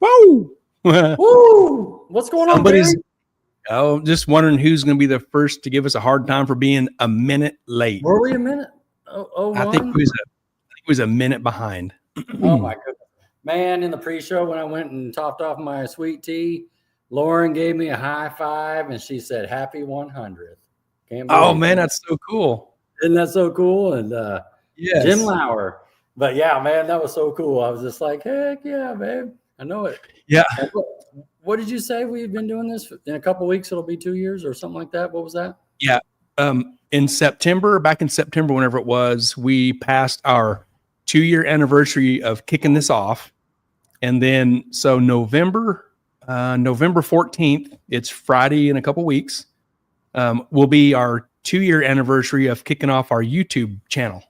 Whoa! Woo! What's going on, Barry? Just wondering who's going to be the first to give us a hard time for being a minute late. Were we a minute? Oh, I think he was a minute behind. Oh my goodness, man! In the pre-show, when I went and topped off my sweet tea, Lauren gave me a high five and she said, "Happy 100th." Oh man, that's so cool! Isn't that so cool? And yes. Jim Lauer. But yeah, man, that was so cool. I was just like, heck yeah, babe. I know it. Yeah. What did you say? We've been doing this in a couple of weeks. It'll be 2 years or something like that. What was that? Yeah. Back in September, whenever it was, we passed our 2-year anniversary of kicking this off. And then, so November 14th, it's Friday in a couple weeks, will be our 2-year anniversary of kicking off our YouTube channel.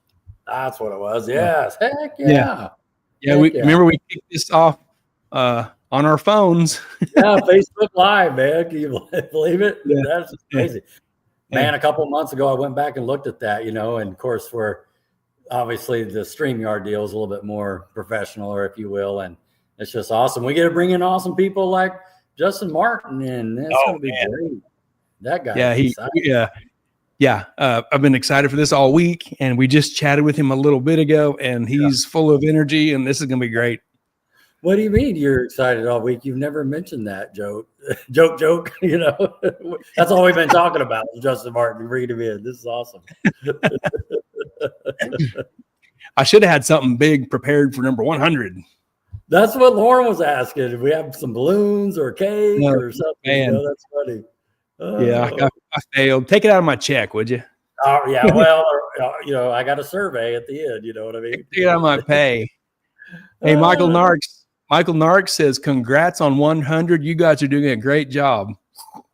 That's what it was. Yes. Heck yeah. Yeah. Remember we kicked this off on our phones. Yeah. Facebook Live, man. Can you believe it? Yeah. That's just crazy. Man, a couple of months ago, I went back and looked at that, and of course, obviously the StreamYard deal is a little bit more professional, or if you will, and it's just awesome. We get to bring in awesome people like Justin Martin, and it's going to be great. That guy. Yeah. I've been excited for this all week, and we just chatted with him a little bit ago, and he's full of energy, and this is going to be great. What do you mean you're excited all week? You've never mentioned that joke. That's all we've been talking about is Justin Martin bringing him in. This is awesome. I should have had something big prepared for number 100. That's what Lauren was asking. If we have some balloons or cake or something, man. That's funny. Yeah, I failed. Take it out of my check, would you? Oh, yeah. Well, I got a survey at the end. You know what I mean? Take it out of my pay. Hey, Michael Narks says, congrats on 100. You guys are doing a great job.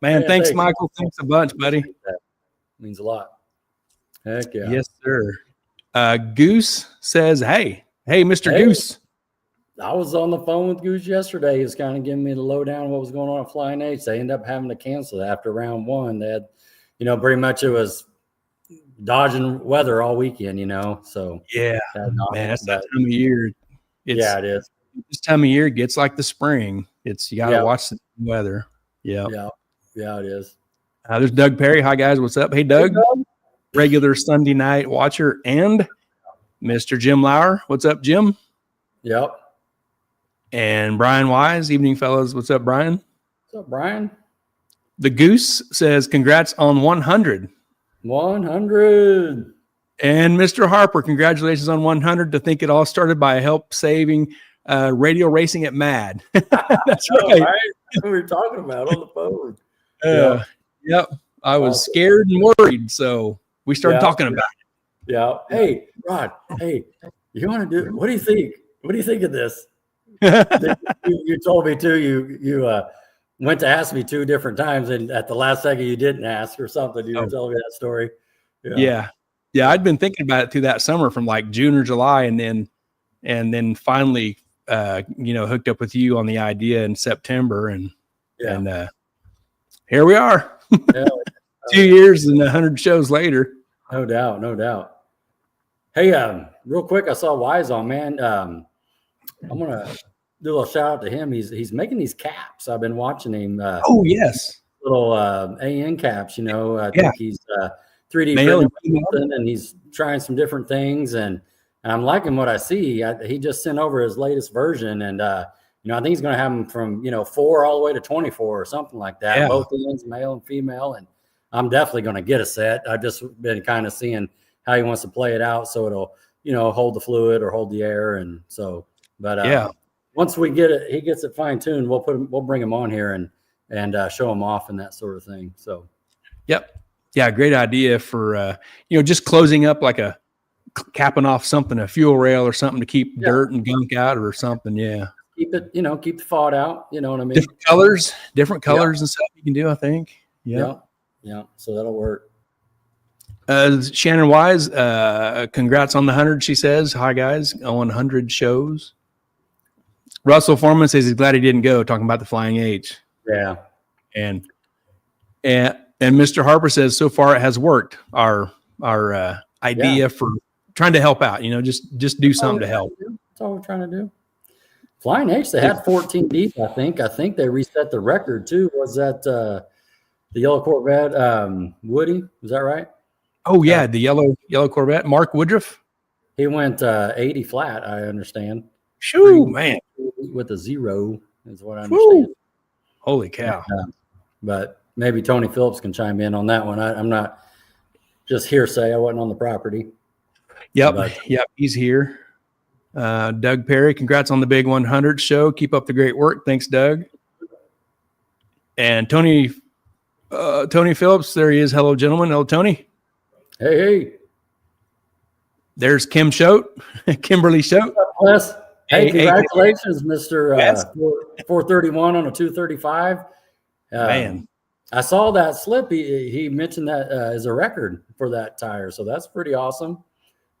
Man, thanks, Michael. Thanks a bunch, buddy. That means a lot. Heck yeah. Yes, sir. Goose says, hey, Mr. Goose. I was on the phone with Goose yesterday. He was kind of giving me the lowdown of what was going on at Flying H. They ended up having to cancel it after round one. They had, pretty much it was dodging weather all weekend, So yeah, man, that's that time of year. It is. This time of year it gets like the spring. You got to watch the weather. Yeah, it is. There's Doug Perry. Hi guys, what's up? Hey Doug, regular Sunday night watcher, and Mr. Jim Lauer. What's up, Jim? Yep. And Brian Wise, evening fellows. What's up, Brian? What's up, Brian? The Goose says, congrats on 100. 100. And Mr. Harper, congratulations on 100. To think it all started by help saving radial racing at MAD. That's right. That's what we were talking about on the phone. Yep. I was scared and worried, so we started talking about it. Yeah. Hey, Rod. Hey, you want to do? What do you think? What do you think of this? You told me too. You went to ask me 2 different times, and at the last second you didn't ask or something. You were telling me that story. Yeah. I'd been thinking about it through that summer from like June or July, and then finally, hooked up with you on the idea in September, and here we are, 2 years and 100 shows later. No doubt. Hey, real quick, I saw Wise on, man. I'm gonna do a little shout out to him. He's making these caps. I've been watching him. Oh yes, little AN caps. I think he's 3D printing, and he's trying some different things. And I'm liking what I see. He just sent over his latest version, and I think he's going to have them from 4 all the way to 24 or something like that. Yeah. Both ends, male and female. And I'm definitely going to get a set. I've just been kind of seeing how he wants to play it out, so it'll hold the fluid or hold the air, and so. But once we get it, he gets it fine tuned. We'll bring him on here and show him off and that sort of thing. So, yep, yeah, great idea for just closing up like a capping off something, a fuel rail or something to keep dirt and gunk out or something. Yeah, keep it, keep the fog out. You know what I mean? Different colors and stuff you can do. I think. Yeah. So that'll work. Shannon Wise, congrats on the 100. She says, "Hi guys, on 100 shows." Russell Foreman says he's glad he didn't go, talking about the Flying H. Yeah. And Mr. Harper says, so far it has worked. Our idea for trying to help out, just do something to help. That's all we're trying to do. Flying H, they had 14 deep, I think. I think they reset the record too. Was that the yellow Corvette? Woody, is that right? Oh yeah, the yellow Corvette. Mark Woodruff. He went 80 flat, I understand. Shoo, man. With a 0 is what I understand. Woo. Holy cow. But maybe Tony Phillips can chime in on that one. I'm not just hearsay. I wasn't on the property. Yep, he's here. Doug Perry, congrats on the big 100 show. Keep up the great work. Thanks, Doug. And Tony Phillips, there he is. Hello, gentlemen. Hello, Tony. Hey. There's Kim Schote, Kimberly Schote. Hey, congratulations, Mr. 431 on a 235. Man. I saw that slip. He mentioned that as a record for that tire. So that's pretty awesome.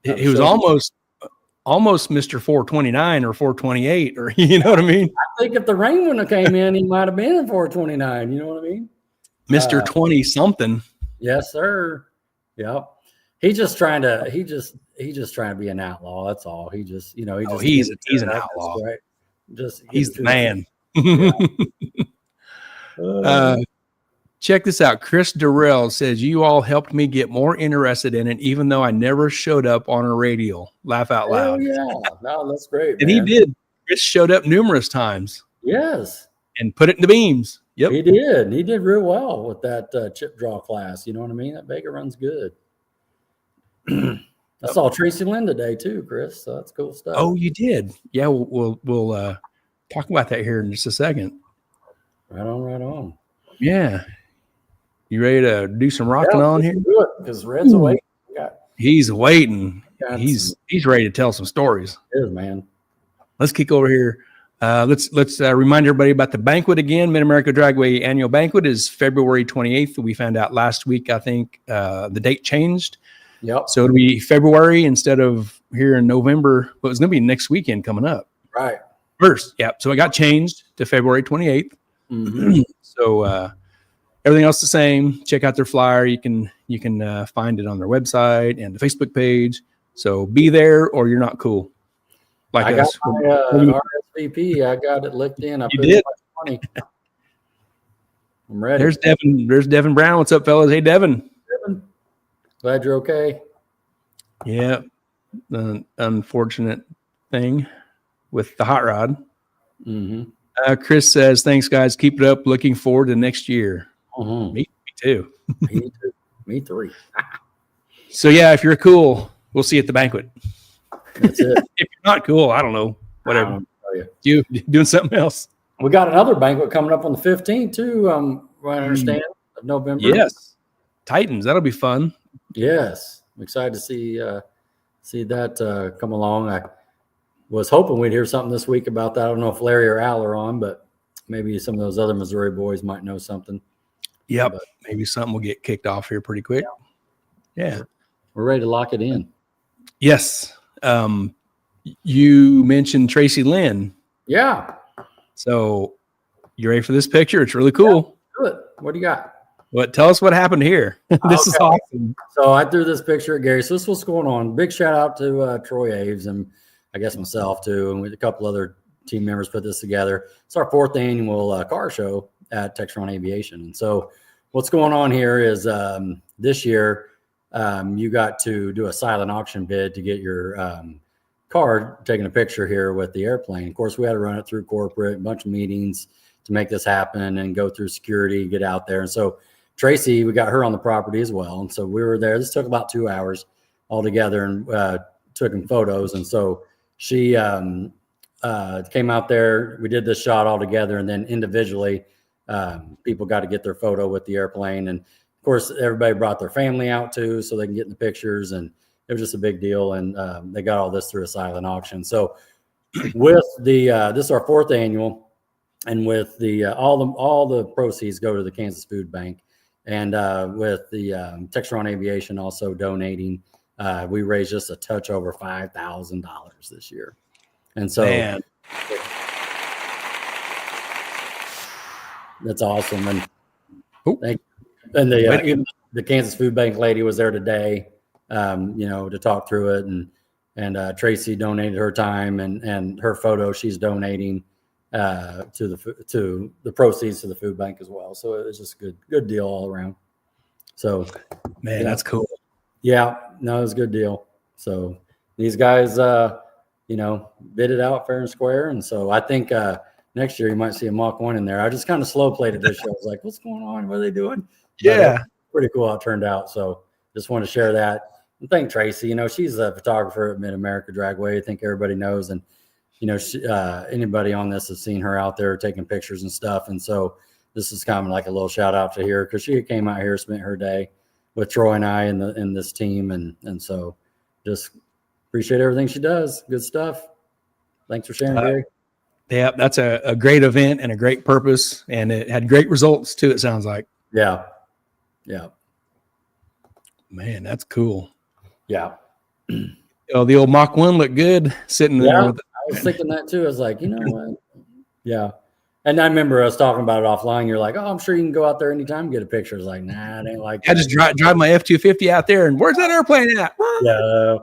He was almost Mr. 429 or 428, or you know what I mean? I think if the rain wouldn't have came in, he might have been in 429. You know what I mean? Mr. 20 something. Yes, sir. Yep. He's just trying to be an outlaw. That's all. He's an outlaw. Right. He's the man. Yeah. Check this out. Chris Durrell says, you all helped me get more interested in it, even though I never showed up on a radial. Laugh out loud. Oh, yeah. No, that's great. And he did. Chris showed up numerous times. Yes. And put it in the beams. Yep. He did. He did real well with that chip draw class. You know what I mean? That Vega runs good. I saw Tracy Lynn today too, Chris. So that's cool stuff. Oh, you did? Yeah, we'll talk about that here in just a second. Right on. Yeah. You ready to do some rocking on here? Do it because Red's awake. He's waiting. He's ready to tell some stories. It is, man. Let's kick over here. Let's remind everybody about the banquet again. Mid-America Dragway annual banquet is February 28th. We found out last week, I think, the date changed. Yep. So it'll be February instead of here in November. But it's going to be next weekend coming up. Right. First. Yeah. So it got changed to February 28th. Mm-hmm. So everything else the same. Check out their flyer. You can find it on their website and the Facebook page. So be there or you're not cool. Like I us. got my RSVP. I got it licked in. You did. I'm ready. There's Devin. There's Devin Brown. What's up, fellas? Hey, Devin. Glad you're okay. Yeah. The unfortunate thing with the hot rod. Mm-hmm. Chris says, thanks, guys. Keep it up. Looking forward to next year. Mm-hmm. Me too. Me too. Me three. So, yeah, if you're cool, we'll see you at the banquet. That's it. If you're not cool, I don't know. Whatever. You doing something else? We got another banquet coming up on the 15th, too. I understand, of November. Yes. Titans. That'll be fun. Yes. I'm excited to see that come along. I was hoping we'd hear something this week about that. I don't know if Larry or Al are on, but maybe some of those other Missouri boys might know something. Yep. But maybe something will get kicked off here pretty quick. Yeah. We're ready to lock it in. Yes. You mentioned Tracy Lynn. Yeah. So you ready for this picture? It's really cool. Yeah, good. What do you got? Tell us what happened here. This is awesome. So I threw this picture at Gary. So this is what's going on. Big shout out to Troy Aves and I guess myself too. And with a couple other team members put this together. It's our 4th annual car show at Textron Aviation. And so what's going on here is this year you got to do a silent auction bid to get your car taking a picture here with the airplane. Of course, we had to run it through corporate, a bunch of meetings to make this happen and go through security, get out there. And so Tracy, we got her on the property as well. And so we were there. This took about 2 hours altogether and took photos. And so she came out there. We did this shot all together. And then individually, people got to get their photo with the airplane. And of course, everybody brought their family out too, so they can get in the pictures. And it was just a big deal. And they got all this through a silent auction. So with the this is our 4th annual. And with the all the proceeds go to the Kansas Food Bank. And with the Textron Aviation also donating, we raised just a touch over $5,000 this year. And so that's awesome. And the Kansas Food Bank lady was there today, to talk through it. and Tracy donated her time and her photo she's donating to the proceeds to the food bank as well. So it was just a good deal all around. So, man, that's cool. Yeah, no, it was a good deal. So these guys, bid it out fair and square. And so I think next year you might see a Mach 1 in there. I just kind of slow played it this year. I was like, what's going on? What are they doing? Yeah. Pretty cool how it turned out. So just want to share that. And thank Tracy. She's a photographer at Mid-America Dragway. I think everybody knows. And, anybody on this has seen her out there taking pictures and stuff. And so this is kind of like a little shout out to her because she came out here, spent her day with Troy and I in this team. And so just appreciate everything she does. Good stuff. Thanks for sharing, Gary. Yeah, that's a great event and a great purpose. And it had great results too, it sounds like. Yeah. Yeah. Man, that's cool. Yeah. Oh, the old Mach 1 looked good sitting there. I was thinking that too. I was like, you know what? Yeah. And I remember us talking about it offline. You're like, oh, I'm sure you can go out there anytime and get a picture. I was like, nah, it ain't like that. I just drive my F-250 out there and where's that airplane at? Yeah.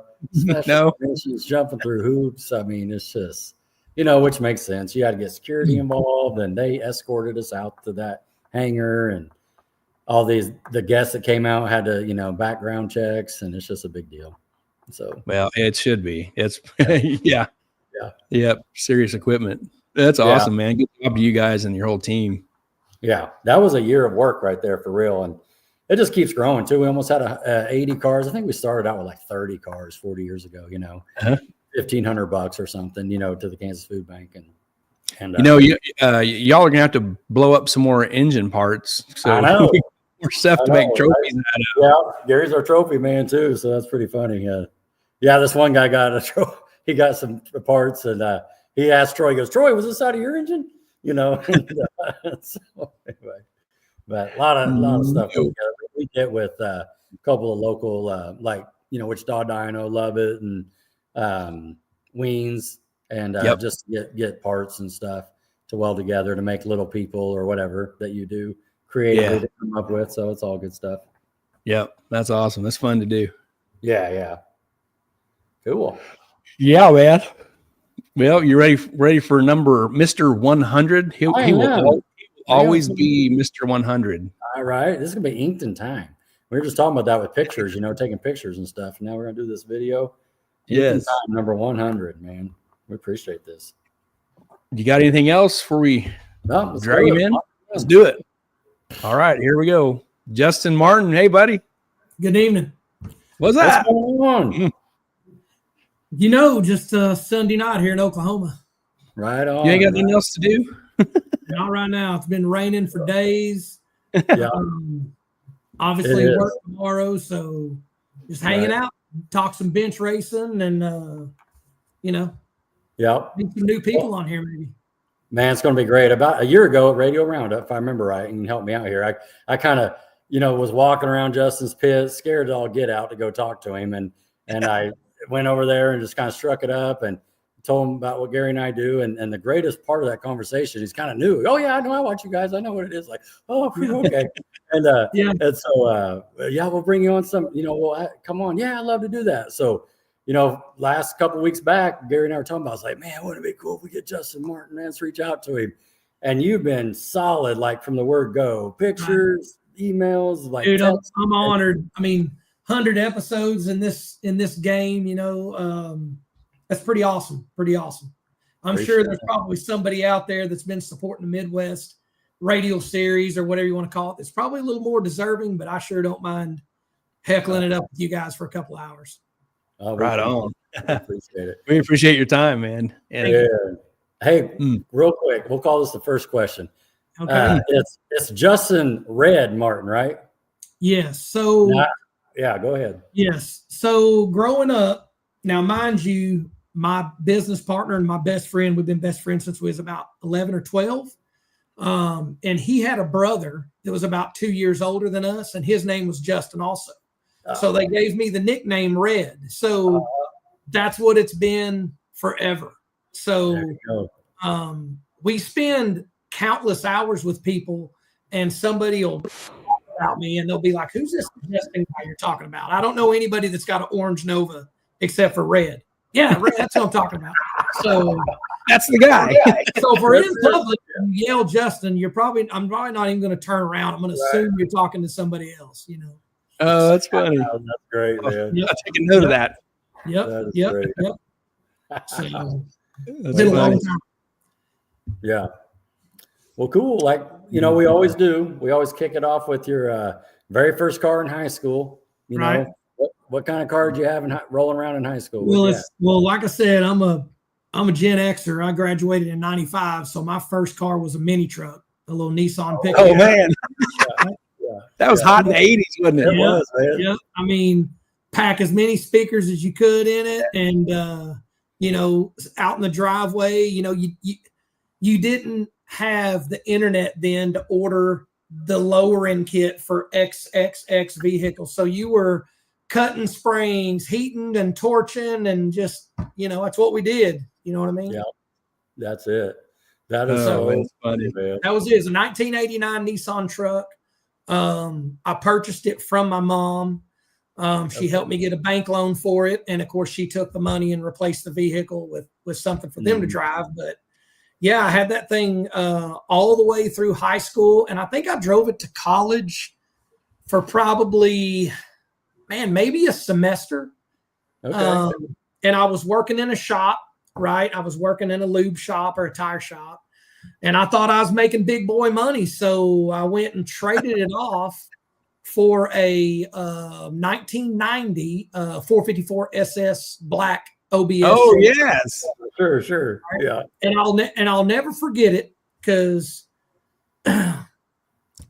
No. She's jumping through hoops. I mean, it's just, which makes sense. You had to get security involved and they escorted us out to that hangar and all the guests that came out had to, background checks and it's just a big deal. So, well, it should be. It's serious equipment. That's awesome, man. Good job to you guys and your whole team. Yeah, that was a year of work right there for real. And it just keeps growing too. We almost had 80 cars. I think we started out with like 30 cars 40 years ago, $1,500 or something, to the Kansas Food Bank. And y'all are gonna have to blow up some more engine parts. So I know. More stuff to make trophies out of. Yeah, Gary's our trophy man too, so that's pretty funny. This one guy got a trophy. He got some parts, and he asked Troy. He goes, "Troy, was this out of your engine?" So anyway, but a lot of stuff we get with a couple of local, Wichita Dyno, Love It, and Weens, and just get parts and stuff to weld together to make little people or whatever that you do creatively to come up with. So it's all good stuff. Yep. That's awesome. That's fun to do. Yeah. Cool. Yeah, man. Well, you ready for Mr. 100? He will always be Mr. 100. All right. This is going to be inked in time. We were just talking about that with pictures, taking pictures and stuff. Now we're going to do this video. Yes. Number 100, man. We appreciate this. You got anything else before we drag him in? Let's do it. All right, here we go. Justin Martin. Hey, buddy. Good evening. What's that? What's going on? Just Sunday night here in Oklahoma. Right on. You ain't got nothing else to do? Not right now. It's been raining for days. Yeah. Obviously work tomorrow, so just hanging out, talk some bench racing, and meet some new people on here maybe. Man, it's going to be great. About a year ago at Radio Roundup, if I remember right, and help me out here, I kind of, was walking around Justin's pit, scared to all get out to go talk to him. And I went over there and just kind of struck it up and told him about what Gary and I do. And the greatest part of that conversation, he's kind of new. Oh, yeah, I know. I watch you guys. I know what it is. Like, oh, okay. And so, we'll bring you on some, come on. Yeah, I'd love to do that. So, last couple of weeks back, Gary and I were talking about, I was like, man, wouldn't it be cool if we get Justin Martin, man, let's reach out to him. And you've been solid, like from the word go, pictures, emails, like. Dude, I'm honored. 100 episodes in this game, that's pretty awesome. I'm sure there's probably somebody out there that's been supporting the Midwest radio series or whatever you want to call it. It's probably a little more deserving, but I sure don't mind heckling it up with you guys for a couple hours. Right on. Appreciate it. We appreciate your time, man. Hey, real quick, we'll call this the first question. Okay. It's Justin Red Martin, right? Yes. So go ahead. Yes. So growing up, now mind you, my business partner and my best friend, we've been best friends since we was about 11 or 12. And he had a brother that was about 2 years older than us, and his name was Justin also. So they gave me the nickname Red. So that's what it's been forever. So we spend countless hours with people, and somebody will about me and they'll be like, who's this suggesting guy you're talking about? I don't know anybody that's got an orange Nova except for Red. Yeah, that's what I'm talking about. So that's the guy. So if we're in public, you yell Justin, I'm probably not even going to turn around. I'm going to assume you're talking to somebody else, you know. Oh, that's funny. That's great, man. Yep. I'll take a note of that. Yep. That is Yep. great. Yep. So, That's been a funny. long time. Yeah. Well, cool. Like, you know, we always do. We always kick it off with your very first car in high school. You Right. know, what kind of car did you have rolling around in high school? Well, like I said, I'm a Gen Xer. I graduated in '95, so my first car was a mini truck, a little Nissan pickup. Oh man, Yeah. that was hot in the '80s, wasn't it? It was, man. Yeah. I mean, pack as many speakers as you could in it, and you know, out in the driveway. You know, you didn't have the internet then to order the lower end kit for XXX vehicles, so you were cutting springs, heating and torching, and just, you know, that's what we did. You know what I mean? Yeah, that's it. That is so funny, man. That was it. It was a 1989 Nissan truck. I purchased it from my mom. She helped me get a bank loan for it, and of course, she took the money and replaced the vehicle with something for them to drive. But yeah, I had that thing all the way through high school, and I think I drove it to college for probably, maybe a semester. Okay. And I was working in a shop, right? I was working in a lube shop or a tire shop, and I thought I was making big boy money. So I went and traded it off for a 1990 454 SS black OBS. Oh yes, sure, right? Yeah. And I'll never forget it, because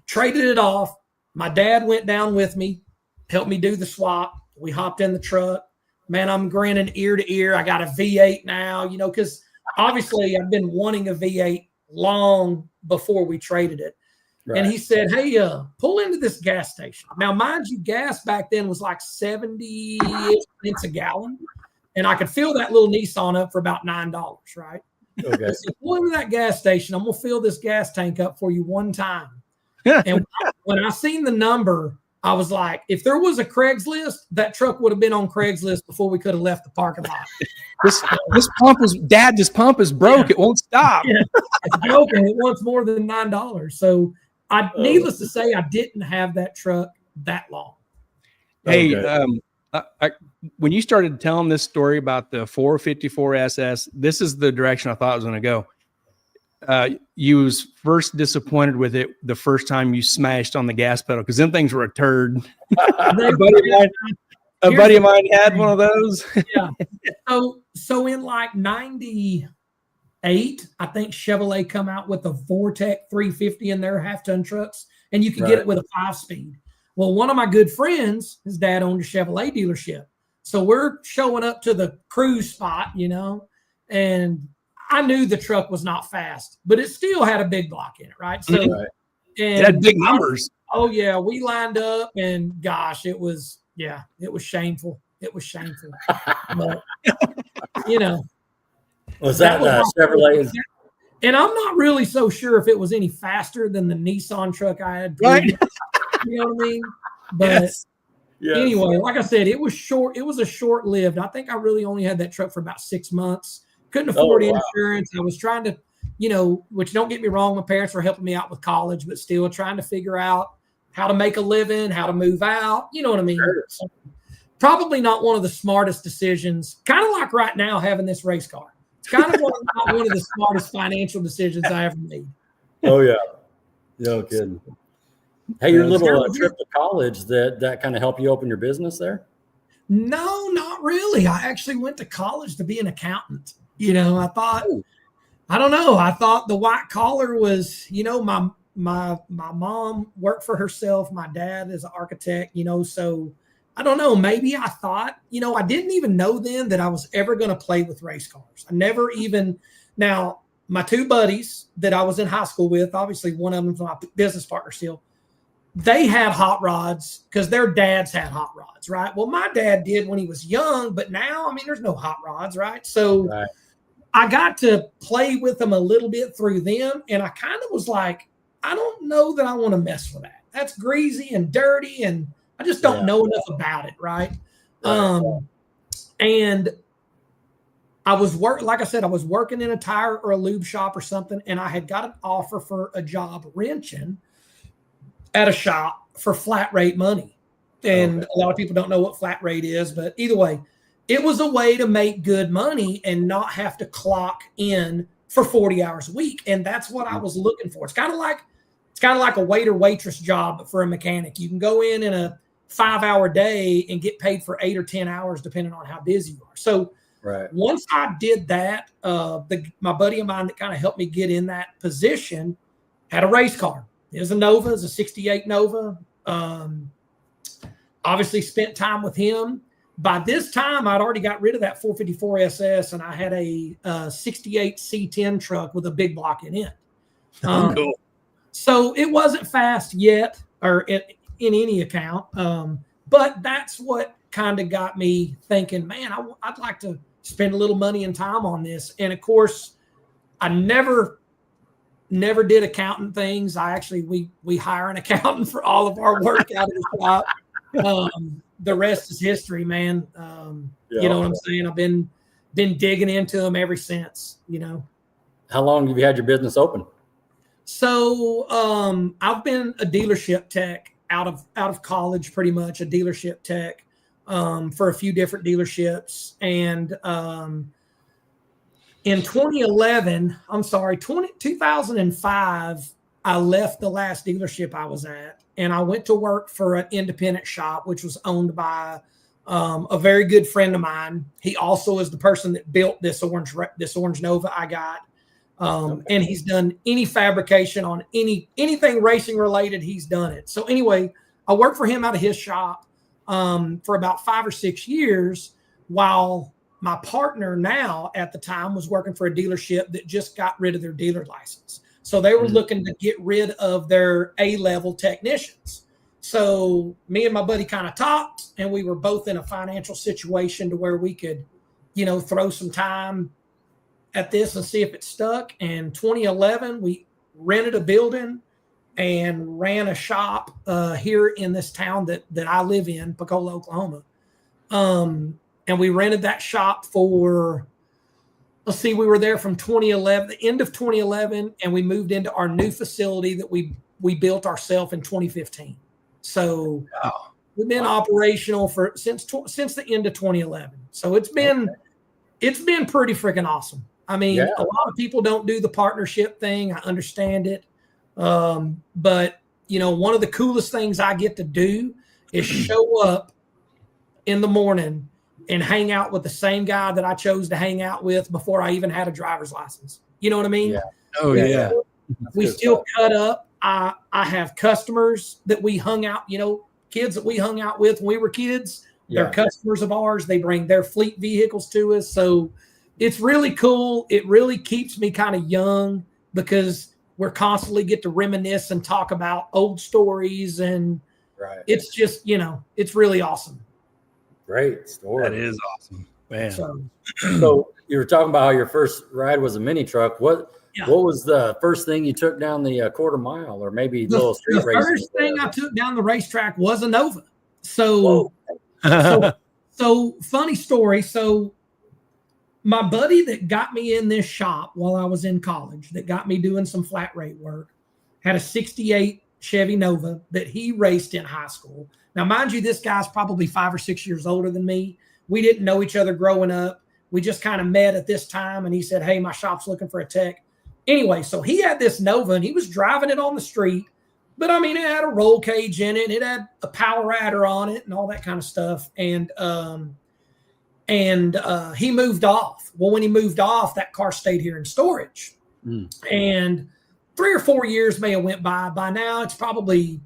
traded it off. My dad went down with me, helped me do the swap. We hopped in the truck. Man, I'm grinning ear to ear. I got a V8 now, you know, because obviously I've been wanting a V8 long before we traded it. Right. And he said, hey, pull into this gas station. Now, mind you, gas back then was like 70 cents a gallon. And I could fill that little Nissan up for about $9, right? Okay. So pull into that gas station. I'm going to fill this gas tank up for you one time. And when I seen the number, I was like, if there was a Craigslist, that truck would have been on Craigslist before we could have left the parking lot. This pump is broke. Yeah. It won't stop. Yeah, it's broken. It wants more than $9. So needless to say, I didn't have that truck that long. Hey, when you started telling this story about the 454 SS, this is the direction I thought it was going to go. You was first disappointed with it the first time you smashed on the gas pedal, because them things were a turd. A buddy of mine had one of those. Yeah. So in like 98, I think Chevrolet come out with a Vortec 350 in their half-ton trucks, and you could get it with a 5-speed. Well, one of my good friends, his dad owned a Chevrolet dealership. So we're showing up to the cruise spot, you know, and I knew the truck was not fast, but it still had a big block in it, right? So and it had big numbers. Oh yeah, we lined up, and gosh, it was shameful. It was shameful. But, you know, was that Chevrolet? And I'm not really so sure if it was any faster than the Nissan truck I had. Right. You know what I mean? But yes. Anyway, like I said, it was short. It was a short-lived. I think I really only had that truck for about 6 months. Couldn't afford insurance. I was trying to, you know, which don't get me wrong, my parents were helping me out with college, but still trying to figure out how to make a living, how to move out. You know what I mean? Sure. So, probably not one of the smartest decisions. Kind of like right now having this race car. It's kind of not one of the smartest financial decisions I ever made. Oh yeah, no kidding. Hey, your little trip to college, that kind of helped you open your business there? No, not really. I actually went to college to be an accountant. You know, I thought, I don't know. I thought the white collar was, you know, my mom worked for herself. My dad is an architect, you know, so I don't know. Maybe I thought, you know, I didn't even know then that I was ever going to play with race cars. I never even, now my two buddies that I was in high school with, obviously one of them's my business partner still, they had hot rods because their dads had hot rods, right? Well, my dad did when he was young, but now, I mean, there's no hot rods, right? So I got to play with them a little bit through them, and I kind of was like, I don't know that I want to mess with that. That's greasy and dirty, and I just don't know enough about it, right? And like I said, I was working in a tire or a lube shop or something, and I had got an offer for a job wrenching at a shop for flat rate money. And a lot of people don't know what flat rate is, but either way, it was a way to make good money and not have to clock in for 40 hours a week. And that's what I was looking for. It's kind of like a waiter waitress job, but for a mechanic. You can go in a 5-hour day and get paid for 8 or 10 hours, depending on how busy you are. So once I did that, my buddy of mine that kind of helped me get in that position had a race car. It was a Nova, it was a 68 Nova. Obviously spent time with him. By this time, I'd already got rid of that 454 SS, and I had a 68 C10 truck with a big block in it. Cool. So it wasn't fast yet, or in any account. But that's what kind of got me thinking, man, I'd like to spend a little money and time on this. And of course, I never did accountant things. We hire an accountant for all of our work out of the shop. The rest is history, man. You know what I'm saying? I've been digging into them ever since, How long have you had your business open? So I've been a dealership tech out of college, pretty much a dealership tech for a few different dealerships. And in 2005, I left the last dealership I was at, and I went to work for an independent shop, which was owned by a very good friend of mine. He also is the person that built this orange Nova I got. And he's done any fabrication on anything racing related. He's done it. So anyway, I worked for him out of his shop for about 5 or 6 years, while my partner now at the time was working for a dealership that just got rid of their dealer license. So they were looking to get rid of their A-level technicians. So me and my buddy kind of talked, and we were both in a financial situation to where we could, throw some time at this and see if it stuck. And 2011, we rented a building and ran a shop here in this town that I live in, Pecola, Oklahoma. And we rented that shop for, we were there from 2011, the end of 2011, and we moved into our new facility that we built ourselves in 2015. So we've been operational since the end of 2011. So it's been pretty freaking awesome. I mean, a lot of people don't do the partnership thing. I understand it. But, one of the coolest things I get to do is show up in the morning and hang out with the same guy that I chose to hang out with before I even had a driver's license. You know what I mean? Yeah. Oh, yeah. We still cut up. I have customers that we hung out, kids that we hung out with when we were kids. They're customers of ours. They bring their fleet vehicles to us. So it's really cool. It really keeps me kind of young because we're constantly get to reminisce and talk about old stories. And it's just, it's really awesome. Great story. That is awesome, man. So you were talking about how your first ride was a mini truck. What was the first thing you took down the quarter mile, or maybe a little street race? The first thing I took down the racetrack was a Nova. So funny story. So my buddy that got me in this shop while I was in college, that got me doing some flat rate work, had a 68 Chevy Nova that he raced in high school. Now, mind you, this guy's probably 5 or 6 years older than me. We didn't know each other growing up. We just kind of met at this time, and he said, hey, my shop's looking for a tech. Anyway, so he had this Nova, and he was driving it on the street. But, I mean, it had a roll cage in it. It had a power adder on it and all that kind of stuff. And he moved off. Well, when he moved off, that car stayed here in storage. And 3 or 4 years may have went by. By now, it's probably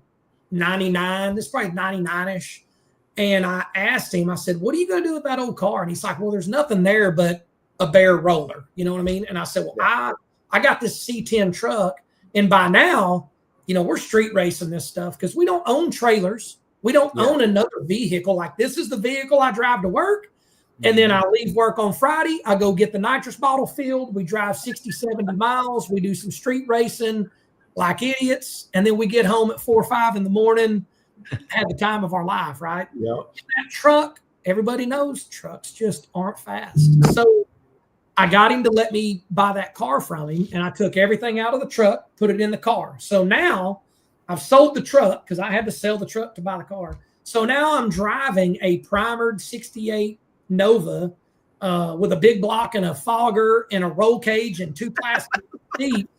99. It's probably 99-ish. And I asked him, I said, what are you going to do with that old car? And he's like, well, there's nothing there but a bare roller. You know what I mean? And I said, well, I got this C10 truck. And by now, we're street racing this stuff because we don't own trailers. We don't own another vehicle. Like, this is the vehicle I drive to work. And then I leave work on Friday. I go get the nitrous bottle filled. We drive 60, 70 miles. We do some street racing like idiots. And then we get home at 4 or 5 in the morning, have the time of our life, right? Yeah. That truck, everybody knows trucks just aren't fast. So I got him to let me buy that car from him, and I took everything out of the truck, put it in the car. So now I've sold the truck because I had to sell the truck to buy the car. So now I'm driving a primered 68 Nova with a big block and a fogger and a roll cage and 2 plastic seats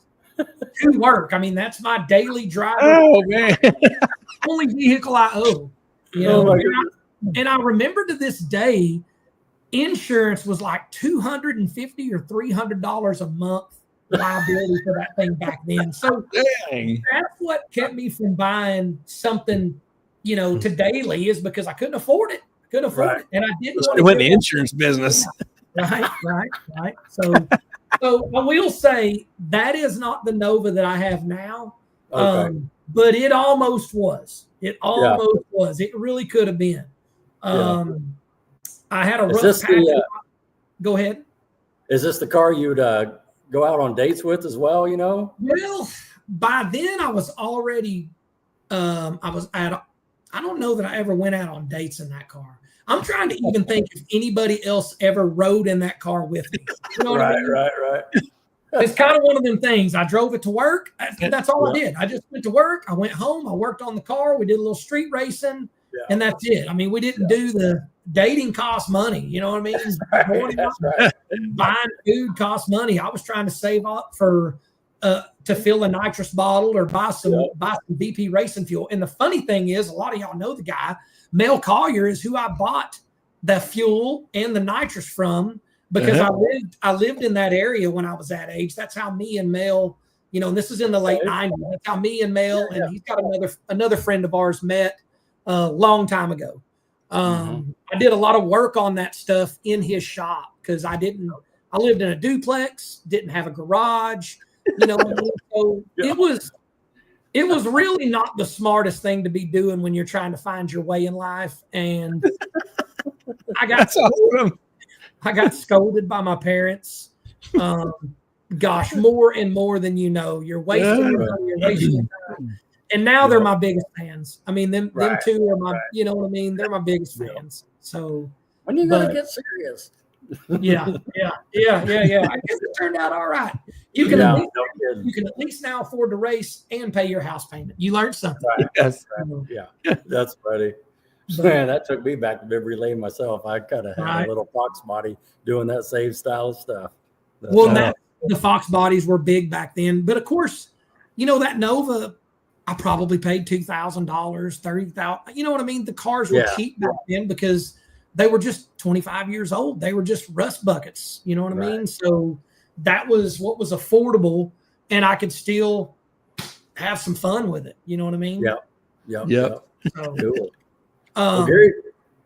to work. I mean, that's my daily driver. Oh, man. Only vehicle I own. You know, and I remember to this day, insurance was like $250 or $300 a month liability for that thing back then. So that's what kept me from buying something, you know, to daily, is because I couldn't afford it. And I didn't want to went in the insurance business. Right. So I will say that is not the Nova that I have now. But it almost was. It really could have been. I had a rough patch. Go ahead. Is this the car you'd go out on dates with as well, you know? Well, by then I was already, I don't know that I ever went out on dates in that car. I'm trying to even think if anybody else ever rode in that car with me. You know what I mean? Right. It's kind of one of them things. I drove it to work. That's all I did. I just went to work. I went home. I worked on the car. We did a little street racing, and that's it. I mean, we didn't do the dating cost money. You know what I mean? Buying food costs money. I was trying to save up for to fill a nitrous bottle or buy some BP racing fuel. And the funny thing is, a lot of y'all know the guy, Mel Collier, is who I bought the fuel and the nitrous from. Because I lived in that area when I was that age. That's how me and Mel, you know, and this is in the late 90s. That's how me and Mel, and he's got another friend of ours, met a long time ago. I did a lot of work on that stuff in his shop because I lived in a duplex, didn't have a garage, you know. So it was really not the smartest thing to be doing when you're trying to find your way in life. And I got scolded by my parents. Gosh, more and more than you know. You're wasting your time. And now they're my biggest fans. I mean, them two are my, you know what I mean? They're my biggest fans. So when are you gonna get serious? Yeah. I guess it turned out all right. You can at least now afford to race and pay your house payment. You learned something. Yes. Yeah. That's funny. Man, that took me back to memory lane myself. I kind of had a little Fox body doing that same style of stuff. The Fox bodies were big back then. But of course, you know, that Nova, I probably paid $2,000, $30,000. You know what I mean? The cars were cheap back then because they were just 25 years old. They were just rust buckets. You know what I mean? So that was what was affordable, and I could still have some fun with it. You know what I mean? Yeah. So, cool.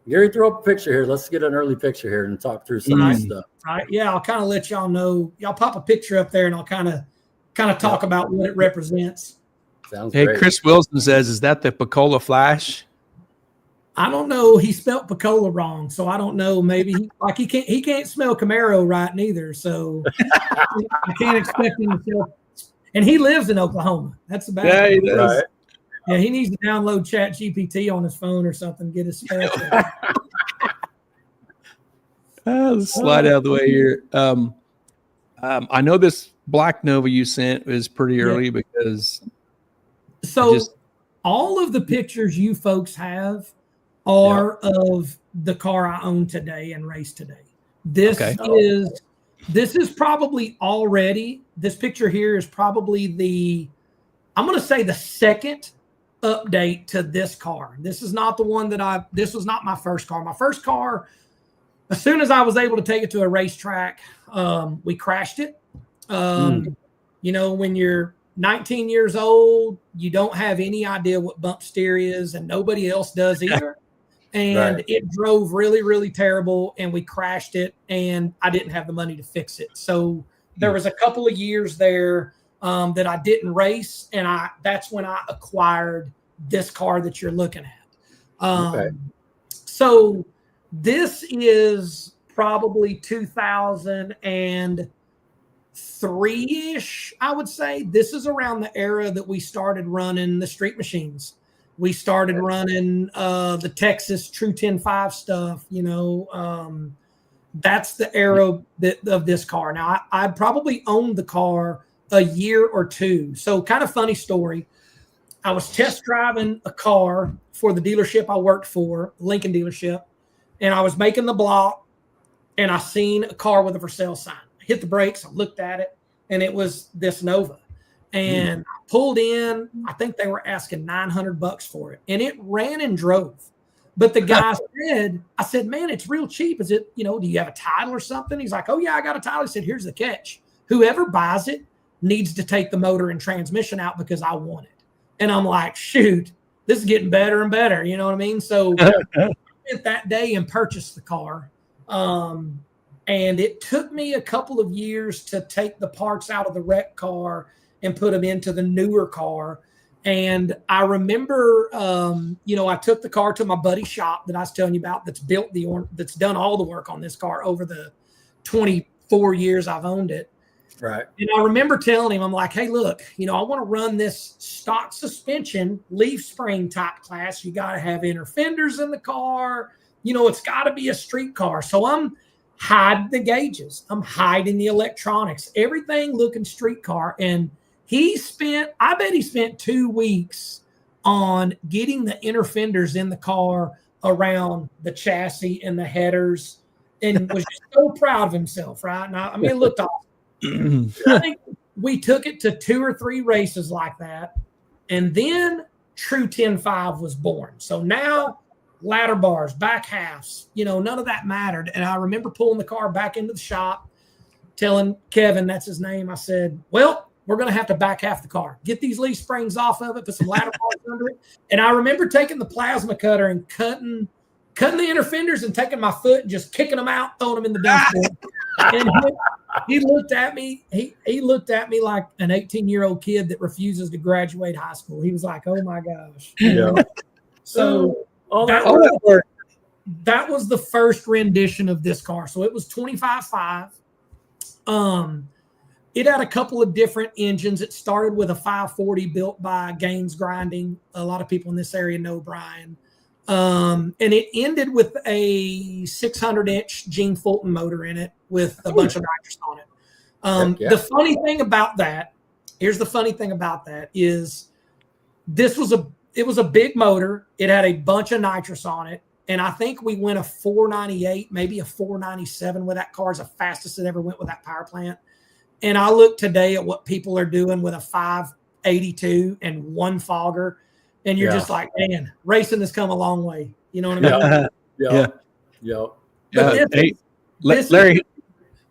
Gary, throw up a picture here. Let's get an early picture here and talk through some of this stuff. Yeah, I'll kind of let y'all know. Y'all pop a picture up there, and I'll kind of talk about what it represents. Sounds great. Chris Wilson says, "Is that the Picola Flash?" I don't know. He spelled Picola wrong, so I don't know. Maybe he can't smell Camaro right neither. So I can't expect him to sell. And he lives in Oklahoma. That's the bad. Yeah, he does. Right. Yeah, he needs to download Chat GPT on his phone or something, get his spell. Let's slide out of the way here. I know this black Nova you sent is pretty early because. So all of the pictures you folks have are of the car I own today and race today. This is probably already, this picture here is probably I'm going to say the second update to this car. This is not the one this was not my first car. My first car, as soon as I was able to take it to a racetrack, we crashed it. You know, when you're 19 years old, you don't have any idea what bump steer is, and nobody else does either. And it drove really, really terrible, and we crashed it, and I didn't have the money to fix it. So there was a couple of years there that I didn't race, and that's when I acquired this car that you're looking at. So this is probably 2003-ish, I would say. This is around the era that we started running the street machines. We started running the Texas True 10.5 stuff, you know. that's the era of this car. Now, I probably owned the car a year or two. So kind of funny story. I was test driving a car for the dealership I worked for, Lincoln dealership, and I was making the block, and I seen a car with a for sale sign. I hit the brakes, I looked at it, and it was this Nova. And I pulled in, I think they were asking $900 for it, and it ran and drove. But the guy I said, man, it's real cheap. Is it, do you have a title or something? He's like, oh yeah, I got a title. He said, here's the catch. Whoever buys it needs to take the motor and transmission out because I want it. And I'm like, shoot, this is getting better and better. You know what I mean? So I went that day and purchased the car. And it took me a couple of years to take the parts out of the wreck car and put them into the newer car. And I remember, I took the car to my buddy's shop that I was telling you about that's done all the work on this car over the 24 years I've owned it. Right. And I remember telling him, I'm like, hey, look, I want to run this stock suspension leaf spring type class. You got to have inner fenders in the car. It's got to be a street car. So I'm hiding the gauges. I'm hiding the electronics, everything looking street car. And I bet he spent 2 weeks on getting the inner fenders in the car around the chassis and the headers and was just so proud of himself, right? And it looked awesome. I think we took it to 2 or 3 races like that. And then True 10.5 was born. So now ladder bars, back halves, none of that mattered. And I remember pulling the car back into the shop, telling Kevin, that's his name. I said, well, we're going to have to back half the car, get these leaf springs off of it, put some ladder bars under it. And I remember taking the plasma cutter and cutting the inner fenders and taking my foot and just kicking them out, throwing them in the dumpster. And he looked at me. He looked at me like an 18-year-old kid that refuses to graduate high school. He was like, "Oh my gosh!" Yeah. So that was the first rendition of this car. So it was 25.5. It had a couple of different engines. It started with a 540 built by Gaines Grinding. A lot of people in this area know Brian. And it ended with a 600-inch Gene Fulton motor in it with a bunch of nitrous on it. The funny thing about that, here's the funny thing about that is it was a big motor. It had a bunch of nitrous on it. And I think we went a 498, maybe a 497 with that car. Is the fastest it ever went with that power plant. And I look today at what people are doing with a 582 and one fogger. And you're just like, man, racing has come a long way. You know what I mean? Yeah. Larry.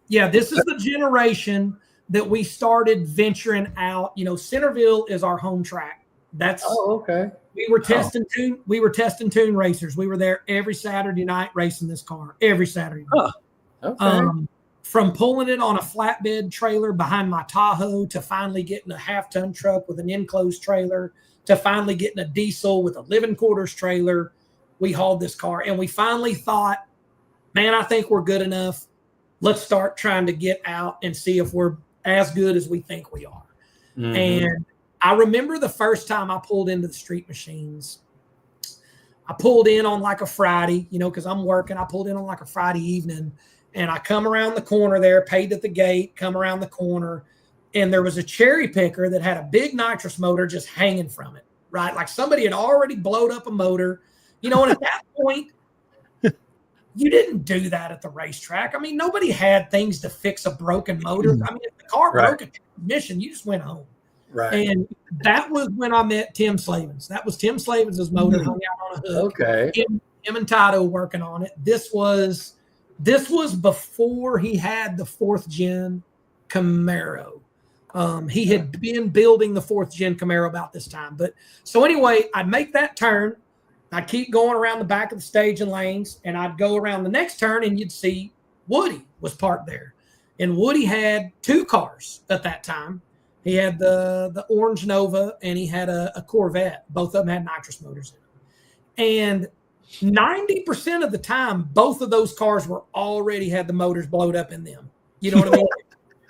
This is the generation that we started venturing out. Centerville is our home track. Okay. We were testing tune racers. We were there every Saturday night racing this car. Every Saturday night. Okay. From pulling it on a flatbed trailer behind my Tahoe to finally getting a half-ton truck with an enclosed trailer to finally getting a diesel with a living quarters trailer, we hauled this car. And we finally thought, man, I think we're good enough. Let's start trying to get out and see if we're as good as we think we are. Mm-hmm. And I remember the first time I pulled into the Street Machines. I pulled in on like a Friday, because I'm working. I pulled in on like a Friday evening. And I come around the corner there, paid at the gate, come around the corner, and there was a cherry picker that had a big nitrous motor just hanging from it, right? Like somebody had already blowed up a motor, and at that point, you didn't do that at the racetrack. I mean, nobody had things to fix a broken motor. I mean, if the car broke a transmission, you just went home. Right. And that was when I met Tim Slavens. That was Tim Slavens' motor hung out on a hook. Okay. Him and Tato working on it. This was before he had the 4th gen Camaro. He had been building the 4th gen Camaro about this time. But so anyway, I'd make that turn. I'd keep going around the back of the stage and lanes, and I'd go around the next turn, and you'd see Woody was parked there. And Woody had 2 cars at that time. He had the orange Nova, and he had a Corvette. Both of them had nitrous motors in them. And 90% of the time, both of those cars already had the motors blowed up in them. You know what I mean?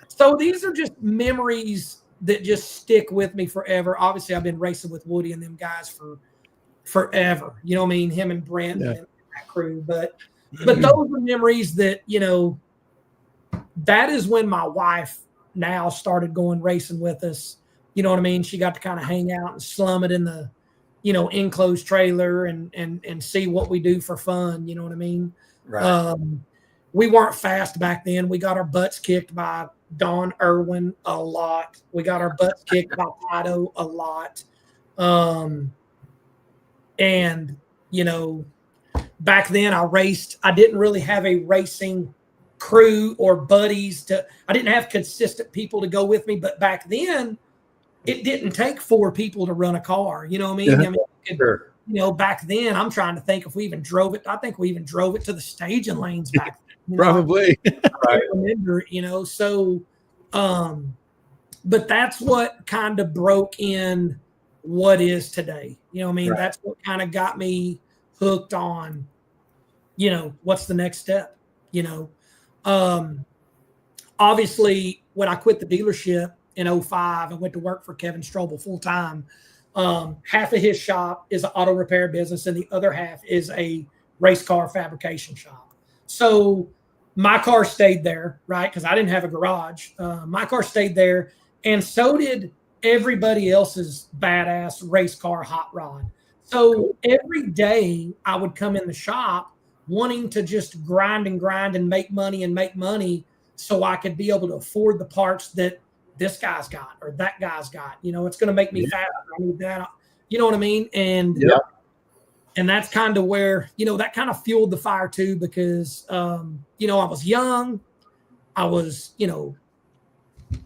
So these are just memories that just stick with me forever. Obviously, I've been racing with Woody and them guys for forever. You know what I mean? Him and Brent and that crew. But But those are memories that, that is when my wife now started going racing with us. You know what I mean? She got to kind of hang out and slum it in the, enclosed trailer and see what we do for fun. You know what I mean? Right. We weren't fast back then. We got our butts kicked by Don Irwin a lot. We got our butts kicked by Fido a lot. And, back then I didn't really have a racing crew or buddies I didn't have consistent people to go with me, but back then it didn't take 4 people to run a car. You know what I mean? Yeah. Sure. Back then I'm trying to think if we even drove it. I think we even drove it to the staging lanes back then. Probably. I remember, so, but that's what kind of broke in what is today. You know what I mean? Right. That's what kind of got me hooked on, what's the next step, obviously when I quit the dealership in 2005 and went to work for Kevin Strobel full time, half of his shop is an auto repair business and the other half is a race car fabrication shop. So my car stayed there, right? Because I didn't have a garage. My car stayed there, and so did everybody else's badass race car hot rod. So every day I would come in the shop wanting to just grind and make money so I could be able to afford the parts that this guy's got or that guy's got. It's going to make me faster. I need that. You know what I mean? And and that's kind of where, that kind of fueled the fire too, because, I was young. I was,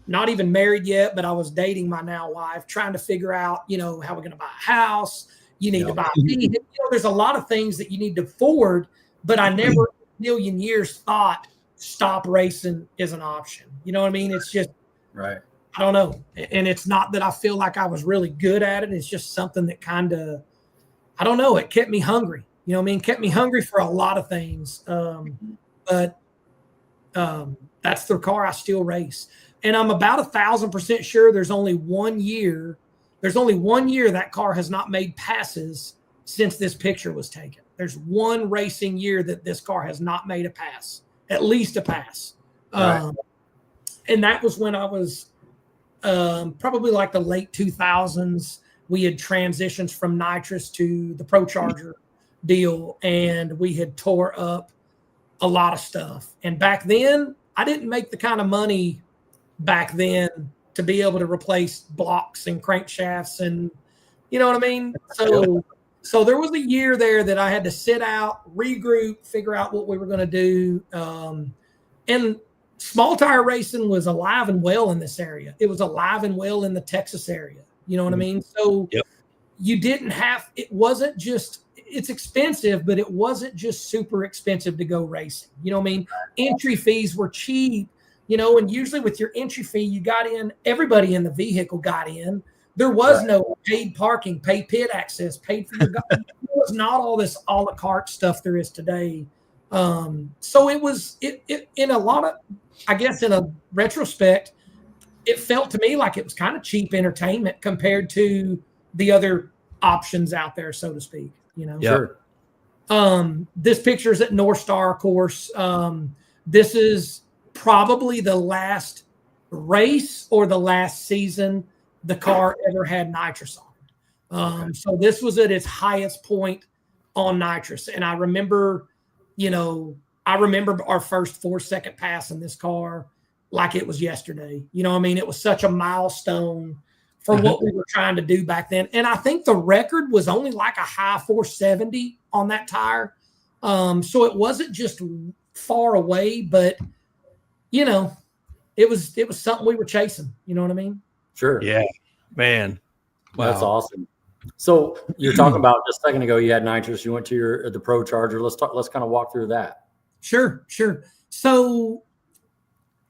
not even married yet, but I was dating my now wife, trying to figure out, how we're going to buy a house. You need to buy a vehicle. There's a lot of things that you need to afford, but I never in a million years thought stop racing is an option. You know what I mean? It's just, right. I don't know. And it's not that I feel like I was really good at it. It's just something that kind of, I don't know. It kept me hungry. You know what I mean? Kept me hungry for a lot of things. But that's the car I still race. And I'm about 1,000% sure there's only 1 year that car has not made passes since this picture was taken. There's one racing year that this car has not made a pass, at least a pass. Right. And that was when I was probably like the late 2000s. We had transitioned from nitrous to the Pro Charger deal, and we had tore up a lot of stuff. And back then, I didn't make the kind of money back then to be able to replace blocks and crankshafts, and you know what I mean? So there was a year there that I had to sit out, regroup, figure out what we were going to do. And small tire racing was alive and well in this area. It was alive and well in the Texas area. You know what I mean? So you didn't have, it wasn't just, it's expensive, but it wasn't just super expensive to go racing. You know what I mean? Entry fees were cheap, and usually with your entry fee, you got in, everybody in the vehicle got in. There was no paid parking, paid pit access, paid for your gun. It was not all this a la carte stuff there is today. So it was, it in a lot of, I guess in a retrospect, it felt to me like it was kind of cheap entertainment compared to the other options out there, so to speak, Sure. This picture is at North Star, of course. This is probably the last race or the last season the car ever had nitrous on. So this was at its highest point on nitrous. And I remember, our first 4-second pass in this car like it was yesterday. You know what I mean? It was such a milestone for what we were trying to do back then. And I think the record was only like a high 470 on that tire. So it wasn't just far away, but it was something we were chasing. You know what I mean? Sure. Yeah, man. Wow. That's awesome. So you're talking about just a second ago, you had nitrous, you went to the Pro Charger. Let's kind of walk through that. Sure. So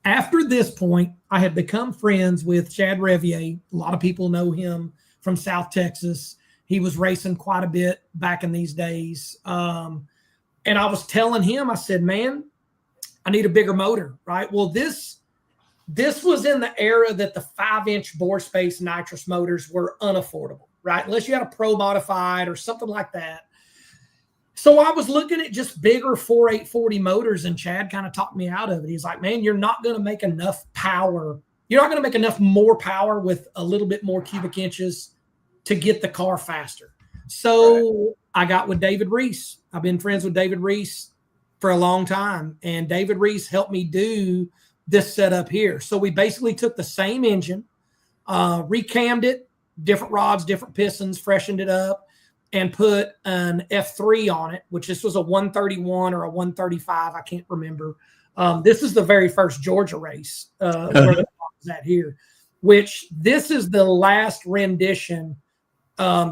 after this point, I had become friends with Chad Revier. A lot of people know him from South Texas. He was racing quite a bit back in these days. And I was telling him, I said, man, I need a bigger motor, right? Well, this was in the era that the 5-inch bore space nitrous motors were unaffordable, right? Unless you had a Pro Modified or something like that. So I was looking at just bigger 4840 motors, and Chad kind of talked me out of it. He's like, man, you're not going to make enough power. You're not going to make enough more power with a little bit more cubic inches to get the car faster. So I got with David Reese. I've been friends with David Reese for a long time, and David Reese helped me do this setup here. So we basically took the same engine, recammed it, different rods, different pistons, freshened it up, and put an F3 on it, which this was a 131 or a 135. I can't remember. This is the very first Georgia race where the car was at here, which this is the last rendition.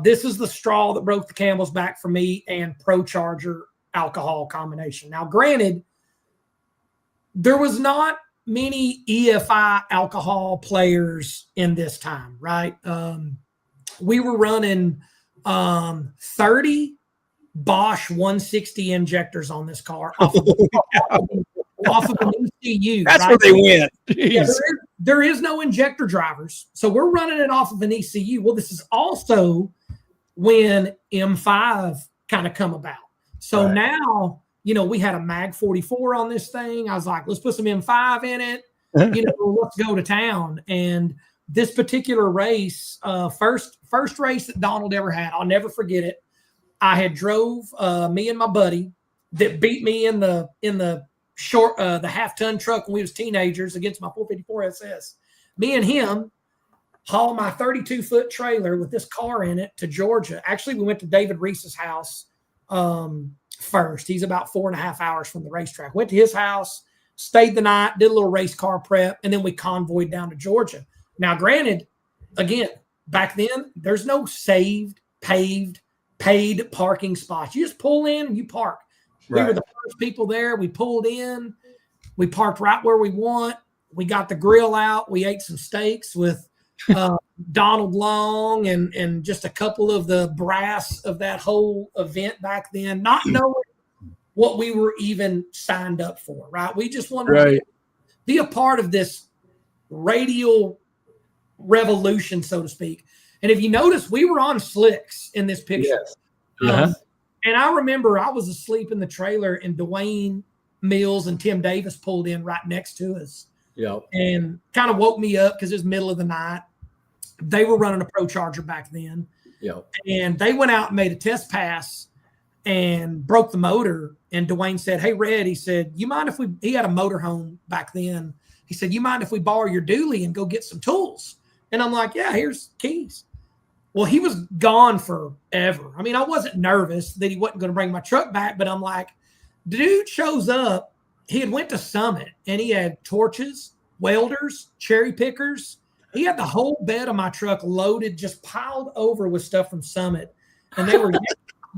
This is the straw that broke the camel's back for me and ProCharger alcohol combination. Now, granted, there was not many EFI alcohol players in this time, right? We were running 30 Bosch 160 injectors on this car off of an ECU. That's right? where they went. Yeah, there is no injector drivers. So we're running it off of an ECU. Well, this is also when M5 kind of come about. So now, we had a Mag 44 on this thing. I was like, let's put some M5 in it. Let's go to town. And this particular race, first race that Donald ever had, I'll never forget it. I had drove me and my buddy that beat me in the short the half-ton truck when we was teenagers against my 454 SS. Me and him haul my 32-foot trailer with this car in it to Georgia. Actually, we went to David Reese's house first. He's about 4.5 hours from the racetrack. Went to his house, stayed the night, did a little race car prep, and then we convoyed down to Georgia. Now, granted, again, back then, there's no saved, paved, paid parking spots. You just pull in and you park. We were the first people there. We pulled in. We parked right where we want. We got the grill out. We ate some steaks with Donald Long and just a couple of the brass of that whole event back then, not knowing what we were even signed up for, right? We just wanted to be a part of this radial revolution, so to speak. And if you notice, we were on slicks in this picture. Yes. And I remember I was asleep in the trailer and Dwayne Mills and Tim Davis pulled in right next to us. And kind of woke me up because it was middle of the night. They were running a ProCharger back then. And they went out and made a test pass and broke the motor. And Dwayne said, hey, Red, he said, you mind if he had a motorhome back then. He said, you mind if we borrow your dually and go get some tools? And I'm like, yeah, here's keys. Well, he was gone forever. I mean, I wasn't nervous that he wasn't going to bring my truck back, but I'm like, dude shows up. He had went to Summit and he had torches, welders, cherry pickers. He had the whole bed of my truck loaded, just piled over with stuff from Summit. And they were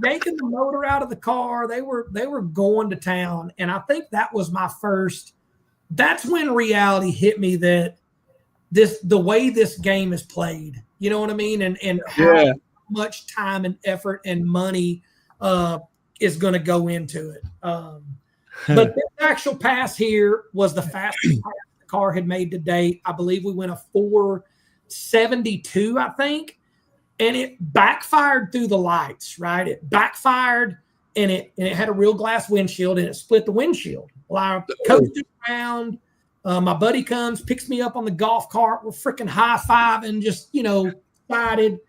yanking the motor out of the car. They were going to town. And I think that was my first. That's when reality hit me that the way this game is played, you know what I mean? And how much time and effort and money is going to go into it. But this actual pass here was the fastest pass the car had made to date. I believe we went a 472, I think. And it backfired through the lights, right? It backfired and it had a real glass windshield and it split the windshield. Well, I coasted around. My buddy comes, picks me up on the golf cart. We're freaking high-fiving, just, excited.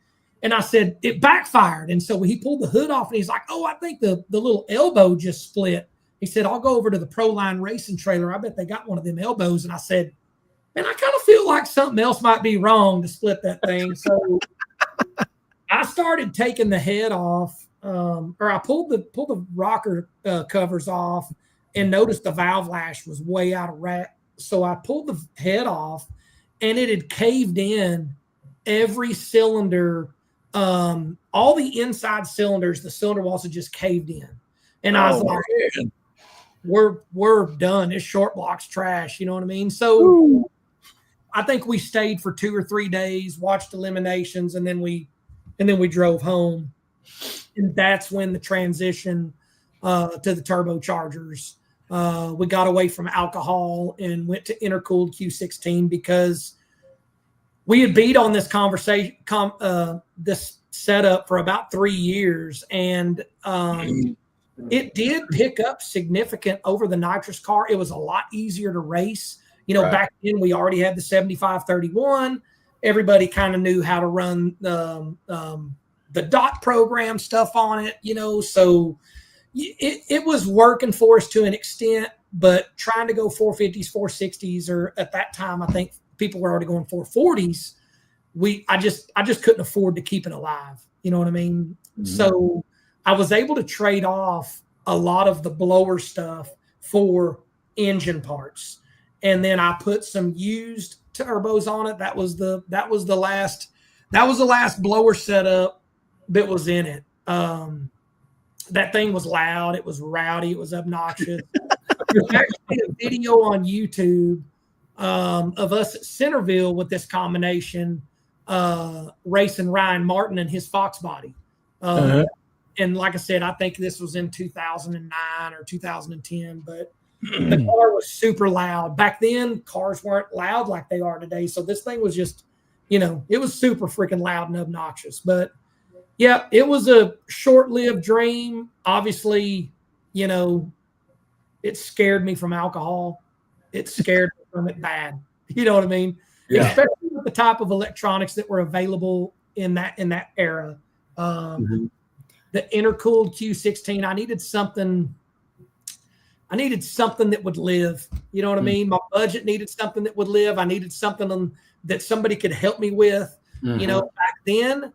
And I said, it backfired. And so he pulled the hood off and he's like, oh, I think the little elbow just split. He said, I'll go over to the Proline racing trailer. I bet they got one of them elbows. And I said, man, I kind of feel like something else might be wrong to split that thing. So I started taking the head off, or I pulled the rocker covers off and noticed the valve lash was way out of whack. So I pulled the head off and it had caved in every cylinder, all the inside cylinders, the cylinder walls had just caved in. And I was like, we're done. This short block's trash. You know what I mean? So I think we stayed for 2 or 3 days, watched eliminations, and then we drove home. And that's when the transition to the turbochargers. We got away from alcohol and went to intercooled Q16 because we had beat on this this setup for about 3 years. And it did pick up significant over the nitrous car. It was a lot easier to race. Back then we already had the 7531. Everybody kind of knew how to run the dot program stuff on it, so it was working for us to an extent, but trying to go 450s, 460s, or at that time, I think people were already going 440s. I just couldn't afford to keep it alive. You know what I mean? Mm-hmm. So I was able to trade off a lot of the blower stuff for engine parts. And then I put some used turbos on it. That was the last blower setup that was in it. That thing was loud. It was rowdy. It was obnoxious. There's actually a video on YouTube of us at Centerville with this combination, racing Ryan Martin and his Fox body. And like I said, I think this was in 2009 or 2010, but the car was super loud. Back then, cars weren't loud like they are today. So this thing was just, it was super freaking loud and obnoxious. But yeah, it was a short-lived dream. Obviously, it scared me from alcohol. It scared me from it bad. You know what I mean? Yeah. Especially with the type of electronics that were available in that era. The intercooled Q16, I needed something that would live. You know what I mean? My budget needed something that would live. I needed something that somebody could help me with. Back then,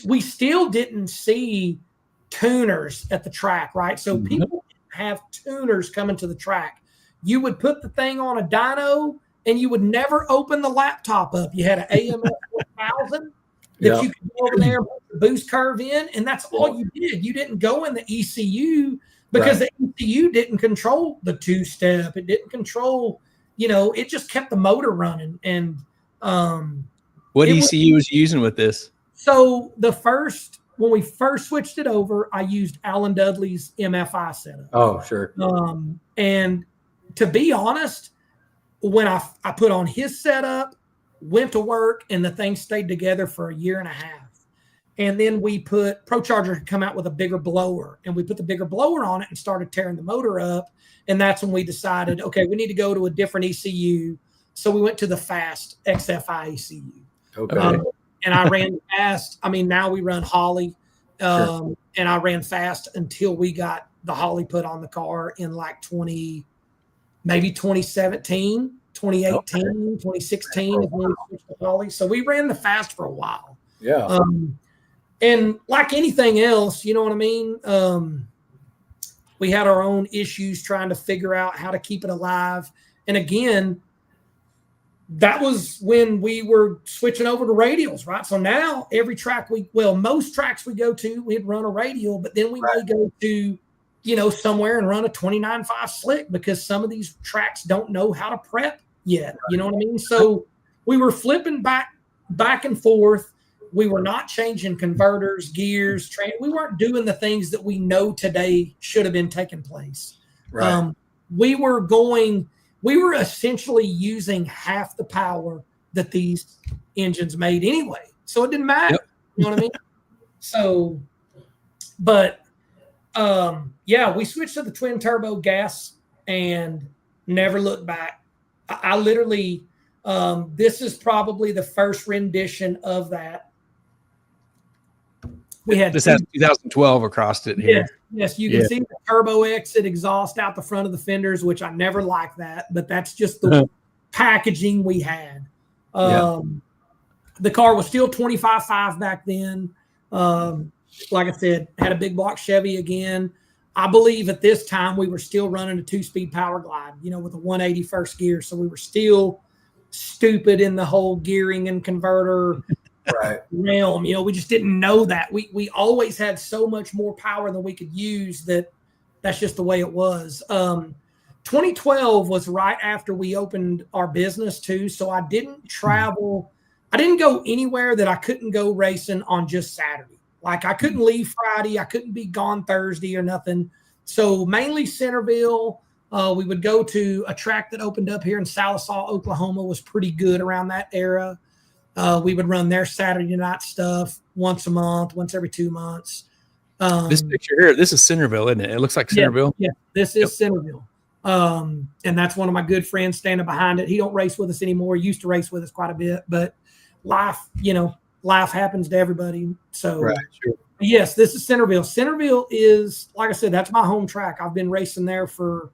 we still didn't see tuners at the track, right? So people didn't have tuners coming to the track. You would put the thing on a dyno and you would never open the laptop up. You had an AMS 1000 that you could go over there and put the boost curve in, and that's all you did. You didn't go in the ECU because the ECU didn't control the two-step. It didn't control, it just kept the motor running. And what ECU was you using with this? So when we first switched it over, I used Alan Dudley's MFI setup. Oh, sure. And to be honest, when I put on his setup, went to work, and the thing stayed together for a year and a half. And then ProCharger had come out with a bigger blower, and we put the bigger blower on it and started tearing the motor up. And that's when we decided, okay, we need to go to a different ECU. So we went to the fast XFI ECU. Okay. And I ran fast. I mean, now we run Holly. And I ran fast until we got the Holly put on the car in like 2017, 2018, 2016 is when we switched to Holly. So we ran the fast for a while. Yeah. And like anything else, you know what I mean? We had our own issues trying to figure out how to keep it alive. And again, that was when we were switching over to radials, right? So now every track most tracks we go to, we'd run a radial, but then we may go to, somewhere and run a 29.5 slick because some of these tracks don't know how to prep yet. You know what I mean? So we were flipping back and forth. We were not changing converters, gears, we weren't doing the things that we know today should have been taking place. Right. We were essentially using half the power that these engines made anyway. So it didn't matter. Yep. You know what I mean? So, but we switched to the twin turbo gas and never looked back. I literally, this is probably the first rendition of that. We had this has 2012 across it here. Yes, you can see the turbo exit exhaust out the front of the fenders, which I never liked that, but that's just the packaging we had. The car was still 25.5 back then. Like I said, had a big block Chevy again. I believe at this time we were still running a 2-speed power glide, with a 180 first gear. So we were still stupid in the whole gearing and converter realm. We just didn't know that. We always had so much more power than we could use that's just the way it was. 2012 was right after we opened our business too. So I didn't travel. I didn't go anywhere that I couldn't go racing on just Saturday. Like I couldn't leave Friday. I couldn't be gone Thursday or nothing. So mainly Centerville. We would go to a track that opened up here in Sallisaw, Oklahoma, was pretty good around that era. We would run their Saturday night stuff once a month, once every 2 months. This picture here, this is Centerville, isn't it? It looks like Centerville. Yeah, this is Centerville. And that's one of my good friends standing behind it. He don't race with us anymore. He used to race with us quite a bit, but life happens to everybody. So Right, sure. Yes, this is Centerville. Centerville is, like I said, that's my home track. I've been racing there forever.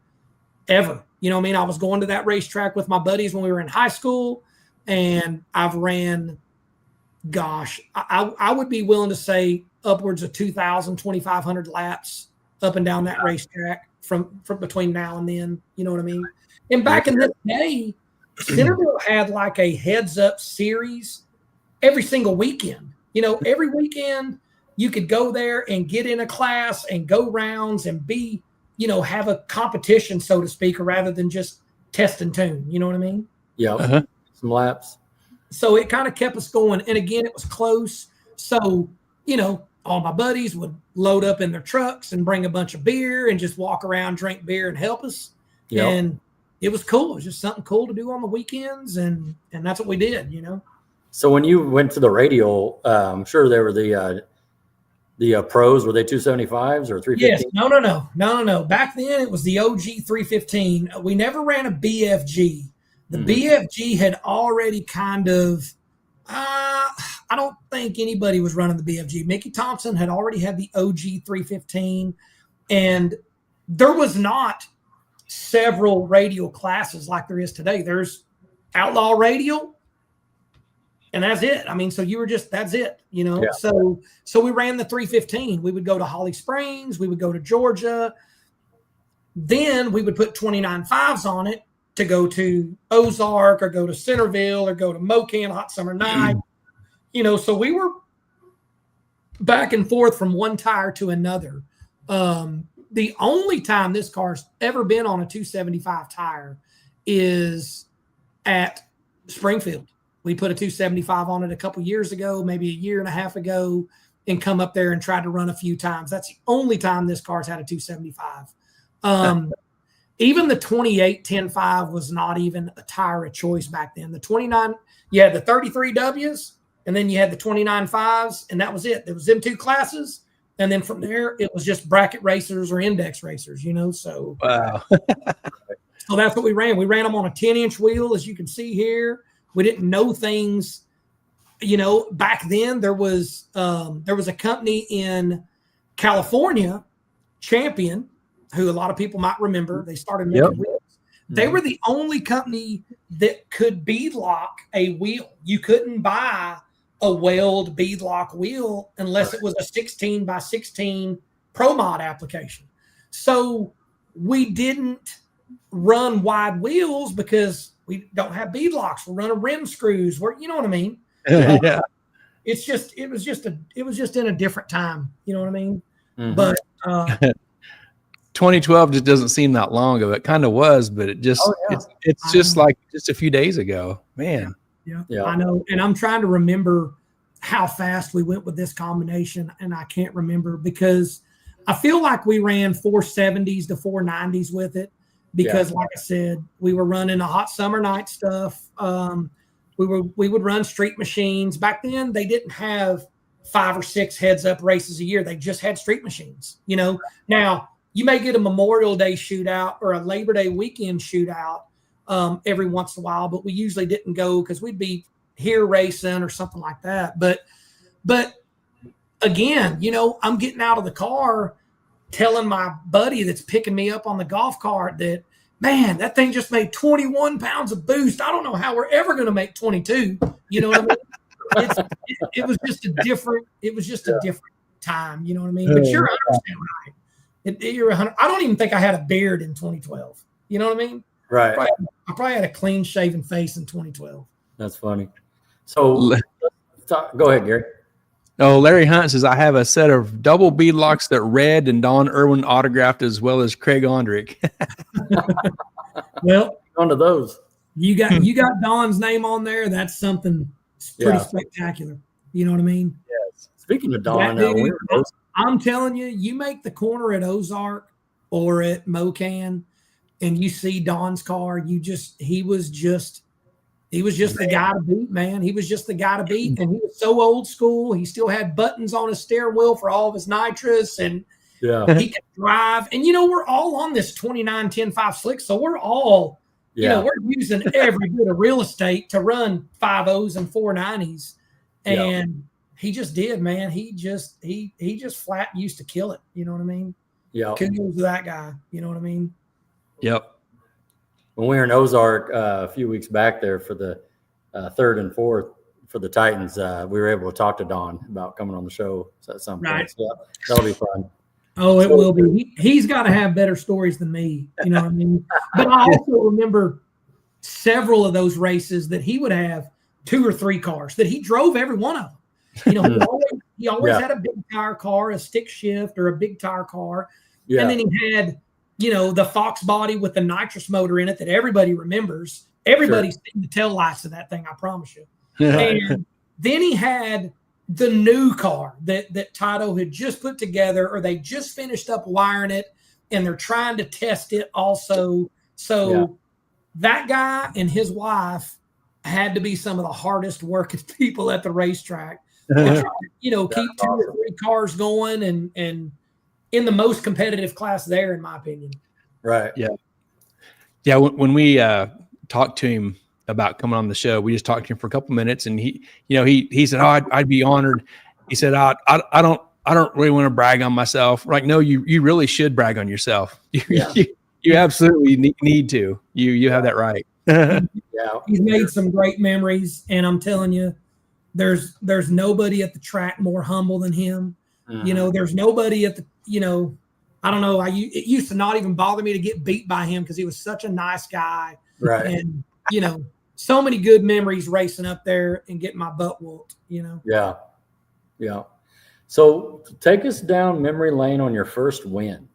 You know what I mean? I was going to that racetrack with my buddies when we were in high school, and I've ran, gosh, I would be willing to say upwards of 2,000, 2,500 laps up and down that racetrack from between now and then. You know what I mean? And back in this day, Centerville had like a heads-up series every single weekend. You know, every weekend you could go there and get in a class and go rounds and be, have a competition, so to speak, rather than just test and tune. You know what I mean? Yeah. Some laps. So it kind of kept us going. And again, it was close. So, all my buddies would load up in their trucks and bring a bunch of beer and just walk around, drink beer and help us. Yep. And it was cool. It was just something cool to do on the weekends. And that's what we did, So when you went to the radial, I'm sure there were the pros. Were they 275s or 315? Yes. No. Back then it was the OG 315. We never ran a BFG. The BFG had already kind of, I don't think anybody was running the BFG. Mickey Thompson had already had the OG 315, and there was not several radial classes like there is today. There's outlaw radial, and that's it. I mean, so you were that's it, Yeah. So we ran the 315. We would go to Holly Springs. We would go to Georgia. Then we would put 29.5s on it to go to Ozark or go to Centerville or go to Mocan Hot Summer Night. So we were back and forth from one tire to another. The only time this car's ever been on a 275 tire is at Springfield. We put a 275 on it a couple years ago, maybe a year and a half ago, and come up there and tried to run a few times. That's the only time this car's had a 275. Even the 28 10.5 was not even a tire of choice back then. The 29, you had the 33Ws, and then you had the 29.5s, and that was it. There was them two classes, and then from there, it was just bracket racers or index racers, So, wow. So that's what we ran. We ran them on a 10-inch wheel, as you can see here. We didn't know things, back then there was a company in California, Champion, who a lot of people might remember. They started making wheels. They were the only company that could beadlock a wheel. You couldn't buy a weld beadlock wheel unless it was a 16 by 16 Pro Mod application. So we didn't run wide wheels because we don't have beadlocks. We're running rim screws. You know what I mean? Yeah. It was just in a different time. You know what I mean? Mm-hmm. But 2012 just doesn't seem that long ago. It kind of was, but it just it's just like just a few days ago, man. Yeah, I know. And I'm trying to remember how fast we went with this combination, and I can't remember because I feel like we ran 470s to 490s with it because, like I said, we were running a hot summer night stuff. We would run street machines. Back then, they didn't have 5 or 6 heads-up races a year. They just had street machines. Now you may get a Memorial Day shootout or a Labor Day weekend shootout every once in a while, but we usually didn't go because we'd be here racing or something like that. But again, I'm getting out of the car telling my buddy that's picking me up on the golf cart that, man, that thing just made 21 pounds of boost. I don't know how we're ever going to make 22. You know what I mean? It was just a different time. You know what I mean? But you're 100% right. You're 100. I don't even think I had a beard in 2012. You know what I mean? Right. I probably had a clean shaven face in 2012. That's funny. So go ahead, Gary. Oh, Larry Hunt says, I have a set of double beadlocks that Red and Don Irwin autographed as well as Craig Ondrick. Well, on to those. You got Don's name on there. That's something pretty spectacular. You know what I mean? Yes. Speaking of Don, I'm telling you, you make the corner at Ozark or at Mocan and you see Don's car, he was just He was just the guy to beat, man. He was just the guy to beat. And he was so old school. He still had buttons on his steering wheel for all of his nitrous. And he could drive. And, we're all on this 29, 10, 5 slick. So we're all, we're using every bit of real estate to run 5.0s and 4.90s. And he just did, man. He just flat used to kill it. You know what I mean? Yeah. Kudos to that guy. You know what I mean? Yep. When we were in Ozark a few weeks back there for the 3rd and 4th for the Titans, we were able to talk to Don about coming on the show at some point. Right. So that'll be fun. Oh, it will be. He's got to have better stories than me. You know what I mean? But I also remember several of those races that he would have 2 or 3 cars that he drove every one of them. He always had a big tire car, a stick shift, or a big tire car. Yeah. And then he had the Fox body with the nitrous motor in it that everybody remembers. Everybody's seen the tail lights of that thing, I promise you. And then he had the new car that Tato had just put together, or they just finished up wiring it, and they're trying to test it also. So that guy and his wife had to be some of the hardest working people at the racetrack. To try, keep 2 or 3 cars going and in the most competitive class there, in my opinion. Right. Yeah. Yeah. When we talked to him about coming on the show, we just talked to him for a couple minutes, and he said, "Oh, I'd be honored." He said, "I don't really want to brag on myself." Like, no, you really should brag on yourself. You absolutely need to. You have that right. He's made some great memories, and I'm telling you, there's nobody at the track more humble than him. There's nobody at the, I don't know. It used to not even bother me to get beat by him because he was such a nice guy. Right. And, so many good memories racing up there and getting my butt whooped, Yeah. Yeah. So take us down memory lane on your first win.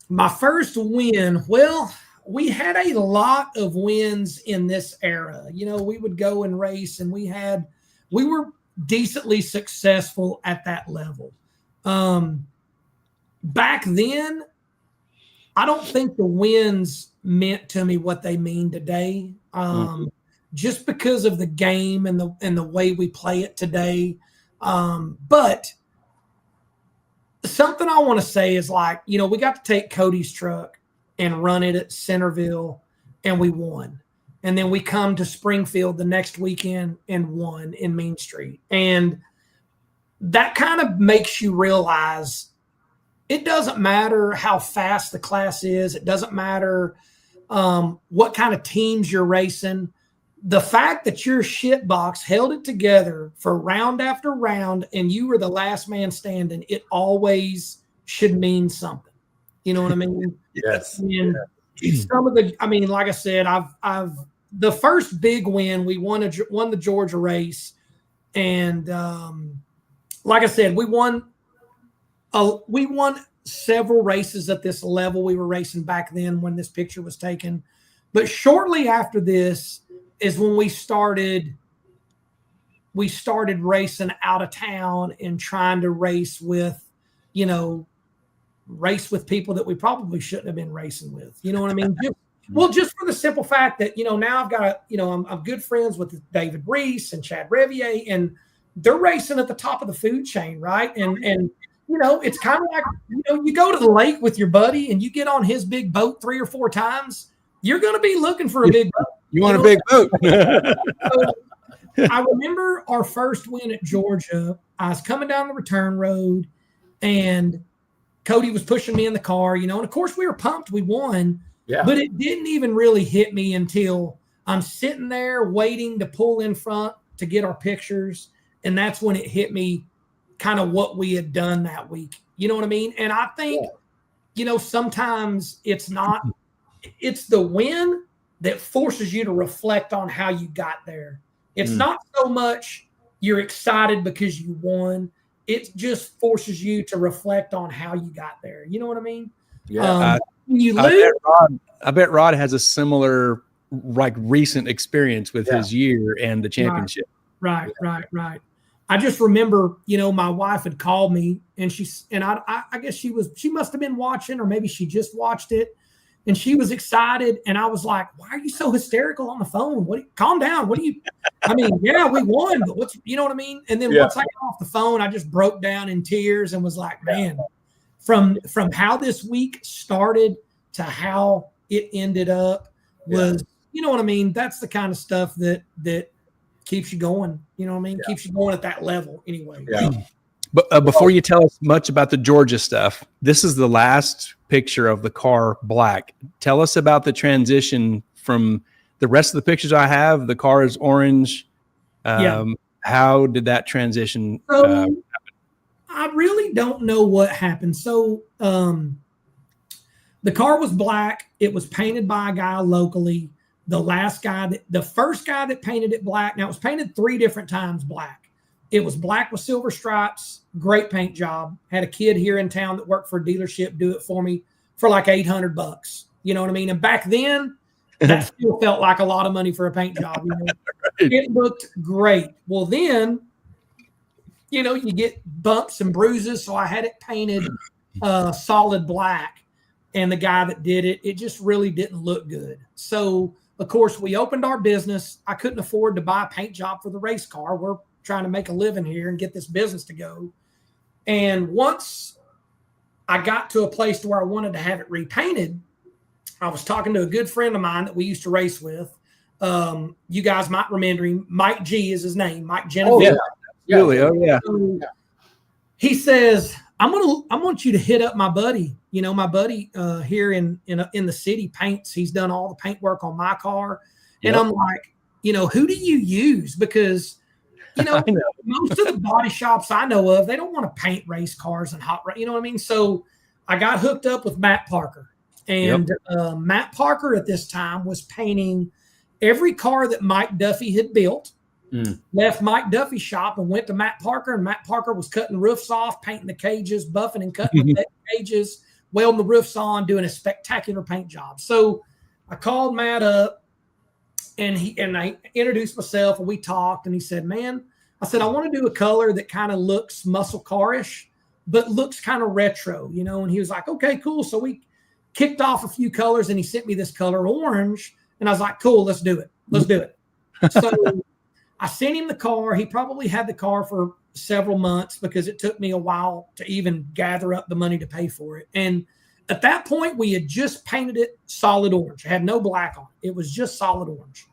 My first win. Well, we had a lot of wins in this era. We would go and race, and we were decently successful at that level. Back then, I don't think the wins meant to me what they mean today. Just because of the game and the way we play it today. But something I want to say is we got to take Cody's truck and run it at Centerville, and we won. And then we come to Springfield the next weekend and won in Main Street. And that kind of makes you realize it doesn't matter how fast the class is. It doesn't matter what kind of teams you're racing. The fact that your shitbox held it together for round after round and you were the last man standing, it always should mean something. You know what I mean? Yes. And some of the, like I said, I've the first big win, we won the Georgia race. And like I said, we won several races at this level we were racing back then when this picture was taken. But shortly after this is when we started racing out of town and trying to race with people that we probably shouldn't have been racing with. You know what I mean? Just for the simple fact that, now I've got I'm good friends with David Reese and Chad Revier, and they're racing at the top of the food chain, right? And it's kind of like, you go to the lake with your buddy and you get on his big boat 3 or 4 times, you're going to be looking for a big boat. You want a big boat. So, I remember our first win at Georgia. I was coming down the return road, and Cody was pushing me in the car, and of course we were pumped. We won, but it didn't even really hit me until I'm sitting there waiting to pull in front to get our pictures. And that's when it hit me kind of what we had done that week. You know what I mean? And I think, sometimes it's the win that forces you to reflect on how you got there. It's not so much you're excited because you won. It just forces you to reflect on how you got there. You know what I mean? Yeah. You lose. I bet Rod has a similar recent experience with his year and the championship. Right. I just remember, my wife had called me, and I guess she must have been watching, or maybe she just watched it. And she was excited. And I was like, why are you so hysterical on the phone? Calm down. I mean, yeah, we won, but you know what I mean? And then once I got off the phone, I just broke down in tears and was like, man, from how this week started to how it ended up was, you know what I mean? That's the kind of stuff that keeps you going. You know what I mean? Keeps you going at that level anyway. Yeah. But before you tell us much about the Georgia stuff, this is the last picture of the car black. Tell us about the transition from the rest of the pictures I have. The car is orange. How did that transition happen? I really don't know what happened. So the car was black. It was painted by a guy locally. The first guy that painted it black. Now it was painted 3 different times black. It was black with silver stripes, great paint job. Had a kid here in town that worked for a dealership do it for me for like $800. You know what I mean? And back then, that still felt like a lot of money for a paint job. You know? Right. It looked great. Well, then, you know, you get bumps and bruises. So I had it painted solid black. And the guy that did it, it just really didn't look good. So, of course, we opened our business. I couldn't afford to buy a paint job for the race car. We're trying to make a living here and get this business to go. And once I got to a place to where I wanted to have it repainted, I was talking to a good friend of mine that we used to race with. You guys might remember him. Mike G is his name. Mike Genevieve. Really? Oh, yeah. So he says, I want you to hit up my buddy. You know, my buddy here in the city paints. He's done all the paint work on my car. And I'm like, you know, who do you use? Because you know, most of the body shops I know of, they don't want to paint race cars and you know what I mean? So I got hooked up with Matt Parker. And Matt Parker at this time was painting every car that Mike Duffy had built, left Mike Duffy's shop and went to Matt Parker. And Matt Parker was cutting roofs off, painting the cages, buffing and cutting the cages, welding the roofs on, doing a spectacular paint job. So I called Matt up. And I introduced myself and we talked and he said, man, I said, I want to do a color that kind of looks muscle car-ish, but looks kind of retro, you know? And he was like, okay, cool. So we kicked off a few colors and he sent me this color orange. And I was like, cool, let's do it. Let's do it. So I sent him the car. He probably had the car for several months because it took me a while to even gather up the money to pay for it. And at that point, we had just painted it solid orange. It had no black on it. It was just solid orange.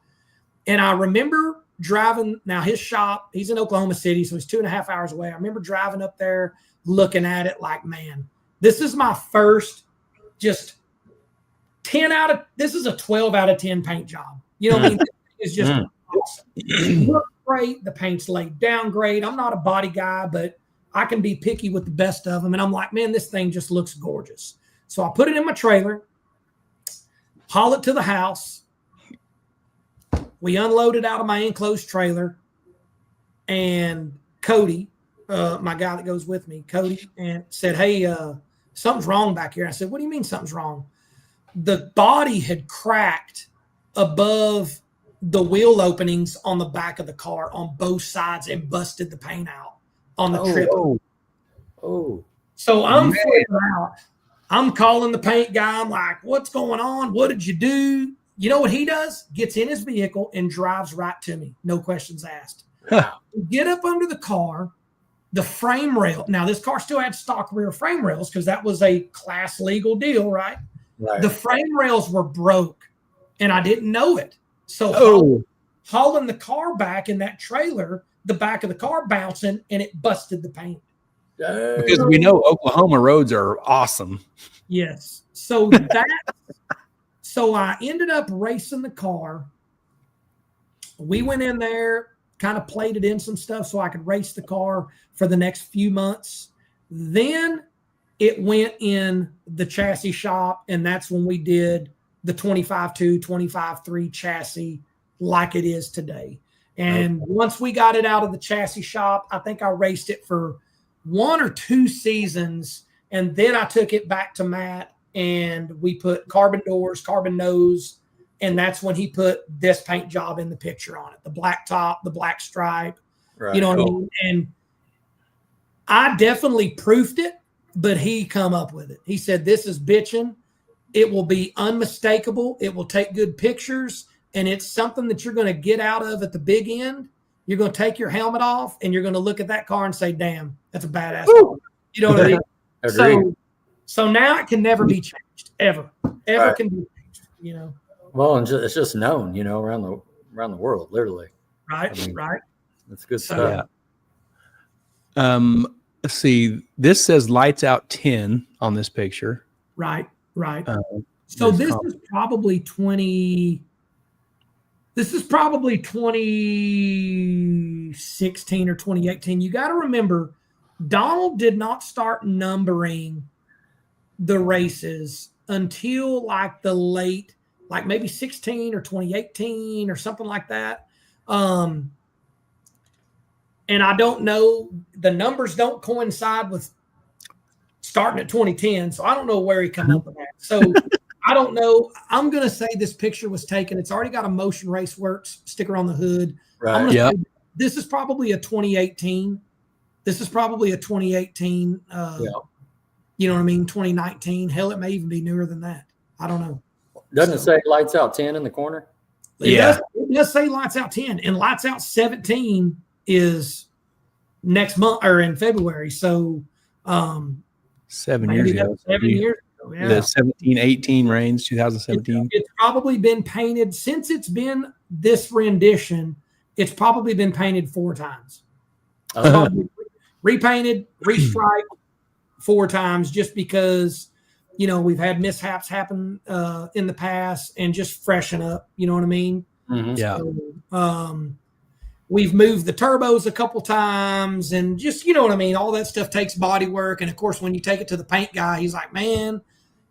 And I remember driving, now his shop, he's in Oklahoma City, so he's 2.5 hours away. I remember driving up there, looking at it like, man, this is my first just 10 out of, this is a 12 out of 10 paint job. You know what I mean? It's just awesome. It looks great. The paint's laid down great. I'm not a body guy, but I can be picky with the best of them. And I'm like, man, this thing just looks gorgeous. So I put it in my trailer, haul it to the house. We unloaded out of my enclosed trailer. And Cody, my guy that goes with me, Cody, and said, hey, something's wrong back here. I said, what do you mean something's wrong? The body had cracked above the wheel openings on the back of the car on both sides and busted the paint out on the trip. So I'm flipping out. I'm calling the paint guy. I'm like, what's going on? What did you do? You know what he does? Gets in his vehicle and drives right to me. No questions asked. We get up under the car, the frame rail. Now, this car still had stock rear frame rails because that was a class legal deal, right? The frame rails were broke, and I didn't know it. So hauling the car back in that trailer, the back of the car bouncing, and it busted the paint. Because we know Oklahoma roads are awesome. Yes. So so I ended up racing the car. We went in there, kind of plated in some stuff so I could race the car for the next few months. Then it went in the chassis shop, and that's when we did the 25.2, 25.3 chassis like it is today. And once we got it out of the chassis shop, I think I raced it for 1 or 2 seasons, and then I took it back to Matt and we put carbon doors, carbon nose, and that's when he put this paint job in the picture on it, the black top, the black stripe, you know what I mean? And I definitely proofed it, but he come up with it. He said, this is bitching. It will be unmistakable. It will take good pictures, and it's something that you're going to get out of at the big end. You're going to take your helmet off, and you're going to look at that car and say, "Damn, that's a badass car." You know what I mean? So now it can never be changed, ever can be changed. You know. Well, and it's just known, you know, around the world, literally. Right, right. That's good stuff. Yeah. Let's see. This says lights out 10 on this picture. Right. So this is probably 2016 or 2018. You got to remember, Donald did not start numbering the races until like the late, like maybe 16 or 2018 or something like that. And I don't know, the numbers don't coincide with starting at 2010. So I don't know where he come up with that. So I don't know. I'm going to say this picture was taken. It's already got a Motion Race Works sticker on the hood. Right. Say this is probably a 2018. This is probably a 2018. You know what I mean? 2019. Hell, it may even be newer than that. I don't know. Doesn't it say lights out 10 in the corner? It does say lights out 10, and lights out 17 is next month or in February. So 7 years ago. 7 years ago. Yeah. The 17-18 range, 2017. It's probably been painted since it's been this rendition. It's probably been painted 4 times. Repainted, restriped 4 times, just because, you know, we've had mishaps happen in the past, and just freshen up. You know what I mean? Mm-hmm. Yeah. So, we've moved the turbos a couple times, and just, you know what I mean? All that stuff takes body work. And of course, when you take it to the paint guy, he's like, "Man,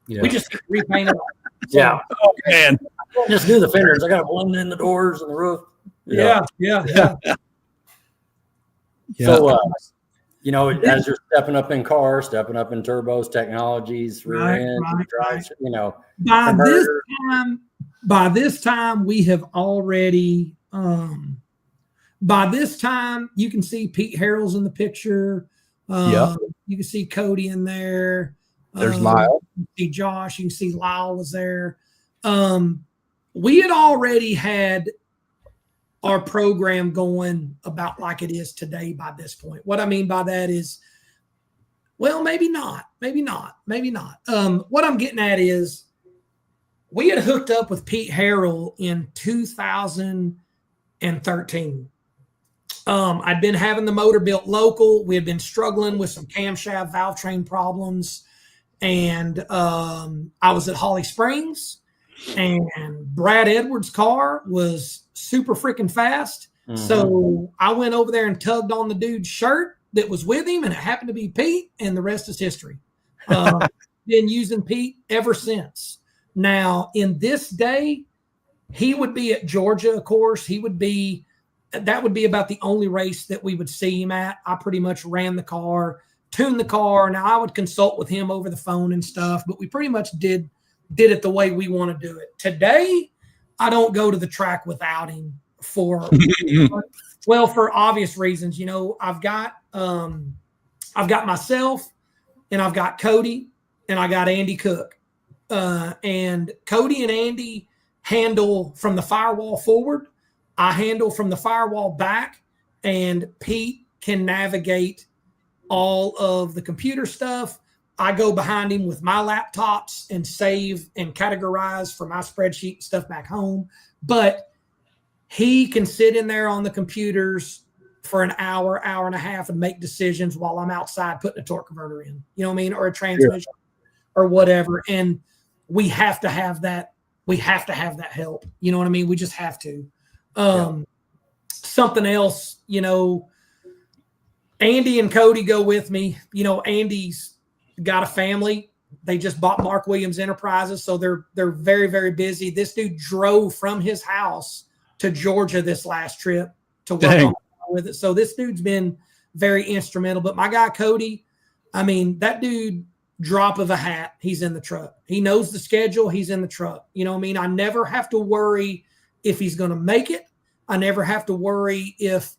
we just repaint it." Yeah. Oh man. Just do the fenders. I got to blend in the doors and the roof. Yeah. So, you know, as you're stepping up in cars, stepping up in turbos, technologies, rear end, drives, you know, by this time we have already, by this time you can see Pete Harrell's in the picture. You can see Cody in there. There's Lyle. You can see Josh. You can see Lyle was there. We had already had our program going about like it is today by this point. What I mean by that is, well, maybe not. What I'm getting at is, we had hooked up with Pete Harrell in 2013. I'd been having the motor built local. We had been struggling with some camshaft valve train problems. And I was at Holly Springs, and Brad Edwards' car was super freaking fast. Mm-hmm. So I went over there and tugged on the dude's shirt that was with him, and it happened to be Pete, and the rest is history. Been using Pete ever since. Now, in this day, he would be at Georgia, of course. That would be about the only race that we would see him at. I pretty much ran the car, tuned the car. Now, I would consult with him over the phone and stuff, but we pretty much did it the way we want to do it. Today, I don't go to the track without him for obvious reasons. You know, I've got myself, and I've got Cody, and I got Andy Cook. And Cody and Andy handle from the firewall forward. I handle from the firewall back, and Pete can navigate all of the computer stuff. I go behind him with my laptops and save and categorize for my spreadsheet and stuff back home. But he can sit in there on the computers for an hour, hour and a half, and make decisions while I'm outside putting a torque converter in, you know what I mean? Or a transmission or whatever. And we have to have that. We have to have that help. You know what I mean? We just have to. Something else, you know, Andy and Cody go with me. You know, Andy's got a family. They just bought Mark Williams Enterprises, so they're very, very busy. This dude drove from his house to Georgia this last trip to work on with it. So this dude's been very instrumental. But my guy Cody, I mean, that dude, drop of a hat, he's in the truck. He knows the schedule. He's in the truck. You know what I mean? I never have to worry if he's going to make it. I never have to worry if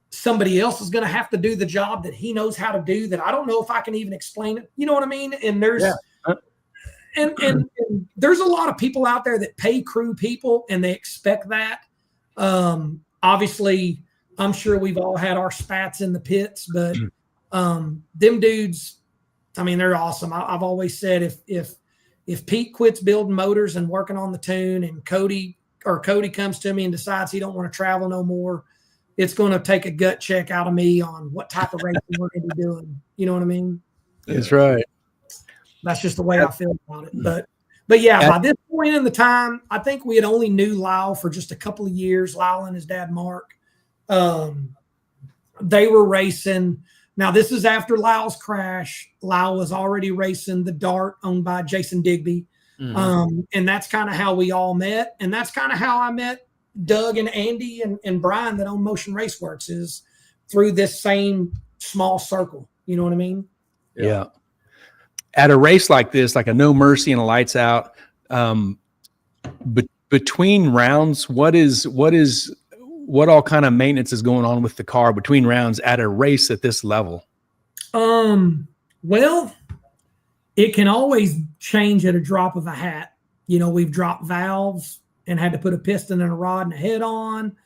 somebody else is going to have to do the job that he knows how to do that I don't know if I can even explain it. You know what I mean? And and there's a lot of people out there that pay crew people and they expect that. Obviously, I'm sure we've all had our spats in the pits, but them dudes, I mean, they're awesome. I've always said if Pete quits building motors and working on the tune, and Cody comes to me and decides he don't want to travel no more, it's going to take a gut check out of me on what type of racing we're going to be doing. You know what I mean? That's right. That's just the way I feel about it. But yeah, by this point in the time, I think we had only knew Lyle for just a couple of years, Lyle and his dad, Mark. They were racing. Now, this is after Lyle's crash. Lyle was already racing the Dart owned by Jason Digby. Mm-hmm. And that's kind of how we all met. And that's kind of how I met Doug and Andy and Brian that own Motion Raceworks, is through this same small circle. You know what I mean? Yeah. At a race like this, like a No Mercy and a Lights Out, between rounds, what all kind of maintenance is going on with the car between rounds at a race at this level? Well, it can always change at a drop of a hat. You know, we've dropped valves and had to put a piston and a rod and a head on.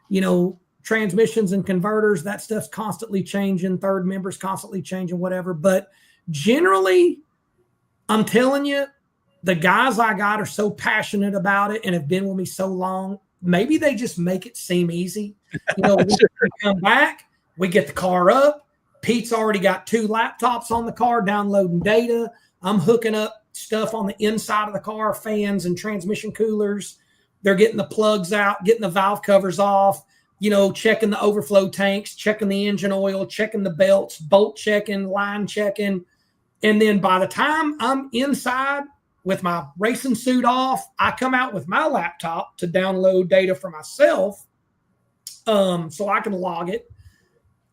You know, transmissions and converters, that stuff's constantly changing. Third members constantly changing, whatever. But generally, I'm telling you, the guys I got are so passionate about it and have been with me so long. Maybe they just make it seem easy. You know, we come back, we get the car up. Pete's already got 2 laptops on the car downloading data. I'm hooking up stuff on the inside of the car, fans and transmission coolers. They're getting the plugs out, getting the valve covers off, you know, checking the overflow tanks, checking the engine oil, checking the belts, bolt checking, line checking. And then by the time I'm inside with my racing suit off, I come out with my laptop to download data for myself, so I can log it.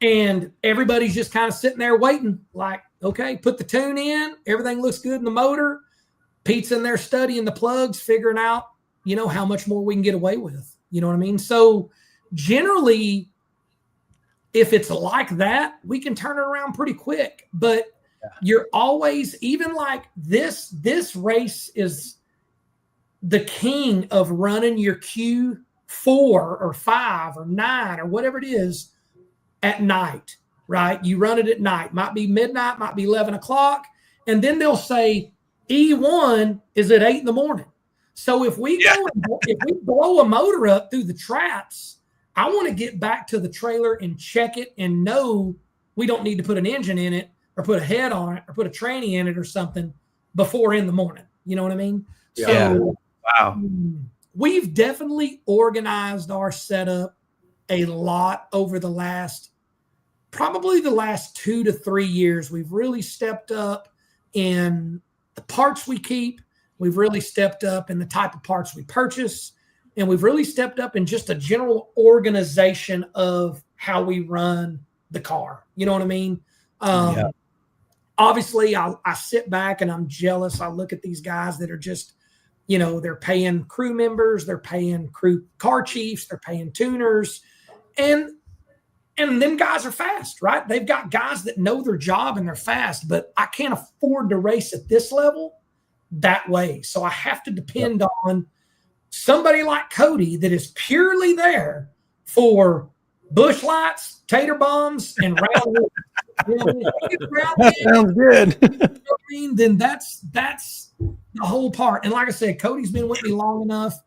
And everybody's just kind of sitting there waiting, like, okay, put the tune in. Everything looks good in the motor. Pete's in there studying the plugs, figuring out, you know, how much more we can get away with. You know what I mean? So generally, if it's like that, we can turn it around pretty quick. But you're always, even like this race is the king of running your Q4 or 5 or 9 or whatever it is at night, right? You run it at night. Might be midnight, might be 11 o'clock. And then they'll say E1 is at 8 in the morning. So if we if we blow a motor up through the traps, I want to get back to the trailer and check it and know we don't need to put an engine in it or put a head on it or put a tranny in it or something before in the morning. You know what I mean? Yeah. So wow. We've definitely organized our setup a lot over probably the last 2 to 3 years. We've really stepped up in the parts we keep. We've really stepped up in the type of parts we purchase. And we've really stepped up in just a general organization of how we run the car. You know what I mean? Obviously, I sit back and I'm jealous. I look at these guys that are just, you know, they're paying crew members, they're paying crew car chiefs, they're paying tuners, and them guys are fast, right? They've got guys that know their job and they're fast, but I can't afford to race at this level that way. So I have to depend on somebody like Cody that is purely there for bush lights, tater bombs, and round. You know, sounds good. You know what I mean? Then that's the whole part. And like I said, Cody's been with me long enough.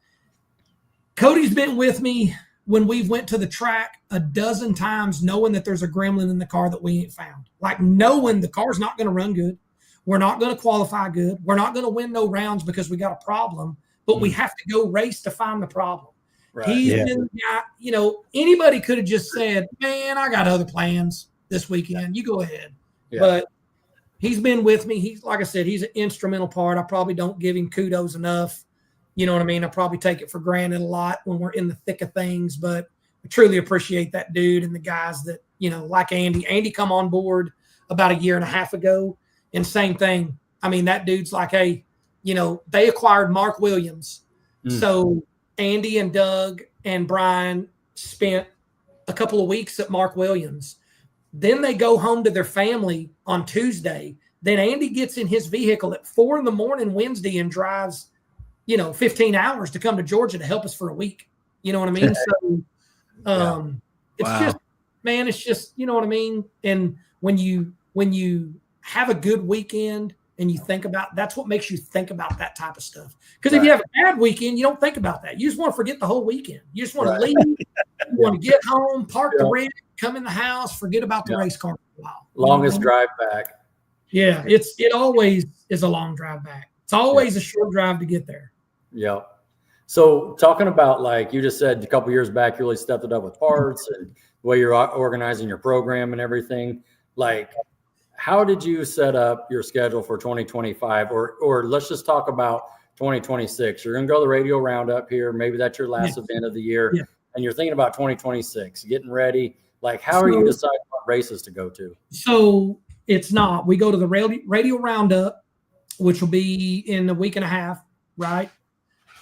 Cody's been with me when we've went to the track a dozen times, knowing that there's a gremlin in the car that we ain't found. Like knowing the car's not going to run good. We're not going to qualify good. We're not going to win no rounds because we got a problem, but we have to go race to find the problem. Right. He's been, you know, anybody could have just said, man, I got other plans this weekend. You go ahead. Yeah. But he's been with me. He's, like I said, he's an instrumental part. I probably don't give him kudos enough. You know what I mean? I probably take it for granted a lot when we're in the thick of things, but I truly appreciate that dude and the guys that, you know, like Andy. Andy come on board about 1.5 years ago, and same thing. I mean, that dude's like, hey, you know, they acquired Mark Williams. So Andy and Doug and Brian spent a couple of weeks at Mark Williams. Then they go home to their family on Tuesday. Then Andy gets in his vehicle at 4 a.m. Wednesday and drives, 15 hours to come to Georgia to help us for a week. You know what I mean? So it's just, man, it's just, you know what I mean? And when you have a good weekend and you think about, that's what makes you think about that type of stuff. Because if you have a bad weekend, you don't think about that. You just want to forget the whole weekend. You just want to leave. You want to get home, park the rig, come in the house, forget about the race car for a while. Longest drive back. Yeah, it always is a long drive back. It's always a short drive to get there. Yep. So talking about, like you just said, a couple years back, you really stepped it up with parts and the way you're organizing your program and everything. Like, how did you set up your schedule for 2025? Or let's just talk about 2026. You're going to go to the Radial Roundup here. Maybe that's your last event of the year. Yeah. And you're thinking about 2026, getting ready. Like, how are you deciding what races to go to? So it's not. We go to the Radial Roundup, which will be in a week and a half, right?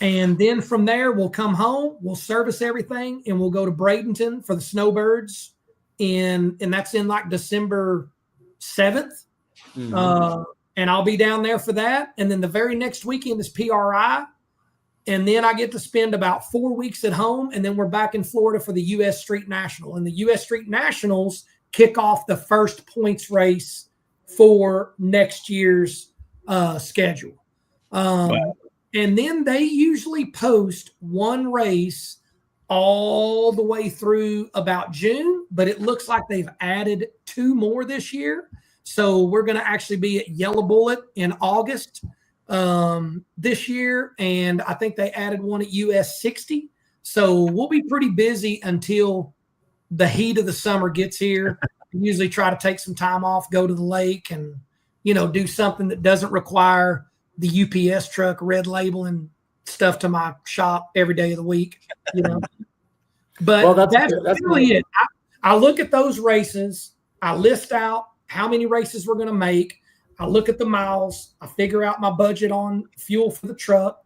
And then from there, we'll come home, we'll service everything, and we'll go to Bradenton for the Snowbirds. And that's in like December 7th. Mm-hmm. And I'll be down there for that. And then the very next weekend is PRI. And then I get to spend about 4 weeks at home. And then we're back in Florida for the U.S. Street National. And the U.S. Street Nationals kick off the first points race for next year's schedule. Wow. And then they usually post one race all the way through about June, but it looks like they've added 2 more this year. So we're going to actually be at Yellow Bullet in August this year. And I think they added one at US 60. So we'll be pretty busy until the heat of the summer gets here. We usually try to take some time off, go to the lake and, do something that doesn't require the UPS truck red label and stuff to my shop every day of the week, But that's really it. I look at those races. I list out how many races we're going to make. I look at the miles. I figure out my budget on fuel for the truck,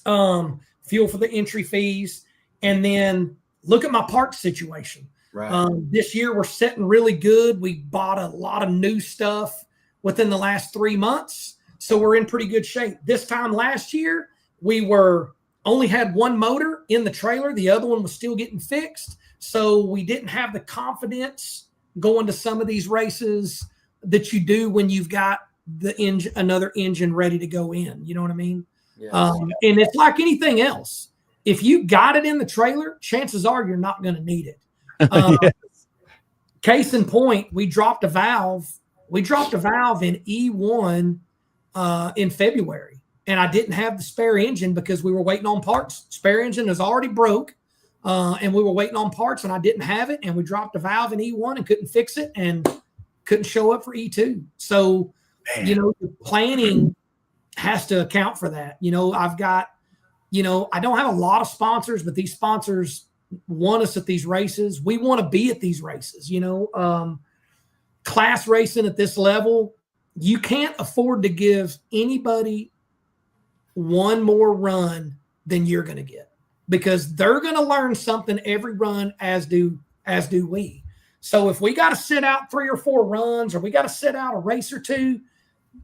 fuel for the entry fees, and then look at my park situation. Right. This year we're setting really good. We bought a lot of new stuff within the last 3 months. So we're in pretty good shape. This time last year, we only had one motor in the trailer. The other one was still getting fixed. So we didn't have the confidence going to some of these races that you do when you've got another engine ready to go in. You know what I mean? Yes. And it's like anything else. If you got it in the trailer, chances are you're not going to need it. Yes. Case in point, we dropped a valve. We dropped a valve in E1 in February, and I didn't have the spare engine because we were waiting on parts. Spare engine is already broke, and we were waiting on parts, and I didn't have it, and we dropped a valve in E1 and couldn't fix it and couldn't show up for E2. So, the planning has to account for that. I've got, I don't have a lot of sponsors, but these sponsors want us at these races. We want to be at these races, class racing at this level. You can't afford to give anybody one more run than you're going to get, because they're going to learn something every run, as do we. So if we got to sit out 3 or 4 runs, or we got to sit out a race or 2,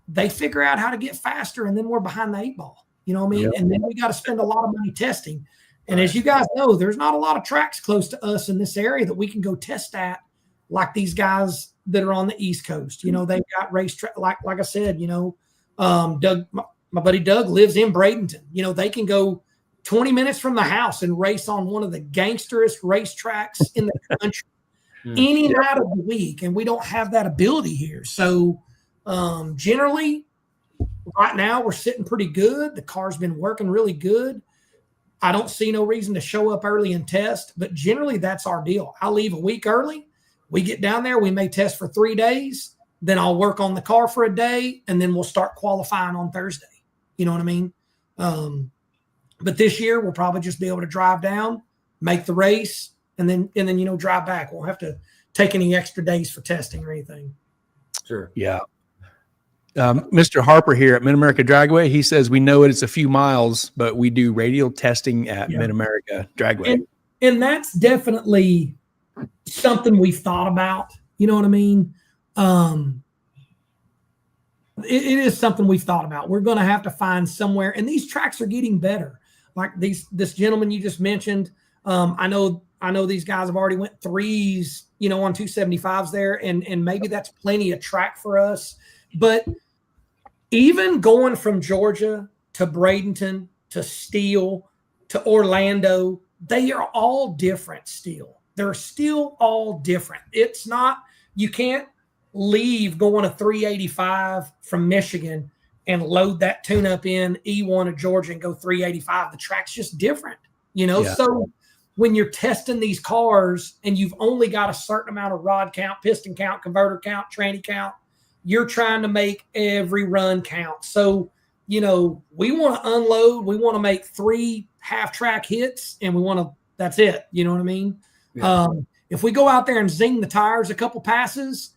they figure out how to get faster, and then we're behind the 8 ball. You know what I mean? Yep. And then we got to spend a lot of money testing. And as you guys know, there's not a lot of tracks close to us in this area that we can go test at, like these guys that are on the East Coast. They've got racetrack, like I said, Doug, my buddy Doug lives in Bradenton. They can go 20 minutes from the house and race on one of the gangsterest racetracks in the country any night of the week. And we don't have that ability here. So generally, right now, we're sitting pretty good. The car's been working really good. I don't see no reason to show up early and test, but generally that's our deal. I'll leave a week early. We get down there, we may test for 3 days, then I'll work on the car for a day, and then we'll start qualifying on Thursday. You know what I mean? But this year we'll probably just be able to drive down, make the race, and then drive back. We'll have to take any extra days for testing or anything. Sure. Yeah. Mr. Harper here at Mid-America Dragway, he says we know it's a few miles, but we do radial testing at Mid-America Dragway. And that's definitely something we've thought about. You know what I mean? it is something we've thought about. We're going to have to find somewhere, and these tracks are getting better. Like this gentleman you just mentioned. I know these guys have already went 3s, on 275s there, and maybe that's plenty of track for us. But even going from Georgia to Bradenton to Steele to Orlando, they are all different still. They're still all different. It's not, you can't leave going to 385 from Michigan and load that tune-up in E1 of Georgia and go 385. The track's just different, Yeah. So when you're testing these cars and you've only got a certain amount of rod count, piston count, converter count, tranny count, you're trying to make every run count. So, we want to unload. We want to make 3 half-track hits, and that's it. You know what I mean? Yeah. If we go out there and zing the tires a couple passes,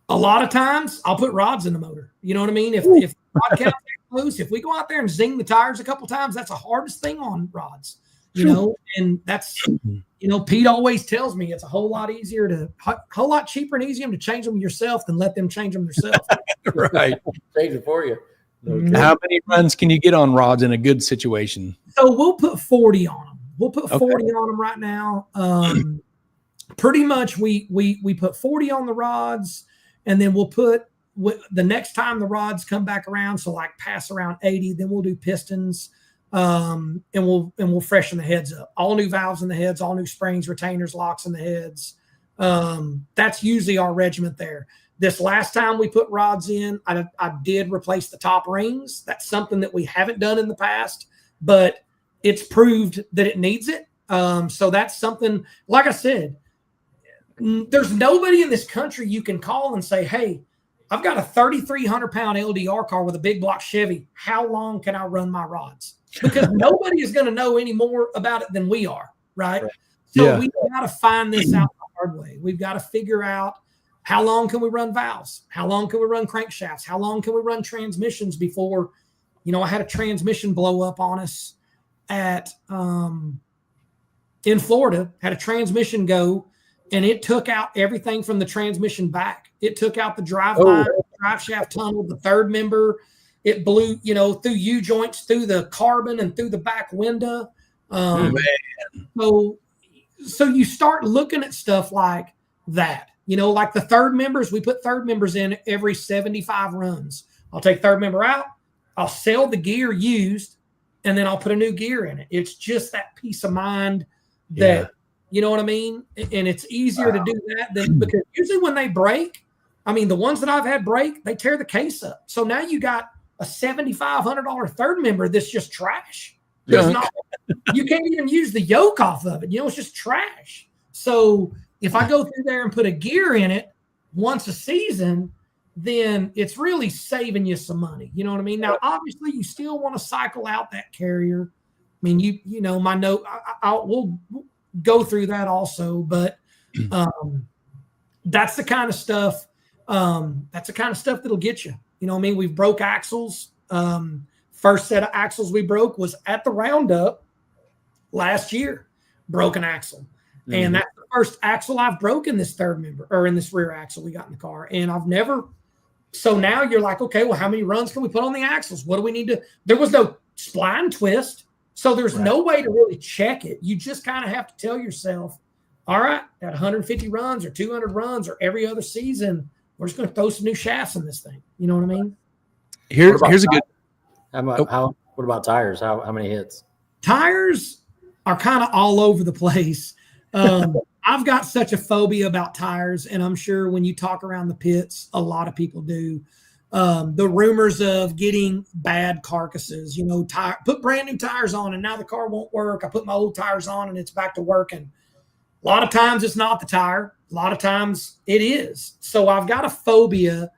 a lot of times I'll put rods in the motor. You know what I mean? If rod count loose, if we go out there and zing the tires a couple times, that's the hardest thing on rods. And that's, Pete always tells me it's a whole lot cheaper and easier to change them yourself than let them change them themselves. Right. Change it for you. Okay. How many runs can you get on rods in a good situation? So we'll put 40 on them. We'll put 40 on them right now. Pretty much we put 40 on the rods, and then we'll put the next time the rods come back around, so like pass around 80, then we'll do pistons. And we'll freshen the heads up. All new valves in the heads, all new springs, retainers, locks in the heads. That's usually our regiment there. This last time we put rods in, I did replace the top rings. That's something that we haven't done in the past, but it's proved that it needs it. So that's something, like I said, there's nobody in this country you can call and say, hey, I've got a 3,300-pound LDR car with a big block Chevy. How long can I run my rods? Because nobody is going to know any more about it than we are, right? So we've got to find this out the hard way. We've got to figure out how long can we run valves? How long can we run crankshafts? How long can we run transmissions before, I had a transmission blow up on us in Florida, had a transmission go, and it took out everything from the transmission back. It took out the drive shaft tunnel, the third member. It blew, through U-joints, through the carbon, and through the back window. So you start looking at stuff like that. Like the third members, we put third members in every 75 runs. I'll take third member out. I'll sell the gear used, and then I'll put a new gear in it. It's just that peace of mind that, you know what I mean? And it's easier to do that because usually when they break, the ones that I've had break, they tear the case up. So now you got a $7,500 third member that's just trash. You can't even use the yoke off of it. It's just trash. So if I go through there and put a gear in it once a season, then it's really saving you some money. You know what I mean? Now, obviously, you still want to cycle out that carrier. My note, we'll go through that also, but that's the kind of stuff. That's the kind of stuff that'll get you. We've broke axles. First set of axles we broke was at the roundup last year. Broke an axle. And that's the first axle I've broken this third member or in this rear axle we got in the car. And I've never. So now you're like, okay, well, how many runs can we put on the axles? What do we need to? There was no spline twist. So there's no way to really check it. You just kind of have to tell yourself, all right, at 150 runs or 200 runs or every other season, we're just going to throw some new shafts in this thing. You know what I mean? Here's a good. What about tires? How many hits? Tires are kind of all over the place. I've got such a phobia about tires, and I'm sure when you talk around the pits, a lot of people do. The rumors of getting bad carcasses, put brand new tires on and now the car won't work. I put my old tires on and it's back to working. A lot of times it's not the tire. A lot of times it is. So I've got a phobia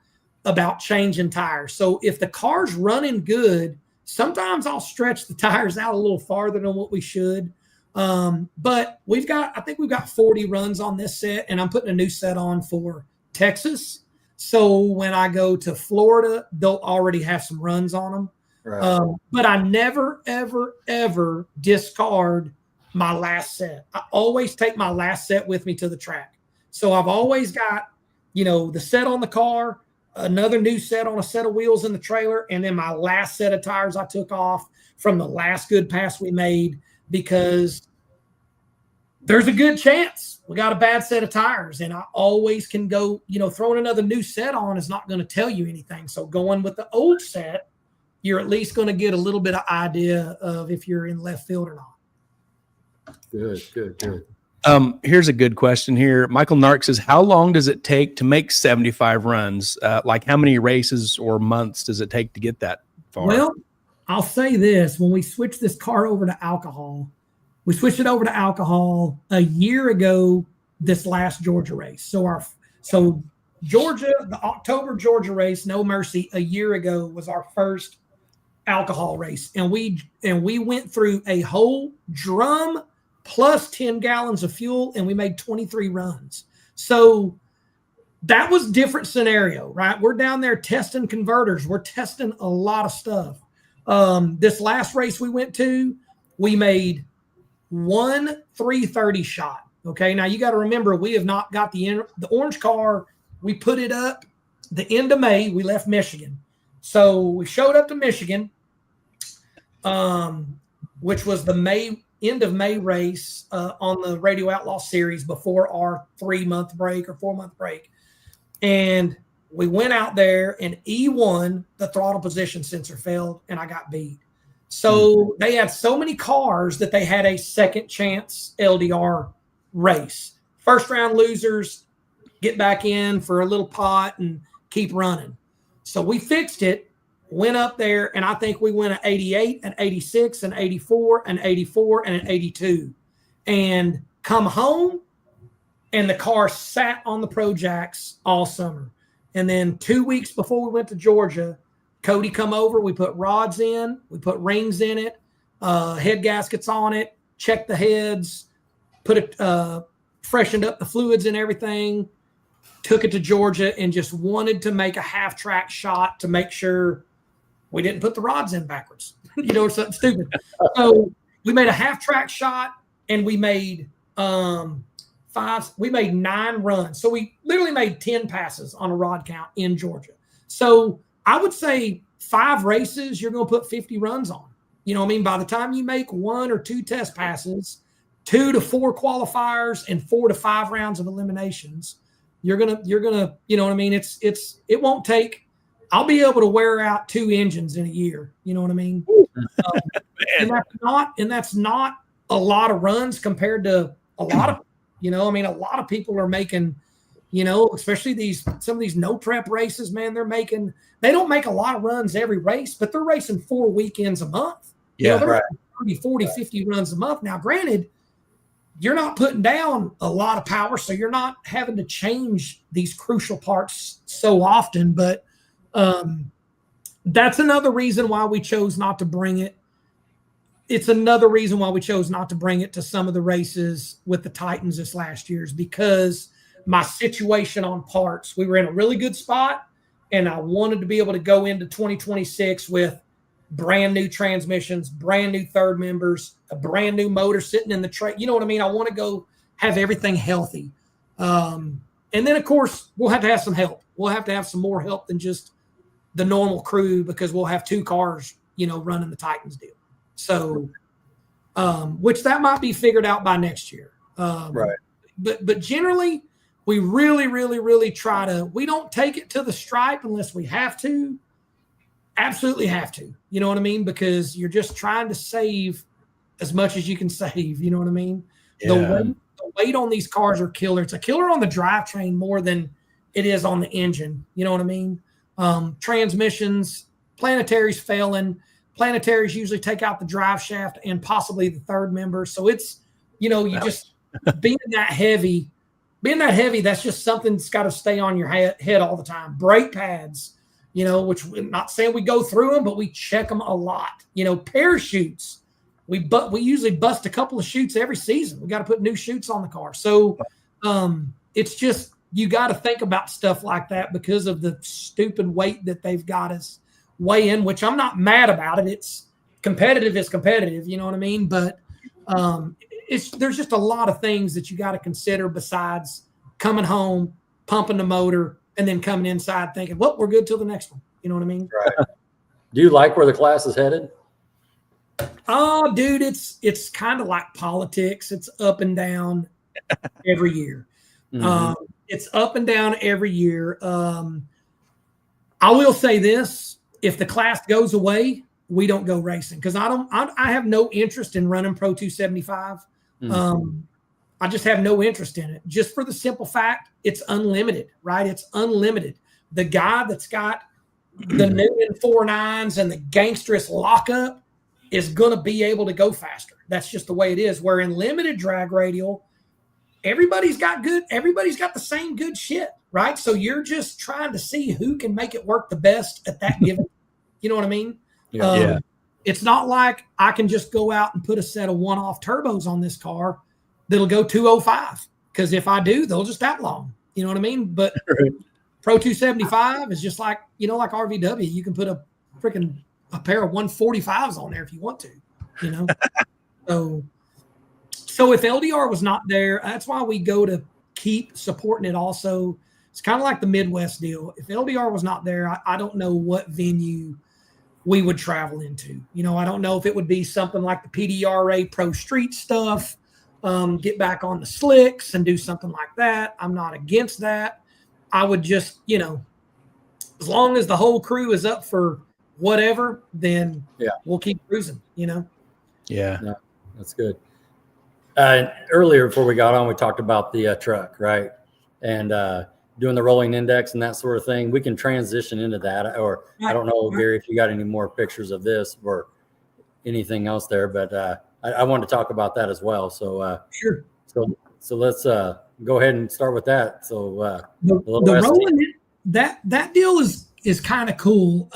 about changing tires. So if the car's running good, sometimes I'll stretch the tires out a little farther than what we should. But I think we've got 40 runs on this set, and I'm putting a new set on for Texas. So when I go to Florida, they'll already have some runs on them. Right. But I never, ever, ever discard my last set. I always take my last set with me to the track. So I've always got, the set on the car, another new set on a set of wheels in the trailer, and then my last set of tires I took off from the last good pass we made, because there's a good chance we got a bad set of tires, and I always can go, throwing another new set on is not going to tell you anything. So going with the old set, you're at least going to get a little bit of idea of if you're in left field or not. Good. Here's a good question here. Michael Nark says, how long does it take to make 75 runs? Like how many races or months does it take to get that far? Well, I'll say this. When we switched this car over to alcohol, we switched it over to alcohol a year ago, this last Georgia race. So Georgia, the October Georgia race, No Mercy, a year ago was our first alcohol race. And we went through a whole drum plus 10 gallons of fuel, and we made 23 runs. So that was different scenario, right? We're down there testing converters. We're testing a lot of stuff. This last race we went to, we made 1 330 shot. Okay. Now you got to remember, we have not got the orange car. We put it up the end of May. We left Michigan. So we showed up to Michigan, which was the end of May race on the Radio Outlaw series before our 3-month break or 4-month break. And we went out there, and E1, the throttle position sensor failed, and I got beat. So they had so many cars that they had a second chance LDR race. First round losers get back in for a little pot and keep running. So we fixed it, went up there, and I think we went an 88, an 86, an 84, an 84, and an 82. And come home, and the car sat on the Pro Jacks all summer. And then 2 weeks before we went to Georgia, Cody come over, we put rods in, we put rings in it, head gaskets on it, checked the heads, put it, freshened up the fluids and everything, took it to Georgia, and just wanted to make a half-track shot to make sure we didn't put the rods in backwards, something stupid. So we made a half-track shot, and we made 9 runs. So we literally made 10 passes on a rod count in Georgia. So I would say 5 races, you're going to put 50 runs on. By the time you make 1 or 2 test passes, 2 to 4 qualifiers, and 4 to 5 rounds of eliminations, you're gonna, it won't take. I'll be able to wear out 2 engines in a year. You know what I mean? And that's not a lot of runs compared to a lot of. A lot of people are making, especially some of these no prep races, man, they don't make a lot of runs every race, but they're racing 4 weekends a month. Yeah, they're right. 30, 40, 50 runs a month. Now, granted, you're not putting down a lot of power, so you're not having to change these crucial parts so often, but that's another reason why we chose not to bring it. It's another reason why we chose not to bring it to some of the races with the Titans this last year, is because my situation on parts, we were in a really good spot, and I wanted to be able to go into 2026 with brand new transmissions, brand new third members, a brand new motor sitting in the tray. You know what I mean? I want to go have everything healthy. And then, of course, we'll have to have some help. We'll have to have some more help than just the normal crew, because we'll have 2 cars, running the Titans deal. So, which that might be figured out by next year. Right. But generally, we really, really, really try to, we don't take it to the stripe unless we have to. Absolutely have to. You know what I mean? Because you're just trying to save as much as you can save. You know what I mean? Yeah. The weight on these cars are killer. It's a killer on the drivetrain more than it is on the engine. You know what I mean? Transmissions, planetaries failing. Planetaries usually take out the drive shaft and possibly the third member. So it's, just being that heavy, that's just something that's got to stay on your head all the time. Brake pads, which I'm not saying we go through them, but we check them a lot. Parachutes, we usually bust a couple of chutes every season. We got to put new chutes on the car. So it's just, you got to think about stuff like that because of the stupid weight that they've got us weigh in, which I'm not mad about it. It's competitive is competitive, you know what I mean? But there's just a lot of things that you got to consider besides coming home, pumping the motor, and then coming inside thinking, well, we're good till the next one. You know what I mean? Right. Do you like where the class is headed? Oh, dude, it's kind of like politics. It's up and down every year. It's up and down every year. I will say this: if the class goes away, we don't go racing because I have no interest in running Pro 275. I just have no interest in it, just for the simple fact it's unlimited, right? It's unlimited. The guy that's got the new 4.9s and the gangsterous lockup is going to be able to go faster. That's just the way it is. Where in limited drag radial, everybody's got the same good shit, right? So you're just trying to see who can make it work the best at that given. You know what I mean? Yeah. It's not like I can just go out and put a set of one-off turbos on this car that'll go 205. Because if I do, they'll just outlaw them. You know what I mean? But Pro 275 is just like, like RVW. You can put a pair of 145s on there if you want to, So if LDR was not there, that's why we go to keep supporting it also. It's kind of like the Midwest deal. If LDR was not there, I don't know what venue we would travel into. I don't know if it would be something like the PDRA Pro Street stuff, get back on the slicks and do something like that. I'm not against that. I would just, as long as the whole crew is up for whatever, then we'll keep cruising, Yeah. No, that's good. Earlier, before we got on, we talked about the truck, right? And doing the rolling index and that sort of thing. We can transition into that. Or I don't know, Gary, if you got any more pictures of this or anything else there, but I wanted to talk about that as well. So sure. So let's go ahead and start with that. So the rolling, that deal is kind of cool.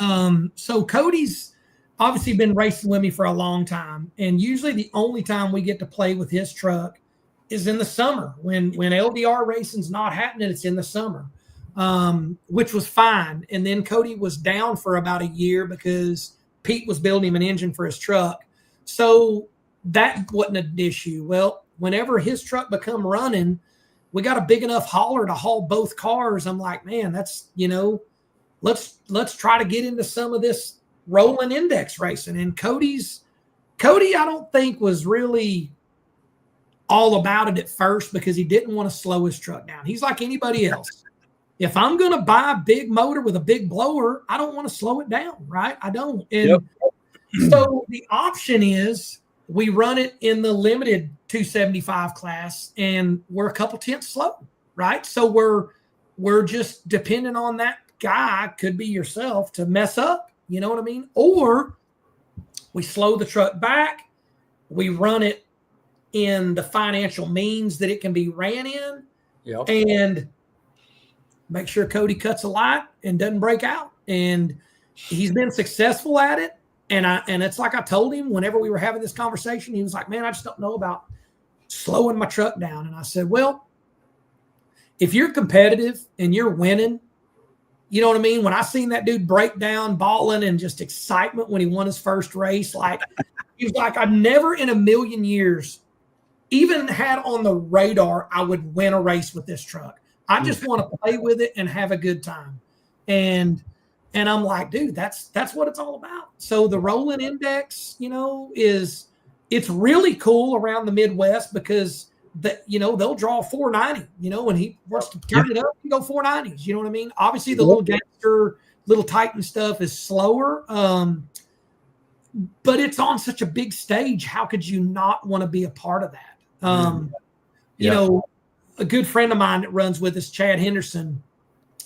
So Cody's obviously been racing with me for a long time, and usually the only time we get to play with his truck is in the summer when LDR racing's not happening. It's in the summer, which was fine. And then Cody was down for about a year because Pete was building him an engine for his truck, so that wasn't an issue. Well, whenever his truck become running, we got a big enough hauler to haul both cars. I'm like, man, that's let's try to get into some of this rolling index racing. And Cody, I don't think was really all about it at first because he didn't want to slow his truck down. He's like anybody else. If I'm going to buy a big motor with a big blower, I don't want to slow it down, right? I don't. And so the option is we run it in the limited 275 class and we're a couple tenths slow, right? So we're just dependent on that guy, could be yourself, to mess up. You know what I mean? Or we slow the truck back. We run it in the financial means that it can be ran in, and make sure Cody cuts a light and doesn't break out. And he's been successful at it. And it's like I told him whenever we were having this conversation, he was like, man, I just don't know about slowing my truck down. And I said, well, if you're competitive and you're winning, you know what I mean? When I seen that dude break down, bawling, and just excitement when he won his first race, like he was like, I've never in a million years even had on the radar I would win a race with this truck. I just want to play with it and have a good time. And I'm like, dude, that's what it's all about. So the rolling index, it's really cool around the Midwest because they'll draw 490, when he wants to turn it up, he go 490s. You know what I mean? Obviously the little gangster, little Titan stuff is slower. But it's on such a big stage. How could you not want to be a part of that? A good friend of mine that runs with us, Chad Henderson,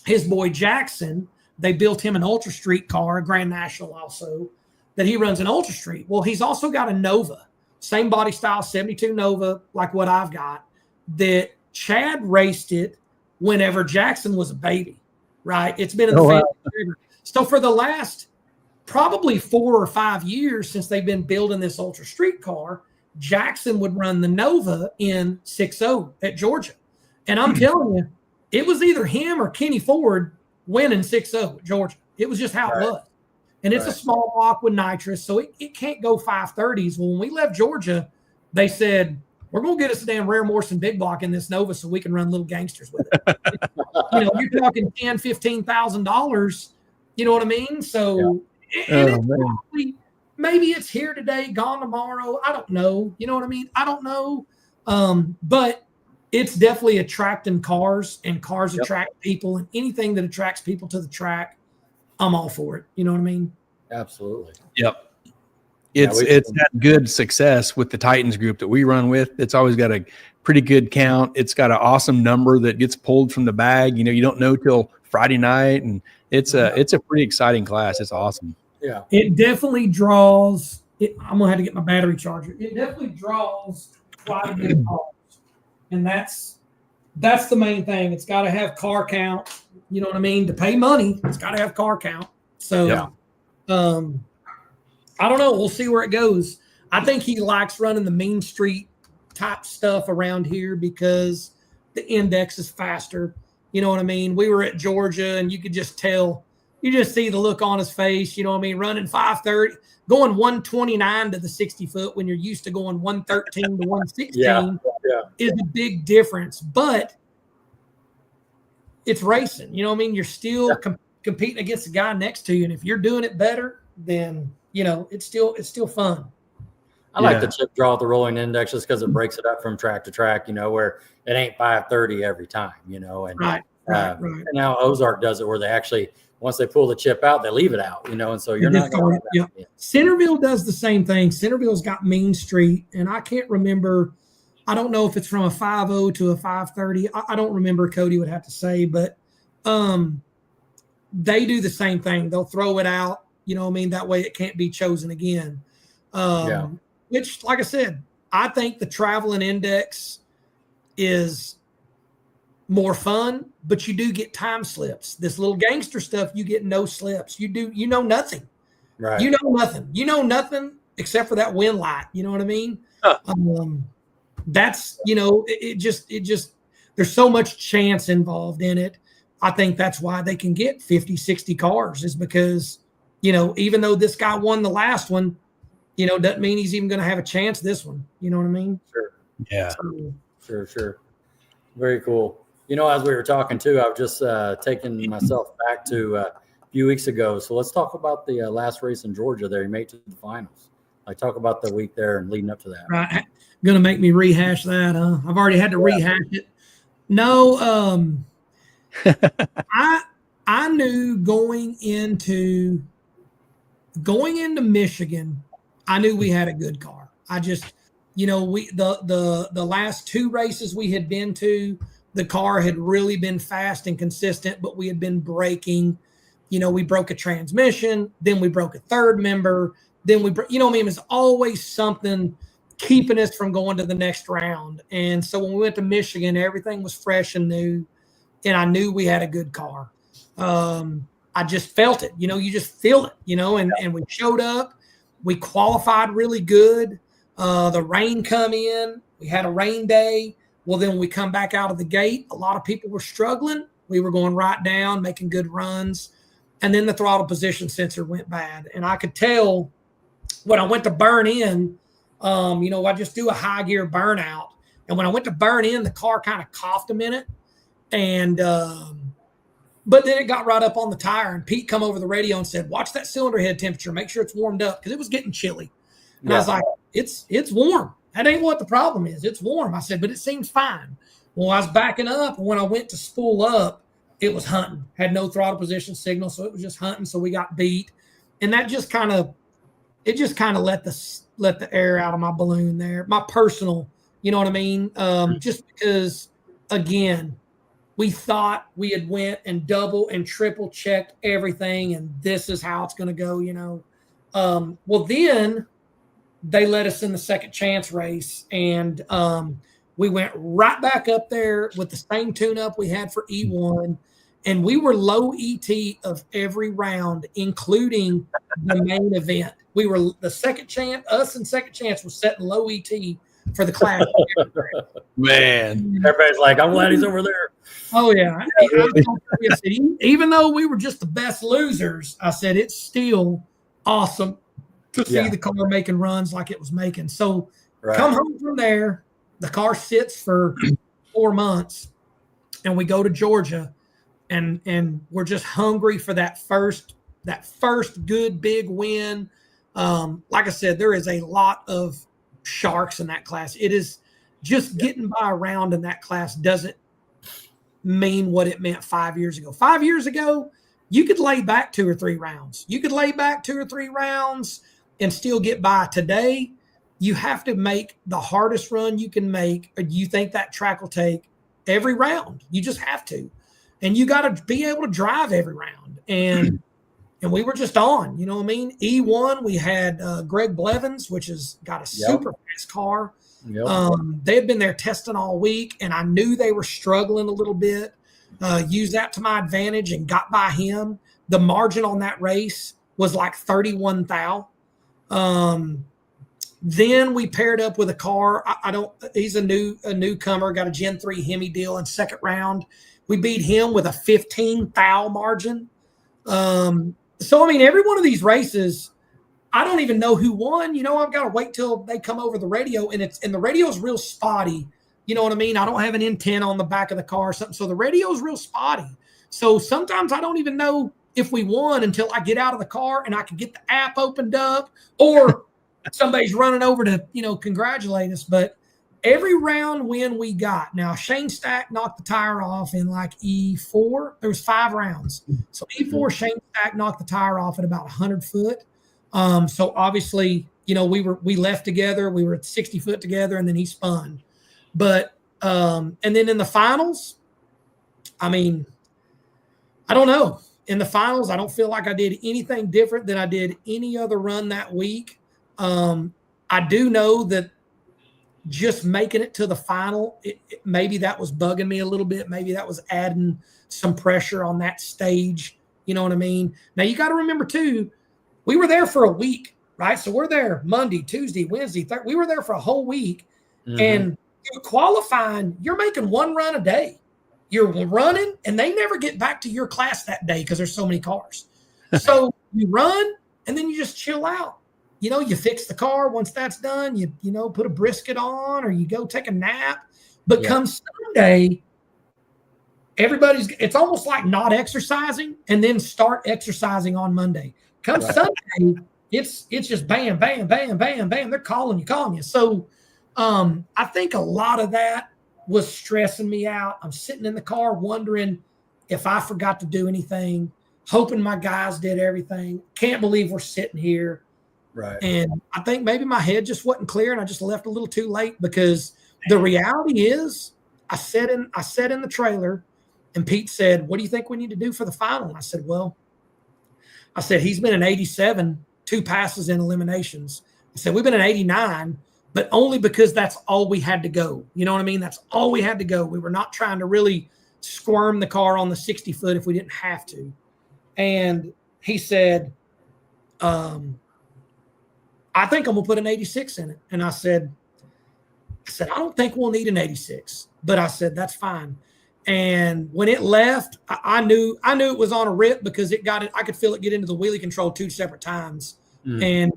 his boy Jackson, they built him an Ultra Street car, a Grand National also, that he runs an Ultra Street. Well, he's also got a Nova, same body style, 72 Nova, like what I've got, that Chad raced it whenever Jackson was a baby, right? It's been in the family forever. So for the last probably 4 or 5 years since they've been building this Ultra Street car, Jackson would run the Nova in 6.0 at Georgia. And I'm telling you, it was either him or Kenny Ford winning 6.0 at Georgia. It was just how it was. And it's a small block with nitrous, so it can't go 530s. Well, when we left Georgia, they said, we're going to get us a damn Rare Morrison big block in this Nova so we can run little gangsters with it. You know, you're talking $10,000, $15,000. You know what I mean? So, and it's probably, maybe it's here today, gone tomorrow. I don't know. You know what I mean? I don't know. But it's definitely attracting cars, and cars attract people, and anything that attracts people to the track, I'm all for it. You know what I mean? Absolutely. Yep. It's had good success with the Titans group that we run with. It's always got a pretty good count. It's got an awesome number that gets pulled from the bag. You know, you don't know till Friday night, and it's a pretty exciting class. It's awesome. Yeah. It definitely draws. I'm gonna have to get my battery charger. It definitely draws quite a bit of cars, and that's the main thing. It's got to have car count. You know what I mean? To pay money, it's got to have car count. So, I don't know. We'll see where it goes. I think he likes running the Main Street type stuff around here because the index is faster. You know what I mean? We were at Georgia, and you could just tell. You just see the look on his face. You know what I mean? Running 530, going 129 to the 60 foot when you're used to going 113 to 116 is a big difference. But it's racing. You know what I mean? You're still competing against the guy next to you, and if you're doing it better, then you know it's still fun. I like the chip draw at the rolling index just because it breaks it up from track to track. You know, where it ain't 530 every time. You know, and right. And now Ozark does it where they actually, once they pull the chip out, they leave it out. You know, and so you're not going to. Centerville does the same thing. Centerville's got Main Street, and I can't remember. I don't know if it's from a 5.0 to a 5.30. I don't remember. Cody would have to say, but they do the same thing. They'll throw it out. You know what I mean? That way it can't be chosen again. Which, like I said, I think the traveling index is more fun, but you do get time slips. This little gangster stuff, you get no slips. You know nothing. Right. You know nothing. You know nothing except for that wind light. You know what I mean? That's, you know, it just there's so much chance involved in it. I think that's why they can get 50, 60 cars is because, you know, even though this guy won the last one, you know, doesn't mean he's even going to have a chance this one. You know what I mean? Sure. Yeah. Sure. Very cool. You know, as we were talking too, I was just taking myself back to a few weeks ago. So let's talk about the last race in Georgia there. You made it to the finals. Like talk about the week there and leading up to that. Right. Going to make me rehash that, huh? I've already had to rehash it. No, I knew going into Michigan, I knew we had a good car. I just, you know, the last two races we had been to, the car had really been fast and consistent, but we had been breaking. You know, we broke a transmission, then we broke a third member, then you know what I mean? It was always something keeping us from going to the next round. And so when we went to Michigan, everything was fresh and new, and I knew we had a good car. I just felt it, you know, you just feel it, you know, and we showed up, we qualified really good. The rain come in, we had a rain day. Well, then when we come back out of the gate, a lot of people were struggling. We were going right down, making good runs. And then the throttle position sensor went bad. And I could tell when I went to burn in, you know, I just do a high gear burnout. And when I went to burn in, the car kind of coughed a minute. And, but then it got right up on the tire, and Pete come over the radio and said, watch that cylinder head temperature, make sure it's warmed up. Cause it was getting chilly. And I was like, it's warm. That ain't what the problem is. It's warm. I said, but it seems fine. Well, I was backing up. And when I went to spool up, it was hunting, had no throttle position signal. So it was just hunting. So we got beat. And that just kind of let the air out of my balloon there. My personal, you know what I mean? Just because, again, we thought we had went and double and triple checked everything, and this is how it's going to go, you know. Well, then they let us in the second chance race, and we went right back up there with the same tune-up we had for E1, and we were low ET of every round, including the main event. We were the second chance, us and second chance was setting low ET for the class. Man, everybody's like, I'm glad he's over there. Oh yeah. Even though we were just the best losers, I said it's still awesome to see the car making runs like it was making. So come home from there, the car sits for 4 months, and we go to Georgia, and we're just hungry for that first good big win. Like I said, there is a lot of sharks in that class. It is just getting by a round in that class doesn't mean what it meant 5 years ago. 5 years ago, you could lay back 2 or 3 rounds. You could lay back 2 or 3 rounds and still get by. Today, you have to make the hardest run you can make, or you think that track will take every round. You just have to. And you got to be able to drive every round. And we were just on, you know what I mean? E1, we had Greg Blevins, which has got a super fast car. They had been there testing all week, and I knew they were struggling a little bit. Used that to my advantage and got by him. The margin on that race was like 31 thou. Then we paired up with a car. He's a newcomer, got a Gen 3 Hemi deal in second round. We beat him with a 15 thou margin. So, I mean, every one of these races, I don't even know who won. You know, I've got to wait till they come over the radio, and the radio is real spotty. You know what I mean? I don't have an antenna on the back of the car or something. So the radio is real spotty. So sometimes I don't even know if we won until I get out of the car and I can get the app opened up, or somebody's running over to, congratulate us. But every round win we got. Now, Shane Stack knocked the tire off in like E4. There was 5 rounds. So E4, Shane Stack knocked the tire off at about 100 foot. So obviously, we left together. We were at 60 foot together, and then he spun. But and then in the finals, I mean, I don't know. In the finals, I don't feel like I did anything different than I did any other run that week. I do know that just making it to the final, maybe that was bugging me a little bit. Maybe that was adding some pressure on that stage. You know what I mean? Now, you got to remember, too, we were there for a week, right? So we're there Monday, Tuesday, Wednesday, Thursday. We were there for a whole week. Mm-hmm. And you're qualifying, you're making 1 run a day. You're running, and they never get back to your class that day because there's so many cars. So you run, and then you just chill out. You fix the car. Once that's done, you put a brisket on, or you go take a nap. But come Sunday, it's almost like not exercising and then start exercising on Monday. Come Sunday, it's just bam, bam, bam, bam, bam. They're calling you. So I think a lot of that was stressing me out. I'm sitting in the car wondering if I forgot to do anything, hoping my guys did everything. Can't believe we're sitting here. Right. And I think maybe my head just wasn't clear, and I just left a little too late, because the reality is I sat in the trailer, and Pete said, "What do you think we need to do for the final?" And I said, he's been in 87, 2 passes in eliminations. I said, we've been in 89, but only because that's all we had to go. You know what I mean? That's all we had to go. We were not trying to really squirm the car on the 60 foot if we didn't have to. And he said, I think I'm going to put an 86 in it. And I said, I don't think we'll need an 86, but I said, that's fine. And when it left, I knew it was on a rip, because I could feel it get into the wheelie control 2 separate times. And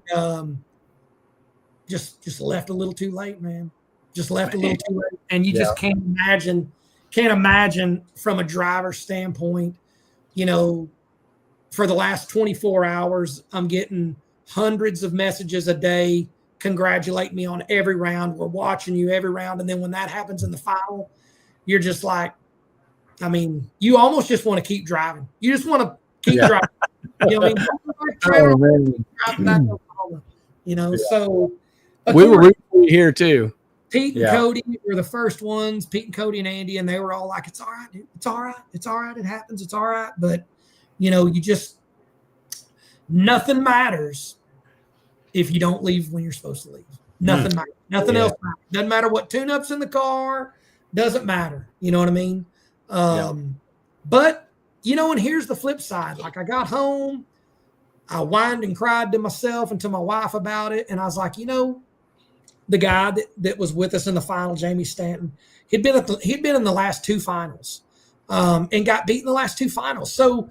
just left a little too late, man. Just left a little too late. And you just can't imagine from a driver's standpoint, for the last 24 hours, I'm getting hundreds of messages a day, congratulate me on every round. We're watching you every round. And then when that happens in the final, you're just like, I mean, you almost just want to keep driving. You just want to keep driving. You know what I mean? So we were rooting for you here too. Pete and Cody were the first ones. Pete and Cody and Andy, and they were all like, "It's all right, dude. It's all right. It's all right. It happens. It's all right." But nothing matters if you don't leave when you're supposed to leave. Nothing matters. Nothing else matters. Doesn't matter what tune-up's in the car. Doesn't matter. You know what I mean? But, and here's the flip side. Like, I got home, I whined and cried to myself and to my wife about it. And I was like, the guy that was with us in the final, Jamie Stanton, he'd been in the last 2 finals, and got beat in the last 2 finals. So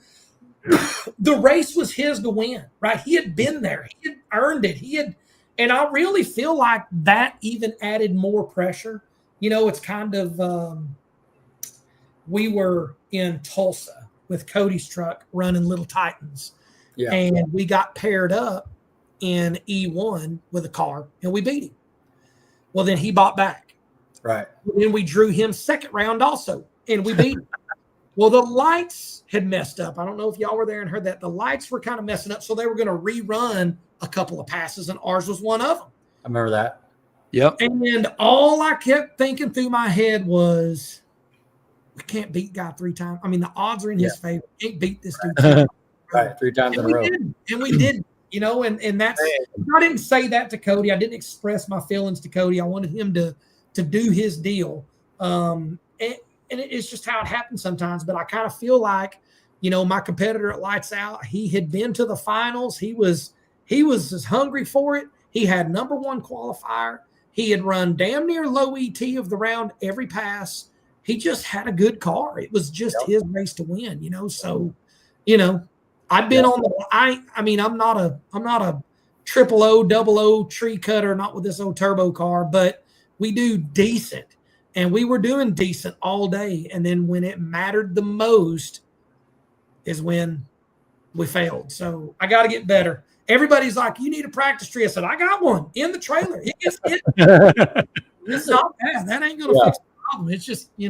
the race was his to win, right? He had been there. He had earned it. And I really feel like that even added more pressure, it's kind of, we were in Tulsa with Cody's truck running Little Titans. Yeah. And we got paired up in E1 with a car and we beat him. Well, then he bought back. Right. Then we drew him second round also and we beat him. Well, the lights had messed up. I don't know if y'all were there and heard that. The lights were kind of messing up. So they were going to rerun a couple of passes and ours was one of them. I remember that. Yep. And all I kept thinking through my head was, we can't beat guy 3 times. I mean, the odds are in his favor. We can't beat this dude. Right, 3 times in a row. And we did, and that's, I didn't say that to Cody. I didn't express my feelings to Cody. I wanted him to do his deal. And it's just how it happens sometimes. But I kind of feel like, my competitor at Lights Out, he had been to the finals. He was as hungry for it. He had #1 qualifier. He had run damn near low ET of the round every pass. He just had a good car. It was just his race to win, So, I've been on the. I'm not a triple O, double O tree cutter, not with this old turbo car, but we do decent, and we were doing decent all day. And then when it mattered the most, is when we failed. So I got to get better. Everybody's like, you need a practice tree. I said, I got one in the trailer. It's not bad. That ain't gonna fix the problem. It's just, maybe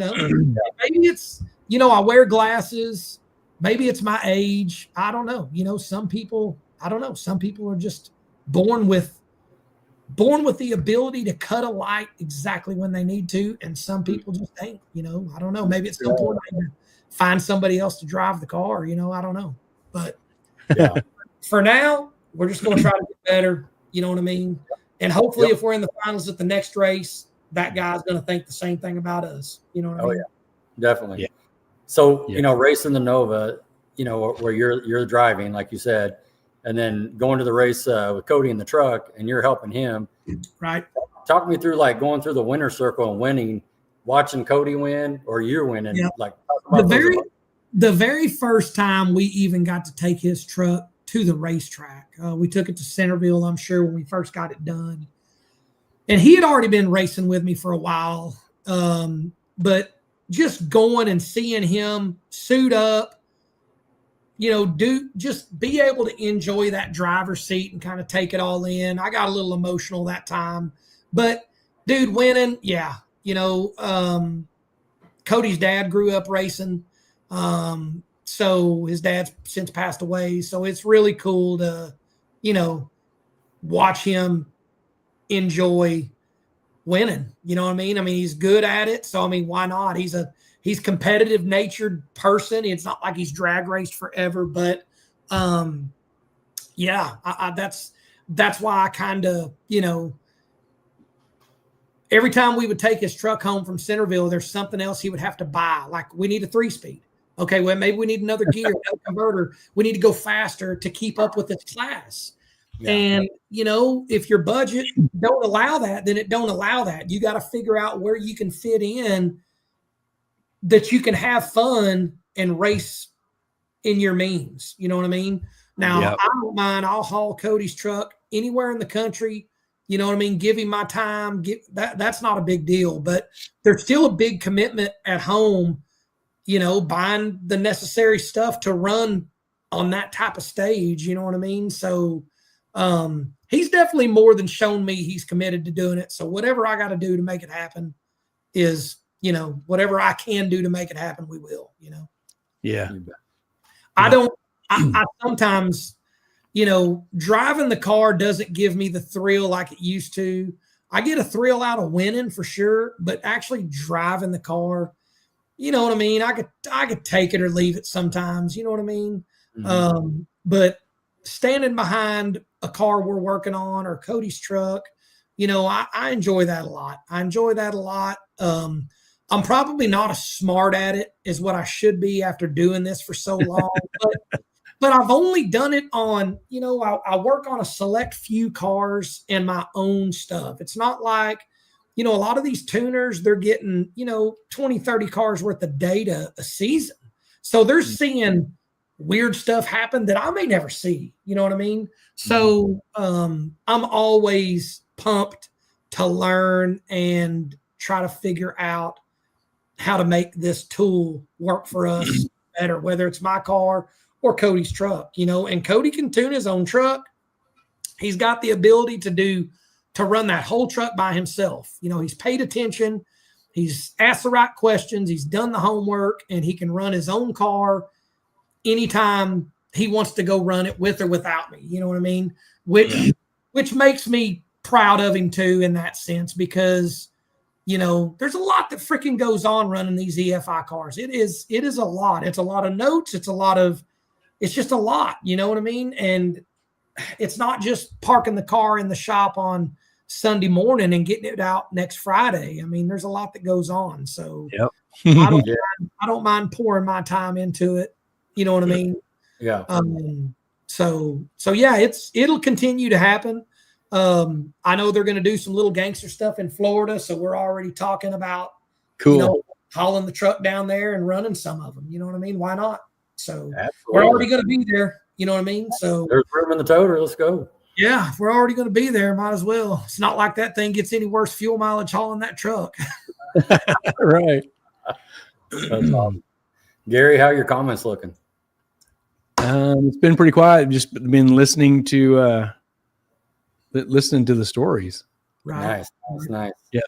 it's, I wear glasses. Maybe it's my age. I don't know. Some people, Some people are just born with the ability to cut a light exactly when they need to. And some people just ain't, I don't know. Maybe it's some point to find somebody else to drive the car, I don't know. But for now, we're just going to try to get better. You know what I mean? And hopefully if we're in the finals at the next race, that guy's going to think the same thing about us. You know what I mean? Oh, yeah, definitely. Yeah. So, racing the Nova, where you're driving, like you said, and then going to the race with Cody in the truck and you're helping him. Right. Talk me through going through the winner's circle and winning, watching Cody win or you're winning. Yeah. The very first time we even got to take his truck to the racetrack, we took it to Centerville, I'm sure, when we first got it done. And he had already been racing with me for a while. But just going and seeing him suit up, just be able to enjoy that driver's seat and kind of take it all in. I got a little emotional that time. But, dude, winning, yeah. Cody's dad grew up racing. So his dad's since passed away. So it's really cool to, watch him enjoy winning. You know what I mean? He's good at it. So, why not? He's competitive natured person. It's not like he's drag raced forever, but that's why I kind of, every time we would take his truck home from Centerville, there's something else he would have to buy. Like, we need a 3-speed. Okay, well, maybe we need another gear, another converter. We need to go faster to keep up with this class. Yeah. And, if your budget don't allow that, then it don't allow that. You got to figure out where you can fit in that you can have fun and race in your means. You know what I mean? Now, I don't mind. I'll haul Cody's truck anywhere in the country. You know what I mean? Give him my time. That's not a big deal. But there's still a big commitment at home, buying the necessary stuff to run on that type of stage. You know what I mean? So he's definitely more than shown me he's committed to doing it. So whatever I got to do to make it happen is, whatever I can do to make it happen, we will, Yeah. I sometimes, driving the car doesn't give me the thrill like it used to. I get a thrill out of winning for sure, but actually driving the car, you know what I mean? I could take it or leave it sometimes, you know what I mean? Mm-hmm. But standing behind a car we're working on or Cody's truck, I enjoy that a lot. I'm probably not as smart at it as what I should be after doing this for so long, but I've only done it on, I work on a select few cars and my own stuff. It's not like, a lot of these tuners, they're getting, 20, 30 cars worth of data a season. So they're seeing weird stuff happen that I may never see. You know what I mean? So I'm always pumped to learn and try to figure out how to make this tool work for us better, whether it's my car or Cody's truck, and Cody can tune his own truck. He's got the ability to run that whole truck by himself. He's paid attention. He's asked the right questions. He's done the homework, and he can run his own car anytime he wants to go run it with or without me. You know what I mean? Which makes me proud of him too, in that sense, because, there's a lot that freaking goes on running these EFI cars. It is a lot. It's a lot of notes. It's just a lot, you know what I mean? And it's not just parking the car in the shop on Sunday morning and getting it out next Friday. I mean, there's a lot that goes on. So I don't mind pouring my time into it. You know what I mean? Yeah. So yeah, it'll continue to happen. I know they're going to do some little gangster stuff in Florida. So we're already talking about, hauling the truck down there and running some of them. You know what I mean? Why not? So We're already going to be there. You know what I mean? So there's room in the toter. Let's go. Yeah, if we're already going to be there, might as well. It's not like that thing gets any worse fuel mileage hauling that truck. Right. That's awesome. Gary, how are your comments looking? It's been pretty quiet. Just been listening to the stories. Right. Nice. Yeah.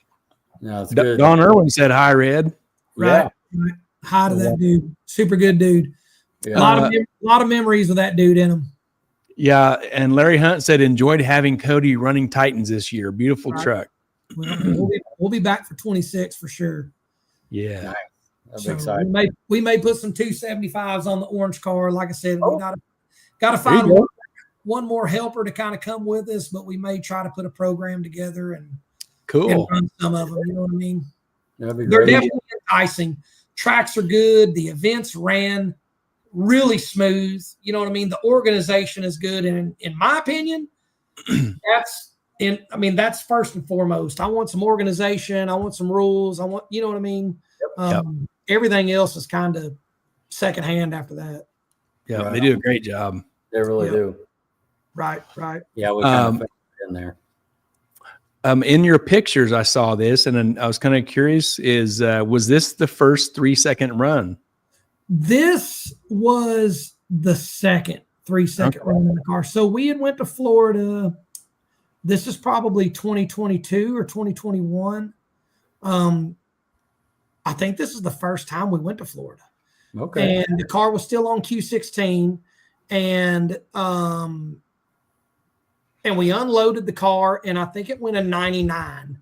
No, it's good. Don Irwin said hi, Red. Right. Yeah. Hi to that dude. Super good dude. Yeah. A lot of memories with that dude in him. Yeah, and Larry Hunt said enjoyed having Cody running Titans this year. Beautiful truck. Well, we'll be back for 26 for sure. Yeah. Nice. That'll So be exciting. we may put some 275s on the orange car. Like I said, we got to find one more helper to kind of come with us, but we may try to put a program together and run some of them. You know what I mean? That'd be They're great. definitely enticing. Tracks are good. The events ran really smooth. You know what I mean? The organization is good. And in my opinion, that's first and foremost. I want some organization. I want some rules. You know what I mean? Yep. Everything else is kind of secondhand after that. Yeah, they do a great job. They really do. Right. Yeah, we kind of put it in there. In your pictures, I saw this, and then I was kind of curious: was this the first 3-second run? This was the second 3-second run in the car. So we had went to Florida. This is probably 2022 or 2021. I think this is the first time we went to Florida. Okay. And the car was still on Q16, and we unloaded the car, and I think it went a 99.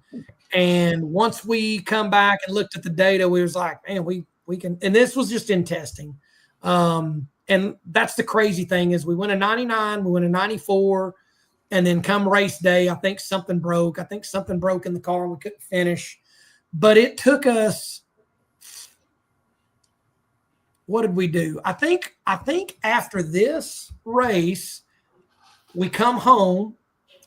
And once we come back and looked at the data, we was like, man, we can, and this was just in testing. And that's the crazy thing is we went a 99, we went a 94, and then come race day, I think something broke. I think something broke in the car and we couldn't finish. But it took us, what did we do? I think after this race, we come home,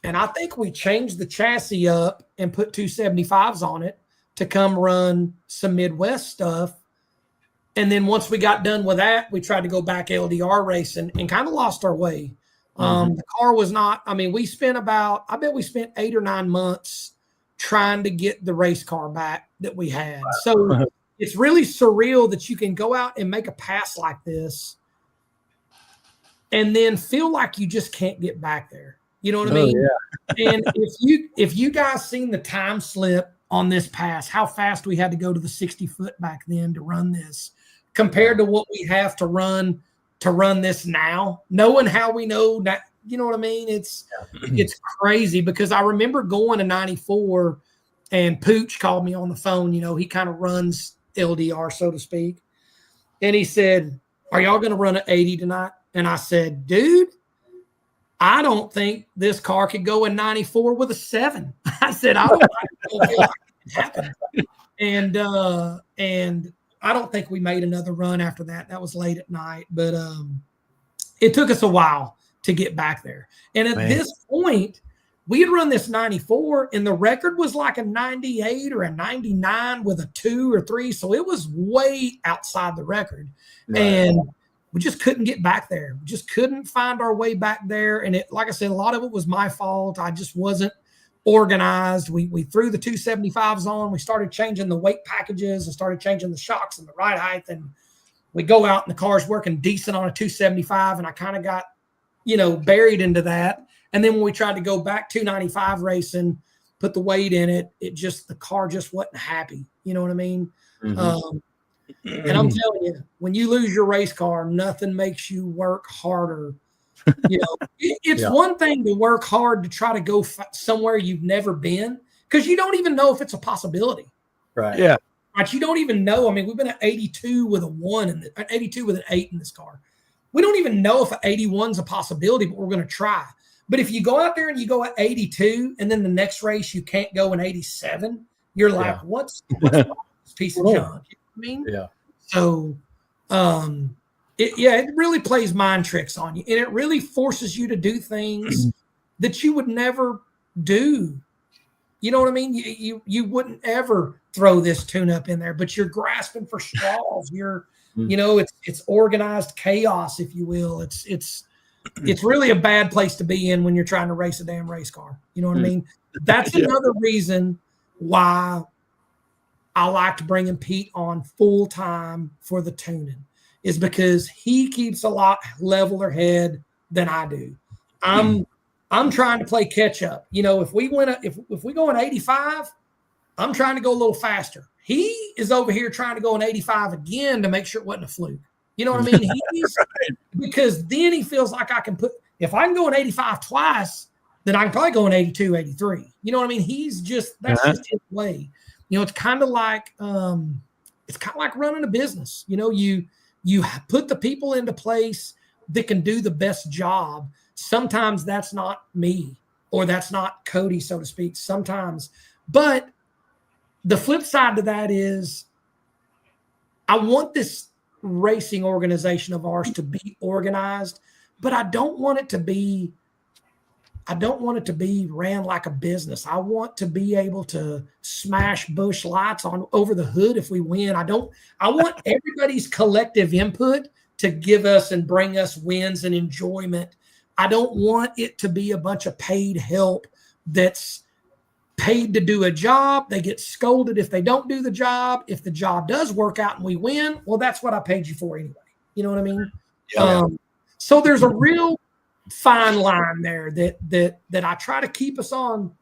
and I think we changed the chassis up and put 275s on it to come run some Midwest stuff. And then once we got done with that, we tried to go back LDR racing and kind of lost our way. The car was not, I bet we spent 8 or 9 months trying to get the race car back that we had. So it's really surreal that you can go out and make a pass like this and then feel like you just can't get back there. You know what I mean? Yeah. And if you guys seen the time slip on this pass, how fast we had to go to the 60 foot back then to run this compared to what we have to run this now, knowing how we know that, you know what I mean? It's crazy because I remember going to 94 and Pooch called me on the phone. You know, he kind of runs LDR, so to speak. And he said, are y'all going to run an 80 tonight? And I said, dude, I don't think this car could go in 94 with a 7. I said, I don't feel like it can happen. And I don't think we made another run after that. That was late at night, but it took us a while to get back there. And at this point, we had run this 94 and the record was like a 98 or a 99 with a 2 or 3. So it was way outside the record. Right. And we just couldn't get back there. We just couldn't find our way back there. And it, like I said, a lot of it was my fault. I just wasn't organized. We threw the 275s on. We started changing the weight packages and started changing the shocks and the ride height. And we go out and the car's working decent on a 275. And I kind of got, buried into that. And then when we tried to go back 295 racing, put the weight in it, the car just wasn't happy. You know what I mean? Mm-hmm. And I'm telling you, when you lose your race car, nothing makes you work harder. It's one thing to work hard to try to go somewhere you've never been, because you don't even know if it's a possibility. Right. Yeah. Right. You don't even know. I mean, we've been at 82 with a 1 and 82 with an 8 in this car. We don't even know if an 81 is a possibility, but we're going to try. But if you go out there and you go at 82 and then the next race you can't go in 87, you're like, what's this piece of junk? You know what I mean? Yeah. So, it really plays mind tricks on you, and it really forces you to do things that you would never do. You know what I mean? You wouldn't ever throw this tune-up in there, but you're grasping for straws. You're, it's organized chaos, if you will. It's really a bad place to be in when you're trying to race a damn race car. You know what I mean? That's another reason why I liked bringing Pete on full time for the tuning, is because he keeps a lot leveler head than I do. I'm trying to play catch up. If we go in 85, I'm trying to go a little faster. He is over here trying to go in 85 again to make sure it wasn't a fluke. You know what I mean? Because then he feels like if I can go in 85 twice, then I can probably go in 82, 83. You know what I mean? That's just his way. It's kind of like running a business. You put the people into place that can do the best job. Sometimes that's not me, or that's not Cody, so to speak, sometimes. But the flip side to that is I want this racing organization of ours to be organized, but I don't want it to be ran like a business. I want to be able to smash bush lights over the hood if we win. I want everybody's collective input to give us and bring us wins and enjoyment. I don't want it to be a bunch of paid help that's paid to do a job. They get scolded if they don't do the job. If the job does work out and we win, well, that's what I paid you for anyway. You know what I mean? Yeah. So there's a real fine line there that I try to keep us on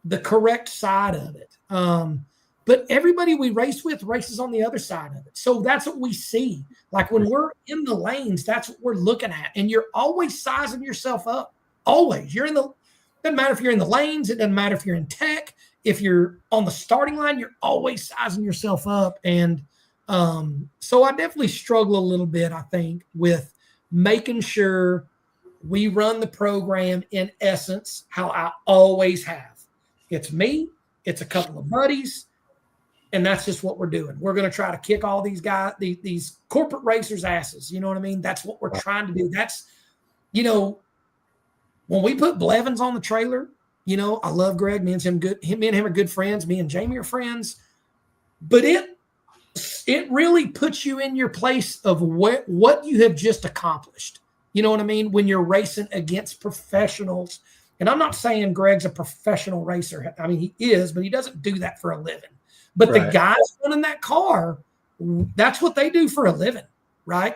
the correct side of it. But everybody we race with races on the other side of it. So that's what we see. Like when we're in the lanes, that's what we're looking at. And you're always sizing yourself up. Always. Doesn't matter if you're in the lanes. It doesn't matter if you're in tech. If you're on the starting line, you're always sizing yourself up. And so I definitely struggle a little bit, I think, with making sure we run the program in essence how I always have. It's me. It's a couple of buddies. And that's just what we're doing. We're going to try to kick all these guys, these corporate racers' asses. You know what I mean? That's what we're trying to do. That's, when we put Blevins on the trailer, I love Greg. Me and him are good friends. Me and Jamie are friends. But it really puts you in your place of what you have just accomplished. You know what I mean? When you're racing against professionals. And I'm not saying Greg's a professional racer. I mean, he is, but he doesn't do that for a living. But the guys running that car, that's what they do for a living, right?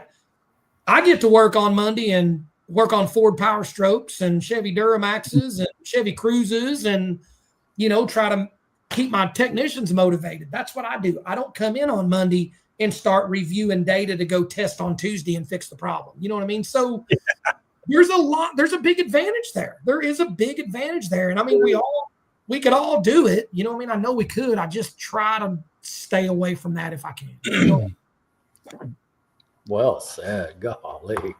I get to work on Monday and work on Ford Power Strokes and Chevy Duramaxes and Chevy Cruises and, try to keep my technicians motivated. That's what I do. I don't come in on Monday and start reviewing data to go test on Tuesday and fix the problem. You know what I mean? So there's a big advantage there. There is a big advantage there. And I mean, we could all do it. You know what I mean? I know we could. I just try to stay away from that if I can. Well said. Golly.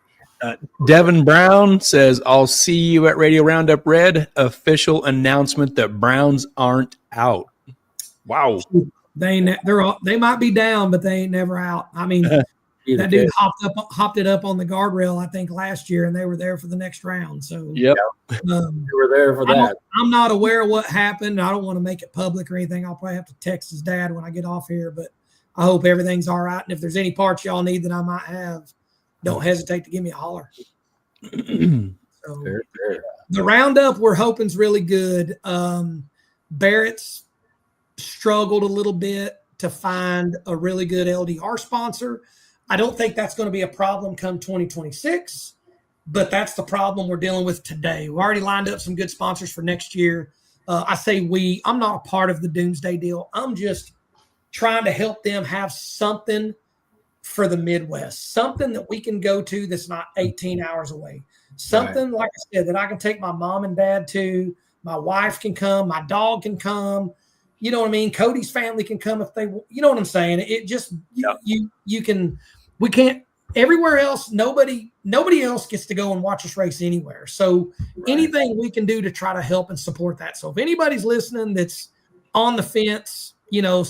Devin Brown says, I'll see you at Radio Roundup Red. Official announcement that Browns aren't out. Wow. They might be down, but they ain't never out. I mean, that dude hopped it up on the guardrail, I think, last year, and they were there for the next round. So yep, they were there for that. I'm not aware of what happened. I don't want to make it public or anything. I'll probably have to text his dad when I get off here, but I hope everything's all right. And if there's any parts y'all need that I might have, don't hesitate to give me a holler. So, fair. The roundup we're hoping is really good. Barrett's struggled a little bit to find a really good LDR sponsor. I don't think that's going to be a problem come 2026, but that's the problem we're dealing with today. We already lined up some good sponsors for next year. I say I'm not a part of the Doomsday deal. I'm just trying to help them have something for the Midwest, something that we can go to that's not 18 hours away. Something, like I said, that I can take my mom and dad to. My wife can come. My dog can come. You know what I mean? Cody's family can come if they, you know what I'm saying? It just, you can, we can't, everywhere else, nobody else gets to go and watch us race anywhere. So anything we can do to try to help and support that. So if anybody's listening that's on the fence, you know,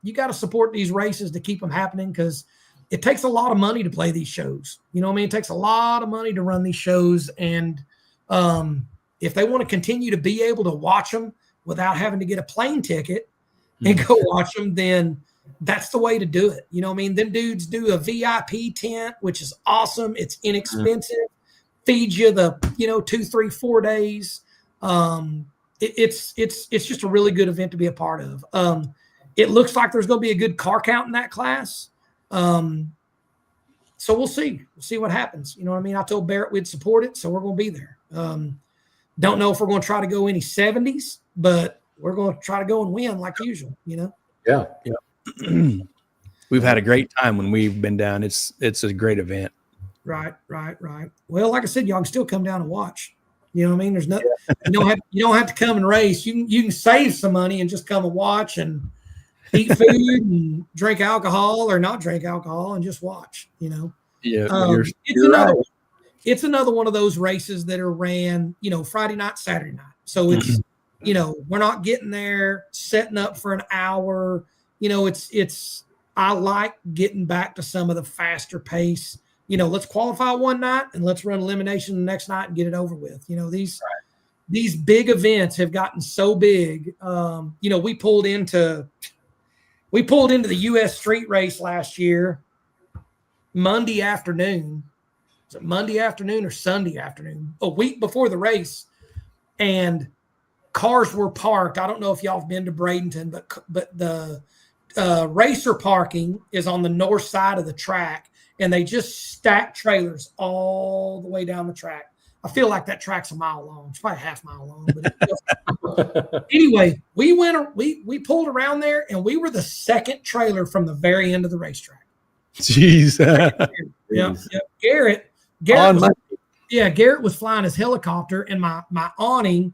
you got to support these races to keep them happening, because it takes a lot of money to play these shows. You know what I mean? It takes a lot of money to run these shows. And if they want to continue to be able to watch them without having to get a plane ticket and go watch them, then that's the way to do it. You know what I mean? Them dudes do a VIP tent, which is awesome. It's inexpensive, feeds you the, 2, 3, 4 days. It's just a really good event to be a part of. It looks like there's going to be a good car count in that class. So we'll see. We'll see what happens. You know what I mean? I told Barrett we'd support it, so we're going to be there. Don't know if we're going to try to go any 70s, but we're going to try to go and win like usual, Yeah. We've had a great time when we've been down. It's a great event. Right. Well, like I said, y'all can still come down and watch. You know what I mean? There's nothing. You don't have to come and race. You can save some money and just come and watch and eat food and drink alcohol or not drink alcohol and just watch. Yeah, it's another one of those races that are ran, Friday night, Saturday night. So it's, we're not getting there, setting up for an hour. I like getting back to some of the faster pace. Let's qualify one night and let's run elimination the next night and get it over with. These big events have gotten so big. We pulled into the U.S. street race last year, Monday afternoon. Was it Monday afternoon or Sunday afternoon? A week before the race, and cars were parked. I don't know if y'all have been to Bradenton, but the racer parking is on the north side of the track, and they just stack trailers all the way down the track. I feel like that track's a mile long. It's probably a half mile long. But anyway, we pulled around there, and we were the second trailer from the very end of the racetrack. Jeez. Garrett was flying his helicopter, and my awning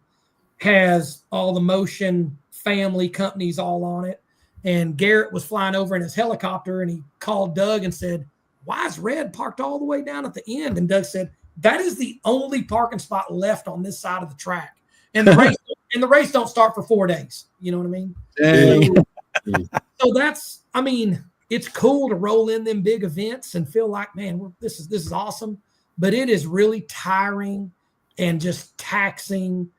has all the Motion family companies all on it. And Garrett was flying over in his helicopter, and he called Doug and said, "Why is Red parked all the way down at the end?" And Doug said, "That is the only parking spot left on this side of the track. And the race don't start for 4 days." You know what I mean? So it's cool to roll in them big events and feel like, man, this is awesome. But it is really tiring and just taxing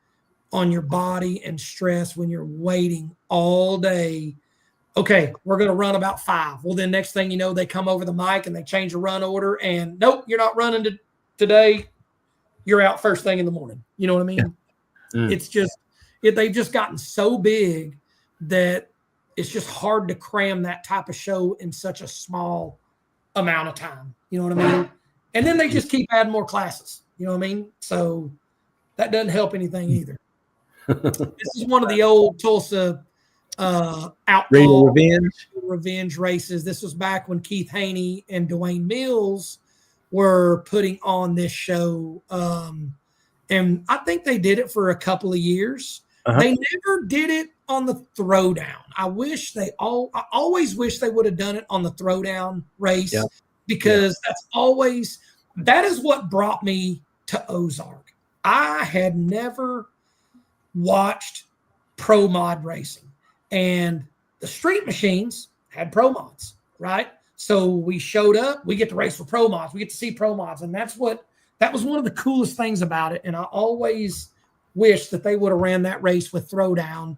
on your body and stress when you're waiting all day. Okay, we're going to run about 5. Well, then next thing you know, they come over the mic and they change the run order, and nope, you're not running today. You're out first thing in the morning. You know what I mean? Yeah. It's just, they've just gotten so big that it's just hard to cram that type of show in such a small amount of time. You know what I mean? And then they just keep adding more classes. You know what I mean? So that doesn't help anything either. This is one of the old Tulsa outlaw revenge races. This was back when Keith Haney and Dwayne Mills were putting on this show. And I think they did it for a couple of years. Uh-huh. They never did it on the throwdown. I always wish they would have done it on the throwdown race, because that is what brought me to Ozark. I had never watched pro mod racing, and the street machines had pro mods, right? So we showed up, we get to race for pro mods, we get to see pro mods. And that was one of the coolest things about it. And I always wish that they would have ran that race with throwdown,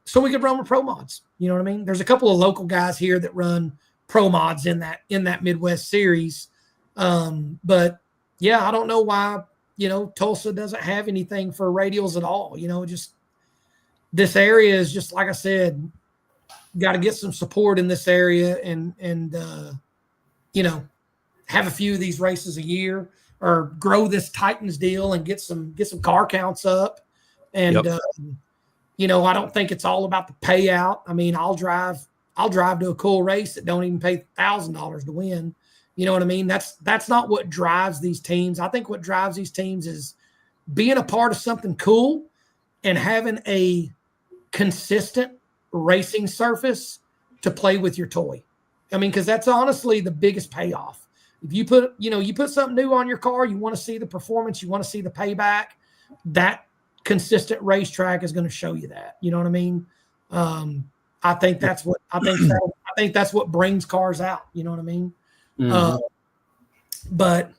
so we could run with pro mods. You know what I mean? There's a couple of local guys here that run pro mods in that Midwest series. But yeah, I don't know why, Tulsa doesn't have anything for radials at all. this area is just, like I said, got to get some support in this area and you know, have a few of these races a year, or grow this Titans deal and get some car counts up. And, you know, I don't think it's all about the payout. I mean, I'll drive to a cool race that don't even pay $1,000 to win. You know what I mean? That's not what drives these teams. I think what drives these teams is being a part of something cool and having a consistent racing surface to play with your toy. I mean, because that's honestly the biggest payoff. If you put something new on your car, you want to see the performance, you want to see the payback, that consistent racetrack is going to show you that. You know what I mean? I think that's what brings cars out. You know what I mean? Mm-hmm. But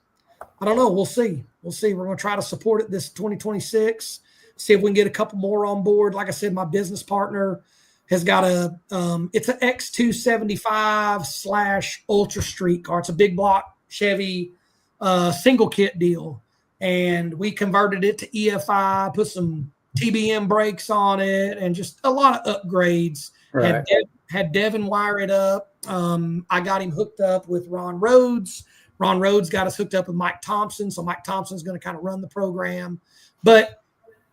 I don't know. We'll see. We're going to try to support it this 2026. See if we can get a couple more on board. Like I said, my business partner has got it's an X275 / Ultra Street car. It's a big block Chevy single kit deal. And we converted it to EFI, put some TBM brakes on it, and just a lot of upgrades. Right. Had Devin wire it up. I got him hooked up with Ron Rhodes. Ron Rhodes got us hooked up with Mike Thompson. So Mike Thompson's going to kind of run the program. But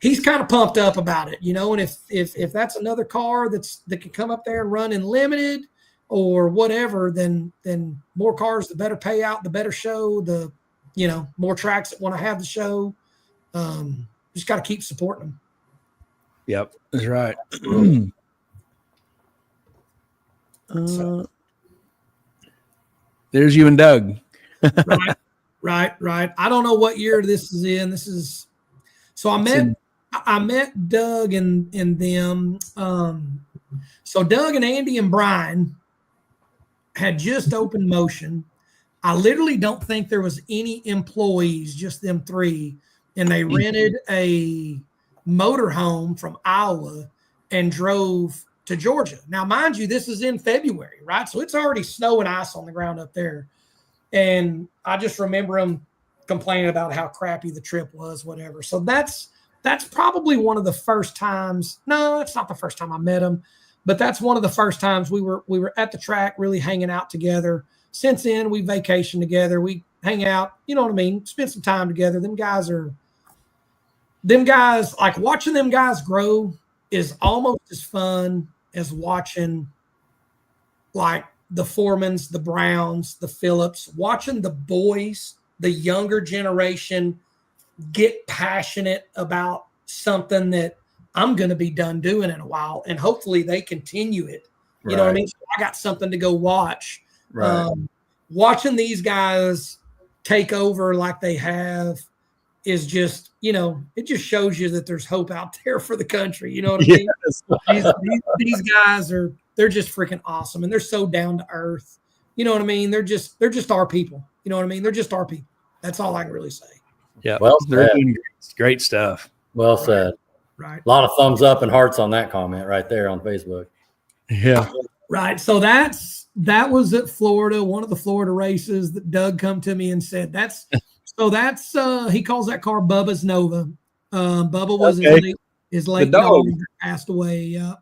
he's kind of pumped up about it, you know, and if that's another car that can come up there and run in limited or whatever, then more cars, the better payout, the better show, the, you know, more tracks that want to have the show. Just got to keep supporting them. Yep, that's right. There's you and Doug. Right. I don't know what year this is in. So I met Doug and them. So Doug and Andy and Brian had just opened Motion. I literally don't think there was any employees, just them three. And they rented a motorhome from Iowa and drove to Georgia. Now, mind you, this is in February, right? So it's already snow and ice on the ground up there. And I just remember them complaining about how crappy the trip was, whatever. So that's probably one of the first times. No, that's not the first time I met him, but that's one of the first times we were at the track really hanging out together. Since then, we vacation together. We hang out, you know what I mean? Spend some time together. Them guys, like watching them guys grow is almost as fun as watching like the Foremans, the Browns, the Phillips, watching the boys, the younger generation get passionate about something that I'm going to be done doing in a while. And hopefully they continue it. You know what I mean? So I got something to go watch. Right. Watching these guys take over like they have is just, you know, it just shows you that there's hope out there for the country. You know what I mean? These guys they're just freaking awesome. And they're so down to earth. You know what I mean? They're just our people. You know what I mean? They're just our people. That's all I can really say. Yeah. Well, they're doing great stuff. Well said. Right. A lot of thumbs up and hearts on that comment right there on Facebook. Yeah. Right. So that was at Florida, one of the Florida races that Doug come to me and said, that's he calls that car Bubba's Nova. Bubba was his late dog passed away. Yeah.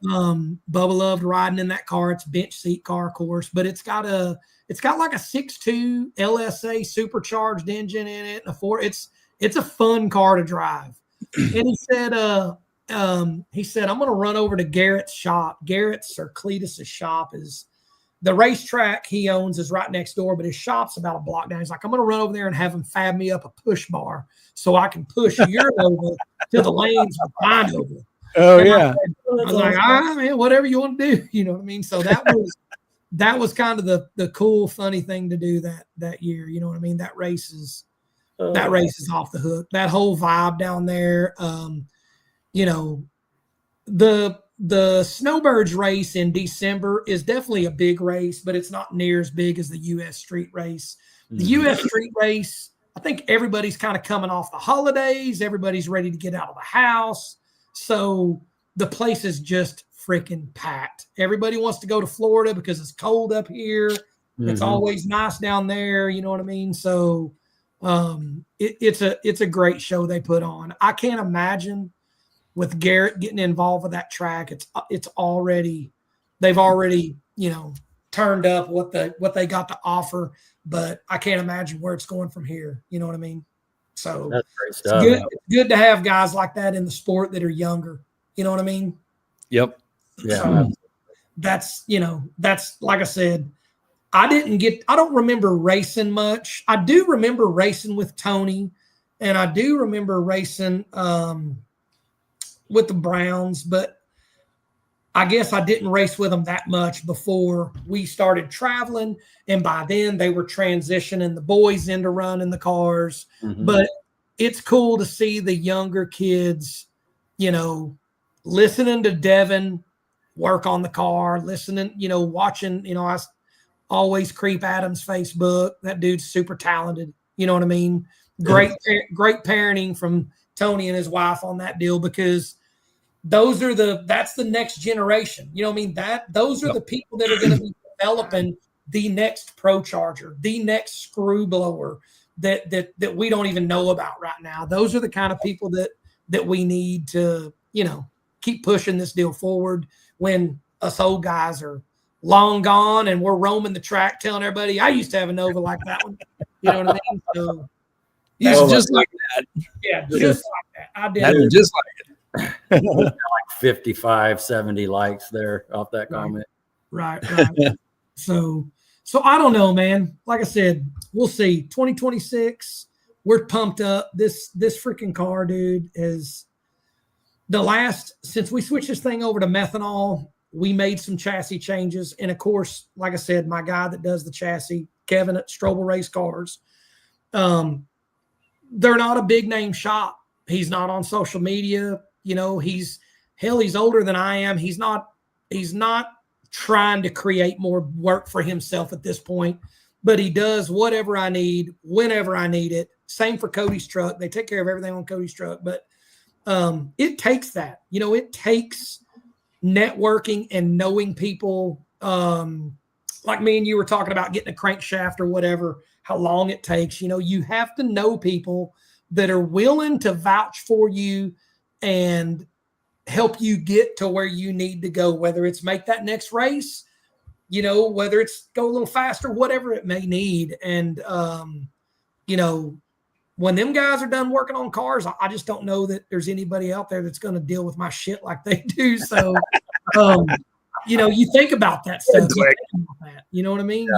Bubba loved riding in that car. It's a bench seat car, of course, but it's got like a 6.2 LSA supercharged engine in it. It's a fun car to drive. And he said, I'm going to run over to Garrett's shop. Garrett's or Cletus's shop is the racetrack he owns is right next door, but his shop's about a block down. He's like, I'm going to run over there and have him fab me up a push bar so I can push your Nova to the lanes with my Nova. Oh, and yeah. I was like, all right, man, whatever you want to do. You know what I mean? So that was kind of the cool, funny thing to do that year. You know what I mean? That race is off the hook. That whole vibe down there. You know, the Snowbirds race in December is definitely a big race, but it's not near as big as the U.S. Street race. The U.S. Street race, I think everybody's kind of coming off the holidays. Everybody's ready to get out of the house. So the place is just freaking packed. Everybody wants to go to Florida because it's cold up here. It's always nice down there. You know what I mean? So it's a great show they put on. I can't imagine with Garrett getting involved with that track, it's already, they've already, turned up what they got to offer, but I can't imagine where it's going from here. You know what I mean? So that's great stuff. It's good to have guys like that in the sport that are younger. You know what I mean? Yep. Yeah. So that's like I said, I don't remember racing much. I do remember racing with Tony, and I do remember racing with the Browns, but I guess I didn't race with them that much before we started traveling. And by then they were transitioning the boys into running the cars. Mm-hmm. But it's cool to see the younger kids, listening to Devin work on the car, listening, watching, I always creep Adam's Facebook. That dude's super talented. You know what I mean? Great parenting from Tony and his wife on that deal, because that's the next generation. You know what I mean? Those are the people that are going to be developing the next Pro Charger, the next screw blower that we don't even know about right now. Those are the kind of people that we need to, keep pushing this deal forward when us old guys are long gone and we're roaming the track telling everybody, I used to have a Nova like that one. You know what I mean? So just like that. Yeah, just like that. I did. That's just like it. Like 55, 70 likes there off that comment. Right. So I don't know, man. Like I said, we'll see. 2026, we're pumped up. This freaking car, dude, is since we switched this thing over to methanol, we made some chassis changes. And of course, like I said, my guy that does the chassis, Kevin at Strobel Race Cars, they're not a big name shop. He's not on social media. He's older than I am. He's not trying to create more work for himself at this point, but he does whatever I need, whenever I need it. Same for Cody's truck. They take care of everything on Cody's truck, but it takes that, it takes networking and knowing people, like me and you were talking about getting a crankshaft or whatever, how long it takes. You have to know people that are willing to vouch for you and help you get to where you need to go, whether it's make that next race, whether it's go a little faster, whatever it may need. And, when them guys are done working on cars, I just don't know that there's anybody out there that's going to deal with my shit like they do. So, you think about that stuff. You know what I mean?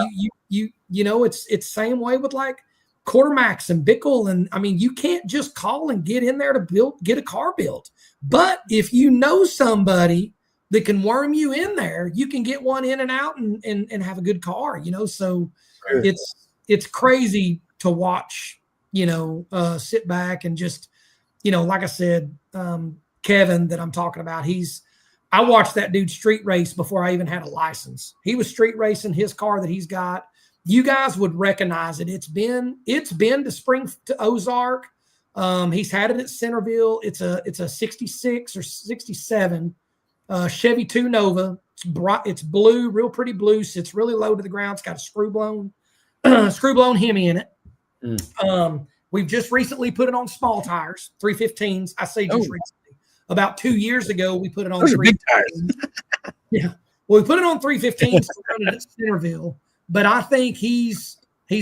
Yeah. It's same way with like Quartermax and Bickle. And I mean, you can't just call and get in there to get a car built. But if you know somebody that can worm you in there, you can get one in and out and have a good car, so sure. It's crazy to watch, sit back and just, like I said, Kevin that I'm talking about, I watched that dude street race before I even had a license. He was street racing his car that he's got. You guys would recognize it. It's been to Ozark. He's had it at Centerville. It's a 66 or 67 Chevy 2 Nova. It's blue, real pretty blue. Sits really low to the ground. It's got a screw blown Hemi in it. We've just recently put it on small tires, 315s. I say just recently. About 2 years ago, we put it on. Those are big tires. Yeah. Well, we put it on 315s at Centerville, but I think he's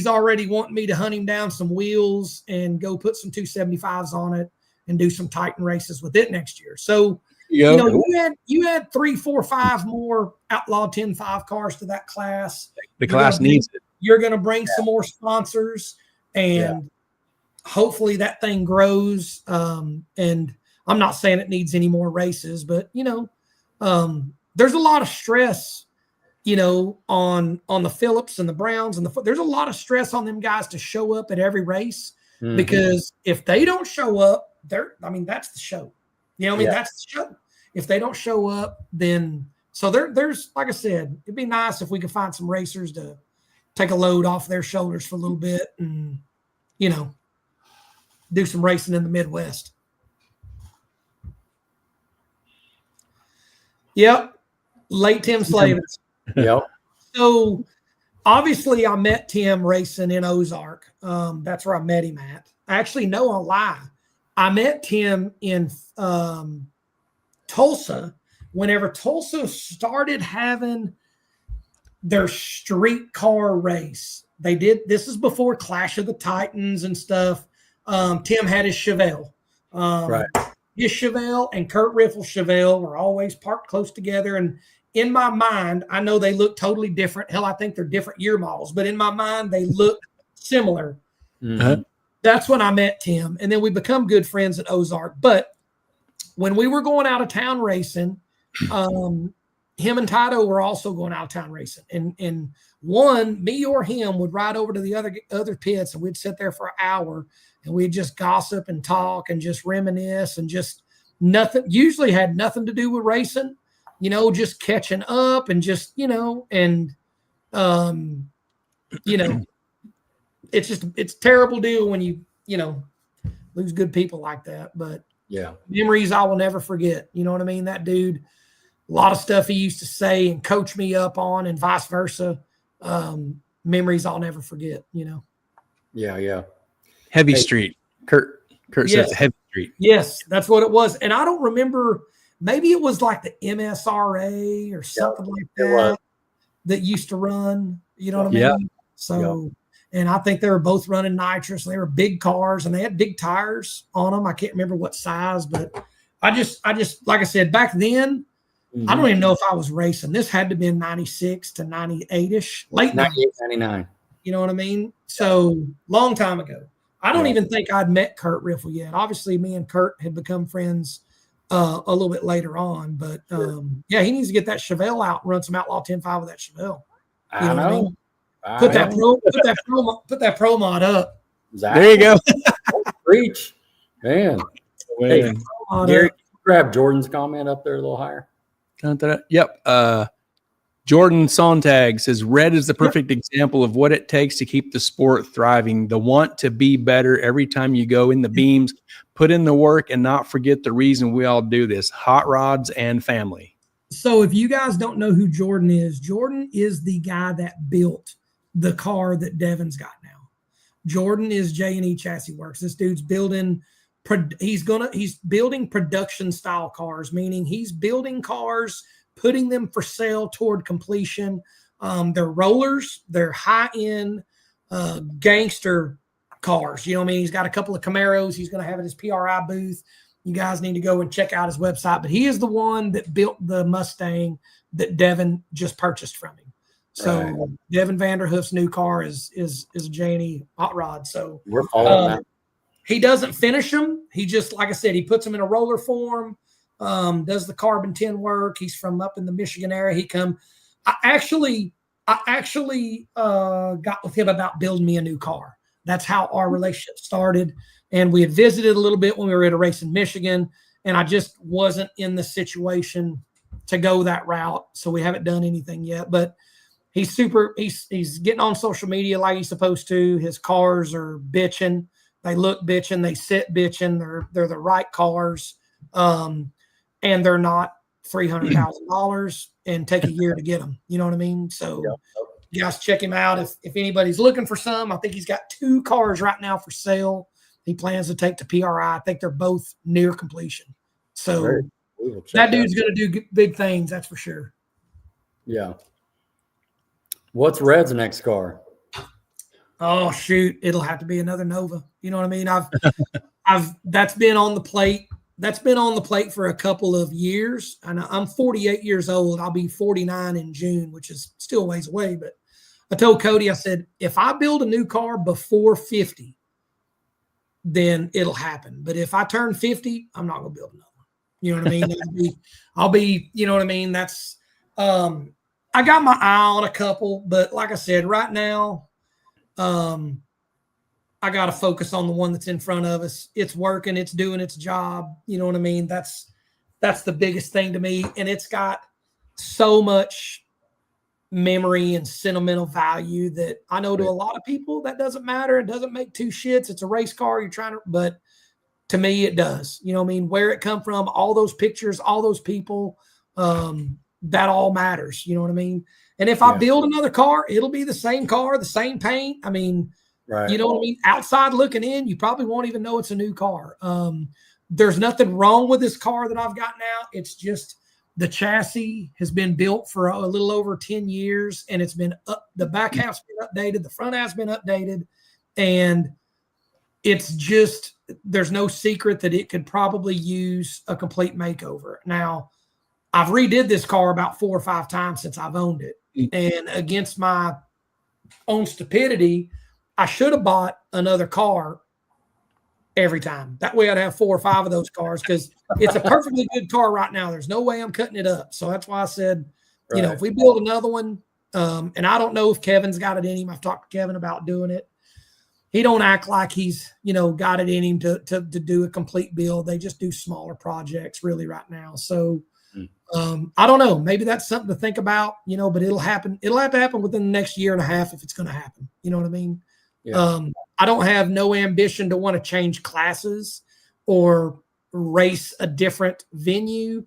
already wanting me to hunt him down some wheels and go put some 275s on it and do some Titan races with it next year. So, you add 3, 4, 5 more Outlaw 10.5 cars to that class. The class needs it. You're going to bring some more sponsors, and hopefully that thing grows. And I'm not saying it needs any more races, but there's a lot of stress, on the Phillips and the Browns and there's a lot of stress on them guys to show up at every race, because if they don't show up, that's the show. That's the show. If they don't show up, then there's, like I said, it'd be nice if we could find some racers to take a load off their shoulders for a little bit and, do some racing in the Midwest. Yep. Late Tim Slavens. Yep. So obviously I met Tim racing in Ozark. That's where I met him at. Actually, no, I'll lie. I met Tim in Tulsa, whenever Tulsa started having their street car race, they did. This is before Clash of the Titans and stuff. Tim had his Chevelle. Right. His Chevelle and Kurt Riffle's Chevelle were always parked close together. And in my mind, I know they look totally different. Hell, I think they're different year models, but in my mind, they look similar. Mm-hmm. That's when I met Tim. And then we become good friends at Ozark. But when we were going out of town racing, him and Tito were also going out of town racing. And one, me or him would ride over to the other pits, and we'd sit there for an hour, and we'd just gossip and talk and just reminisce, and just nothing, usually had nothing to do with racing, just catching up and just, it's a terrible deal when you lose good people like that. But yeah, memories I will never forget. You know what I mean? That dude, a lot of stuff he used to say and coach me up on, and vice versa. Memories I'll never forget, Yeah. Heavy Street. Kurt Yes. says Heavy Street. Yes, that's what it was. And I don't remember, maybe it was like the MSRA or something like that used to run, you know what I mean? Yeah. So, and I think they were both running nitrous. They were big cars, and they had big tires on them. I can't remember what size, but I just, like I said, back then, I don't even know if I was racing. This had to be 96 to 98-ish, late 98, 99. You know what I mean? So long time ago. I don't even think I'd met Kurt Riffle yet. Obviously, me and Kurt had become friends a little bit later on. But, he needs to get that Chevelle out and run some Outlaw 10.5 with that Chevelle. You know what I mean? Put that pro mod up. Exactly. There you go. Reach. Man. Hey, Gary, grab Jordan's comment up there a little higher. Yep. Jordan Sontag says, red is the perfect example of what it takes to keep the sport thriving. The want to be better every time you go in the beams, put in the work, and not forget the reason we all do this: hot rods and family. So if you guys don't know who Jordan is the guy that built the car that Devin's got now. Jordan is J&E Chassis Works. This dude's building, he's building production style cars, meaning he's building cars, putting them for sale toward completion. They're rollers, they're high-end gangster cars. You know what I mean? He's got a couple of Camaros he's going to have at his PRI booth. You guys need to go and check out his website. But he is the one that built the Mustang that Devin just purchased from him. So Devin Vanderhoof's new car is a J&E hot rod. So we're following that. He doesn't finish them. He just, like I said, he puts them in a roller form. Does the carbon tin work. He's from up in the Michigan area. I actually got with him about building me a new car. That's how our relationship started. And we had visited a little bit when we were at a race in Michigan, and I just wasn't in the situation to go that route. So we haven't done anything yet, but he's getting on social media like he's supposed to. His cars are bitching. They look bitching. They sit bitching. They're the right cars. And they're not $300,000 and take a year to get them. You know what I mean? So you guys check him out. If anybody's looking for some, I think he's got 2 cars right now for sale. He plans to take to PRI. I think they're both near completion. So that dude's going to do big things. That's for sure. Yeah. What's Red's next car? Oh shoot. It'll have to be another Nova. You know what I mean? That's been on the plate. That's been on the plate for a couple of years. And I'm 48 years old. I'll be 49 in June, which is still a ways away. But I told Cody, I said, if I build a new car before 50, then it'll happen. But if I turn 50, I'm not going to build another one. You know what I mean? I'll be, you know what I mean? That's, I got my eye on a couple, but like I said, right now, I got to focus on the one that's in front of us. It's working. It's doing its job. You know what I mean? That's the biggest thing to me. And it's got so much memory and sentimental value that I know to a lot of people that doesn't matter. It doesn't make 2 shits. It's a race car. You're trying to, but to me, it does. You know what I mean? Where it come from, all those pictures, all those people, that all matters. You know what I mean? And if I build another car, it'll be the same car, the same paint. I mean, you know what I mean? Outside looking in, you probably won't even know it's a new car. there's nothing wrong with this car that I've got now. It's just the chassis has been built for a little over 10 years, and it's been the back half's been updated, the front half's been updated, and it's just, there's no secret that it could probably use a complete makeover. Now, I've redid this car about 4 or 5 times since I've owned it, and against my own stupidity, I should have bought another car every time. That way I'd have 4 or 5 of those cars, because it's a perfectly good car right now. There's no way I'm cutting it up. So that's why I said, you know, if we build another one, and I don't know if Kevin's got it in him. I've talked to Kevin about doing it. He don't act like he's, you know, got it in him to do a complete build. They just do smaller projects really right now. So I don't know. Maybe that's something to think about, you know, but it'll happen. It'll have to happen within the next year and a half if it's going to happen. You know what I mean? Yeah. I don't have no ambition to want to change classes or race a different venue.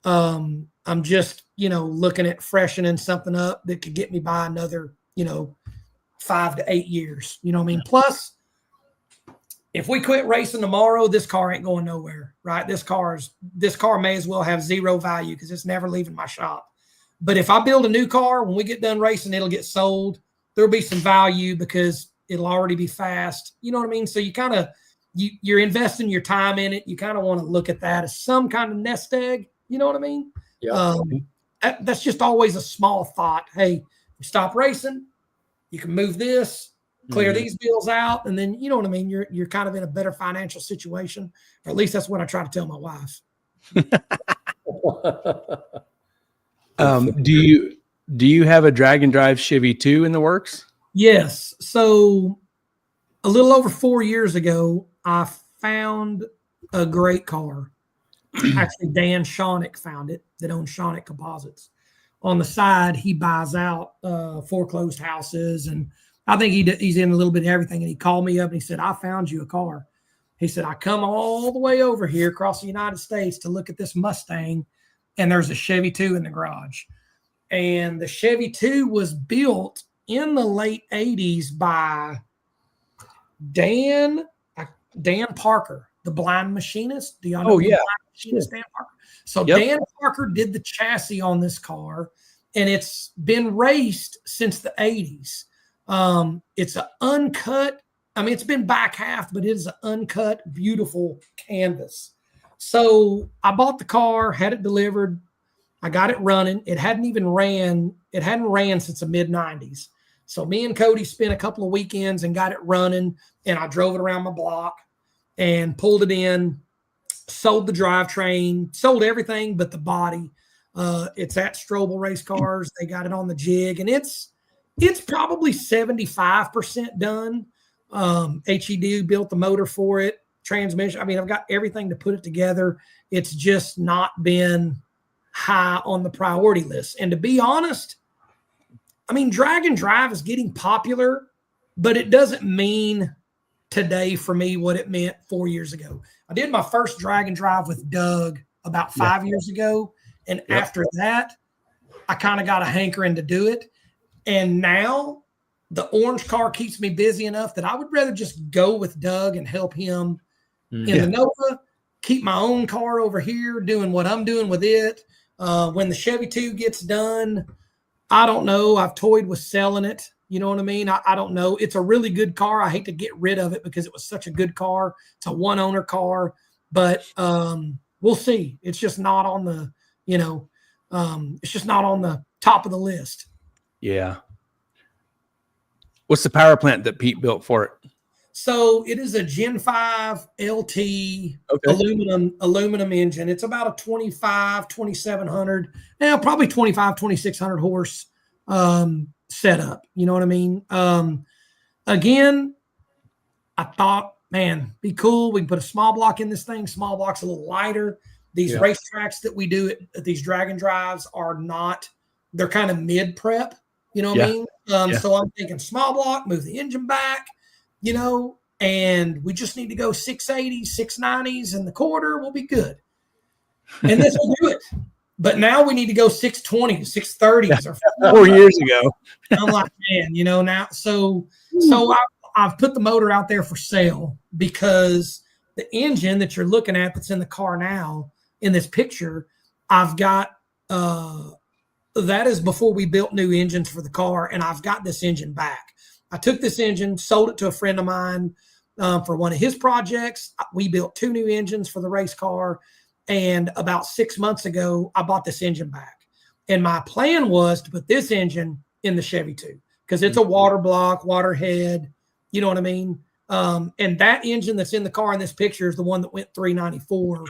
I'm just, you know, looking at freshening something up that could get me by another, you know, 5 to 8 years. You know what I mean? Plus, if we quit racing tomorrow, this car ain't going nowhere, right? This car may as well have zero value because it's never leaving my shop. But if I build a new car, when we get done racing, it'll get sold. There'll be some value because it'll already be fast. You know what I mean? So you kind of, you're investing your time in it. You kind of want to look at that as some kind of nest egg. You know what I mean? Yeah. That's just always a small thought. Hey, we stop racing. You can move this, clear these bills out, and then, you know what I mean? You're kind of in a better financial situation, or at least that's what I try to tell my wife. Do you have a drag and drive Chevy 2 in the works? Yes. So a little over 4 years ago, I found a great car. Actually, Dan Shawnick found it, that owns Shawnick Composites. On the side, he buys out foreclosed houses, and I think he's in a little bit of everything. And he called me up and he said, I found you a car. He said, I come all the way over here across the United States to look at this Mustang, and there's a Chevy 2 in the garage. And the Chevy 2 was built in the late 80s by Dan Parker, the blind machinist. Do y'all know blind machinist Dan Parker? So Dan Parker did the chassis on this car, and it's been raced since the 80s. It's an uncut, I mean, it's been back half, but it is an uncut, beautiful canvas. So I bought the car, had it delivered. I got it running. It hadn't ran since the mid 90s. So me and Cody spent a couple of weekends and got it running, and I drove it around my block and pulled it in, sold the drivetrain, sold everything but the body. It's at Strobel Race Cars. They got it on the jig, and it's probably 75% done. HED built the motor for it, transmission. I mean, I've got everything to put it together. It's just not been high on the priority list. And to be honest, I mean, drag and drive is getting popular, but it doesn't mean today for me what it meant 4 years ago. I did my first drag and drive with Doug about 5 years ago. And after that, I kind of got a hankering to do it. And now the orange car keeps me busy enough that I would rather just go with Doug and help him in the Nova, keep my own car over here doing what I'm doing with it. When the Chevy 2 gets done, I don't know. I've toyed with selling it. You know what I mean? I don't know. It's a really good car. I hate to get rid of it because it was such a good car. It's a one owner car, but we'll see. It's just not on the, it's just not on the top of the list. Yeah. What's the power plant that Pete built for it? So it is a Gen 5 LT aluminum engine. It's about a 2,700, probably 2,600 horse setup. You know what I mean? Again, I thought, man, be cool. We can put a small block in this thing. Small block's a little lighter. These racetracks that we do at these drag and drives are not, they're kind of mid prep. You know what I mean? So I'm thinking small block, move the engine back, and we just need to go 680s, 690s in the quarter. We'll be good. And this will do it. But now we need to go 620s, 630s. Or 4 years ago. I'm like, man, now. So I've put the motor out there for sale because the engine that you're looking at that's in the car now in this picture, I've got that is before we built new engines for the car, and I've got this engine back. I took this engine, sold it to a friend of mine for one of his projects. We built 2 new engines for the race car, and about 6 months ago, I bought this engine back. And my plan was to put this engine in the Chevy 2 because it's a water block, water head, you know what I mean? And that engine that's in the car in this picture is the one that went 394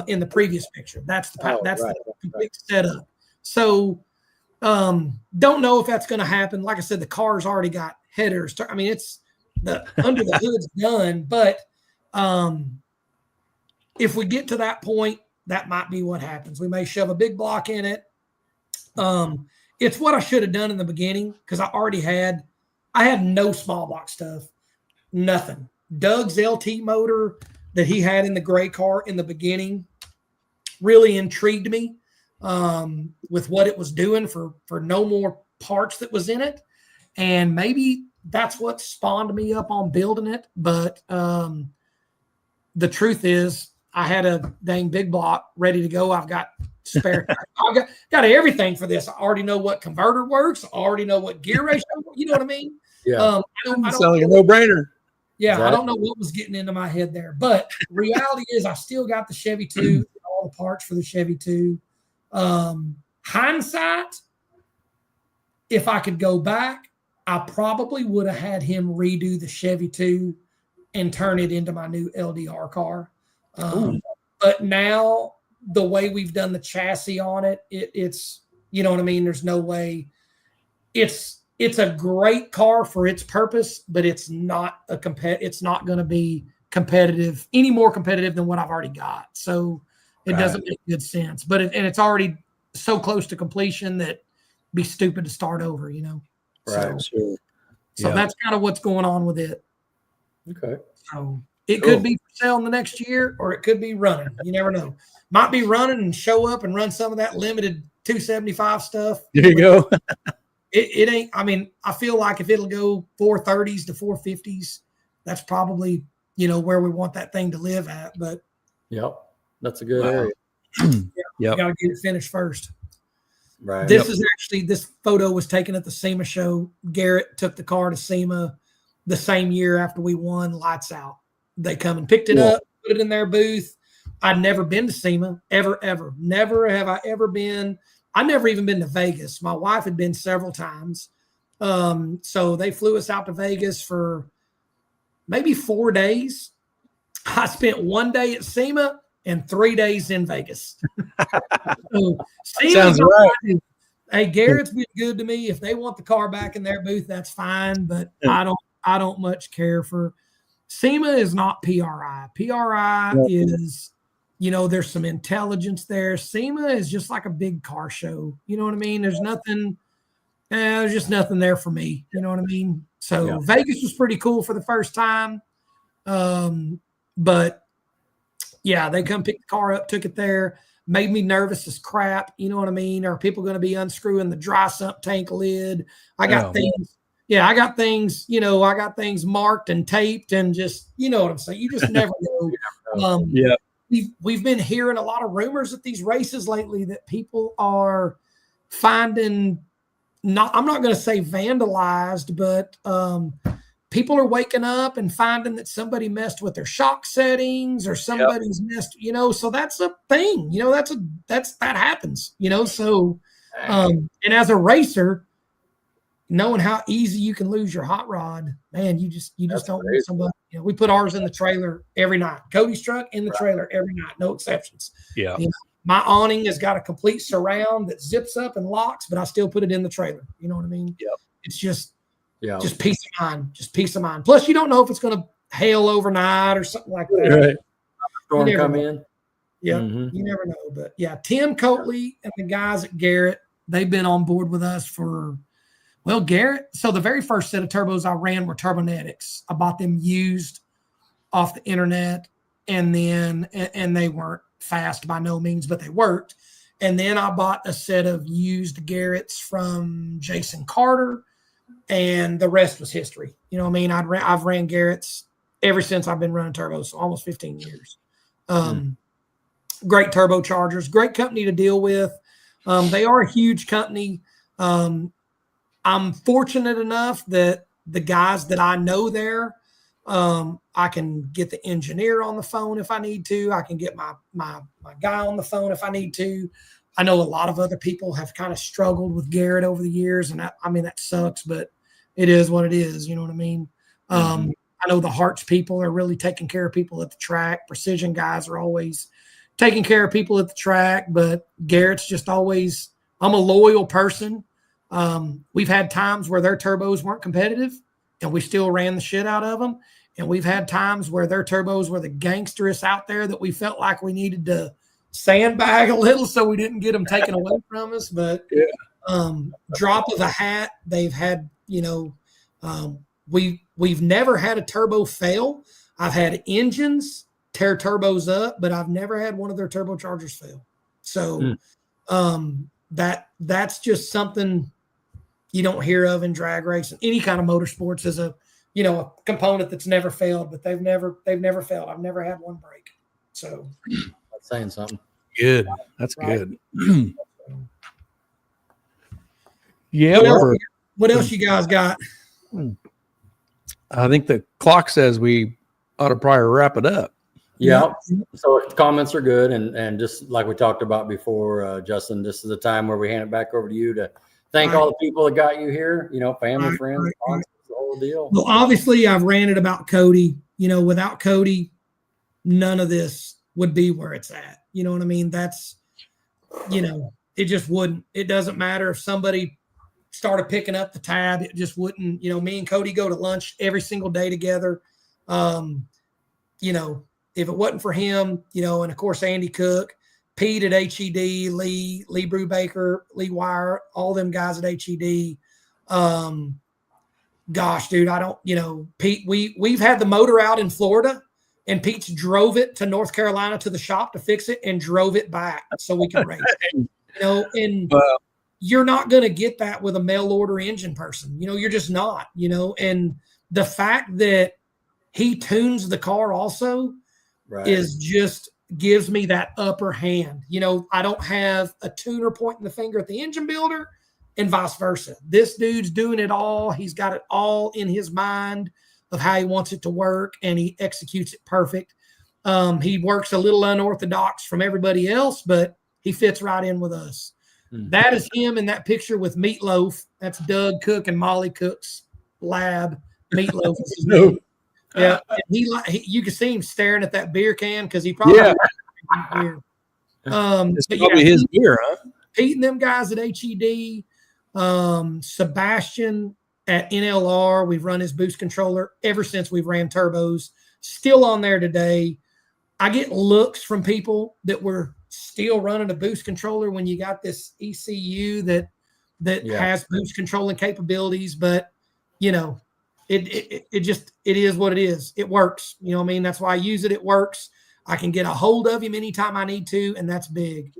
in the previous picture. That's the complete setup. So don't know if that's going to happen. Like I said, the car's already got headers. I mean, it's the under the hood's done, but if we get to that point, that might be what happens. We may shove a big block in it. It's what I should have done in the beginning because I had no small block stuff, nothing. Doug's LT motor that he had in the gray car in the beginning really intrigued me with what it was doing for no more parts that was in it. And maybe that's what spawned me up on building it. But the truth is I had a dang big block ready to go. I've got spare. I've got everything for this. I already know what converter works. I already know what gear ratio. You know what I mean? Yeah. I don't sound like a no-brainer. Yeah, exactly. I don't know what was getting into my head there, but reality is I still got the Chevy 2, all the parts for the Chevy 2. Hindsight, if I could go back, I probably would have had him redo the Chevy 2 and turn it into my new LDR car. But now the way we've done the chassis on it, it's, you know what I mean? There's no way. It's a great car for its purpose, but it's not it's not going to be competitive, any more competitive than what I've already got. So it doesn't make good sense, but it's already so close to completion that it'd be stupid to start over, you know? Right. So that's kind of what's going on with it. Okay. So it could be for sale in the next year, or it could be running. You never know. Might be running and show up and run some of that limited 275 stuff. There you go. It ain't. I mean, I feel like if it'll go 430s to 450s, that's probably, you know, where we want that thing to live at. But that's a good area. You got to get it finished first. Right. This is actually, this photo was taken at the SEMA show. Garrett took the car to SEMA the same year after we won Lights Out. They come and picked it up, put it in their booth. I'd never been to SEMA, ever. Never have I ever been. I never even been to Vegas. My wife had been several times. So they flew us out to Vegas for maybe 4 days. I spent 1 day at SEMA and 3 days in Vegas. So sounds right. Hey, Garrett's been good to me. If they want the car back in their booth, that's fine. But I don't much care for SEMA. Is not PRI. PRI is, you know, there's some intelligence there. SEMA is just like a big car show. You know what I mean? There's nothing. There's just nothing there for me. You know what I mean? So Vegas was pretty cool for the first time. But yeah, they come pick the car up, took it there, made me nervous as crap. You know what I mean? Are people going to be unscrewing the dry sump tank lid? I got things. Yeah, I got things, you know, I got things marked and taped and just, you know what I'm saying? You just never know. We've been hearing a lot of rumors at these races lately that people are finding, I'm not going to say vandalized, but people are waking up and finding that somebody messed with their shock settings or somebody's messed, you know, so that's a thing, you know, that happens, you know, so, and as a racer, knowing how easy you can lose your hot rod, man, you just don't want somebody, you know, we put ours in the trailer every night. Cody's truck in the trailer every night, no exceptions. Yeah. You know, my awning has got a complete surround that zips up and locks, but I still put it in the trailer. You know what I mean? Yep. It's just peace of mind. Just peace of mind. Plus, you don't know if it's going to hail overnight or something like that. Right. Storm come in. Yeah, you never know. But yeah, Tim Coatley and the guys at Garrett, they've been on board with us for, well, Garrett. So the very first set of turbos I ran were Turbonetics. I bought them used off the internet, and they weren't fast by no means, but they worked. And then I bought a set of used Garretts from Jason Carter, and the rest was history. You know what I mean? I've ran Garretts ever since I've been running turbos, so almost 15 years. Great turbochargers, great company to deal with. They are a huge company. I'm fortunate enough that the guys that I know there, I can get the engineer on the phone if I need to. I can get my guy on the phone if I need to. I know a lot of other people have kind of struggled with Garrett over the years, and that sucks, but it is what it is. You know what I mean? I know the Hearts people are really taking care of people at the track. Precision guys are always taking care of people at the track, but Garrett's just always, I'm a loyal person. We've had times where their turbos weren't competitive and we still ran the shit out of them. And we've had times where their turbos were the gangsterous out there that we felt like we needed to sandbag a little so we didn't get them taken away from us. But drop of a hat, they've had, we've never had a turbo fail. I've had engines tear turbos up, but I've never had one of their turbochargers fail. So that's just something you don't hear of in drag racing. Any kind of motorsports is a component that's never failed, but they've never failed. I've never had one break. So that's saying something. Good. That's good. What else you guys got? I think the clock says we ought to probably wrap it up. Yeah. So comments are good. And just like we talked about before, Justin, this is the time where we hand it back over to you to thank all the people that got you here, family, friends, sponsors, the whole deal. Well, obviously I've ranted about Cody. Without Cody, none of this would be where it's at. You know what I mean? That's, it just wouldn't. It doesn't matter if somebody started picking up the tab. It just wouldn't. Me and Cody go to lunch every single day together. If it wasn't for him, and of course Andy Cook, Pete at HED, Lee Brubaker, Lee Wire, all them guys at HED. Gosh, dude, I don't, Pete, we've had the motor out in Florida and Pete's drove it to North Carolina to the shop to fix it and drove it back so we can race. And you're not going to get that with a mail order engine person. You're just not, and the fact that he tunes the car also is just gives me that upper hand. I don't have a tuner pointing the finger at the engine builder and vice versa. This dude's doing it all. He's got it all in his mind of how he wants it to work, and he executes it perfect. He works a little unorthodox from everybody else, but he fits right in with us. That is him in that picture with Meatloaf. That's Doug Cook and Molly Cook's lab. Meatloaf is his name. Yeah, you can see him staring at that beer can because he probably beer. It's probably his beer, huh? Pete and them guys at HED, Sebastian at NLR. We've run his boost controller ever since we've ran turbos. Still on there today. I get looks from people that were still running a boost controller when you got this ECU that has boost controlling capabilities, but it is what it is. It works. You know what I mean? That's why I use it. It works. I can get a hold of him anytime I need to, and that's big.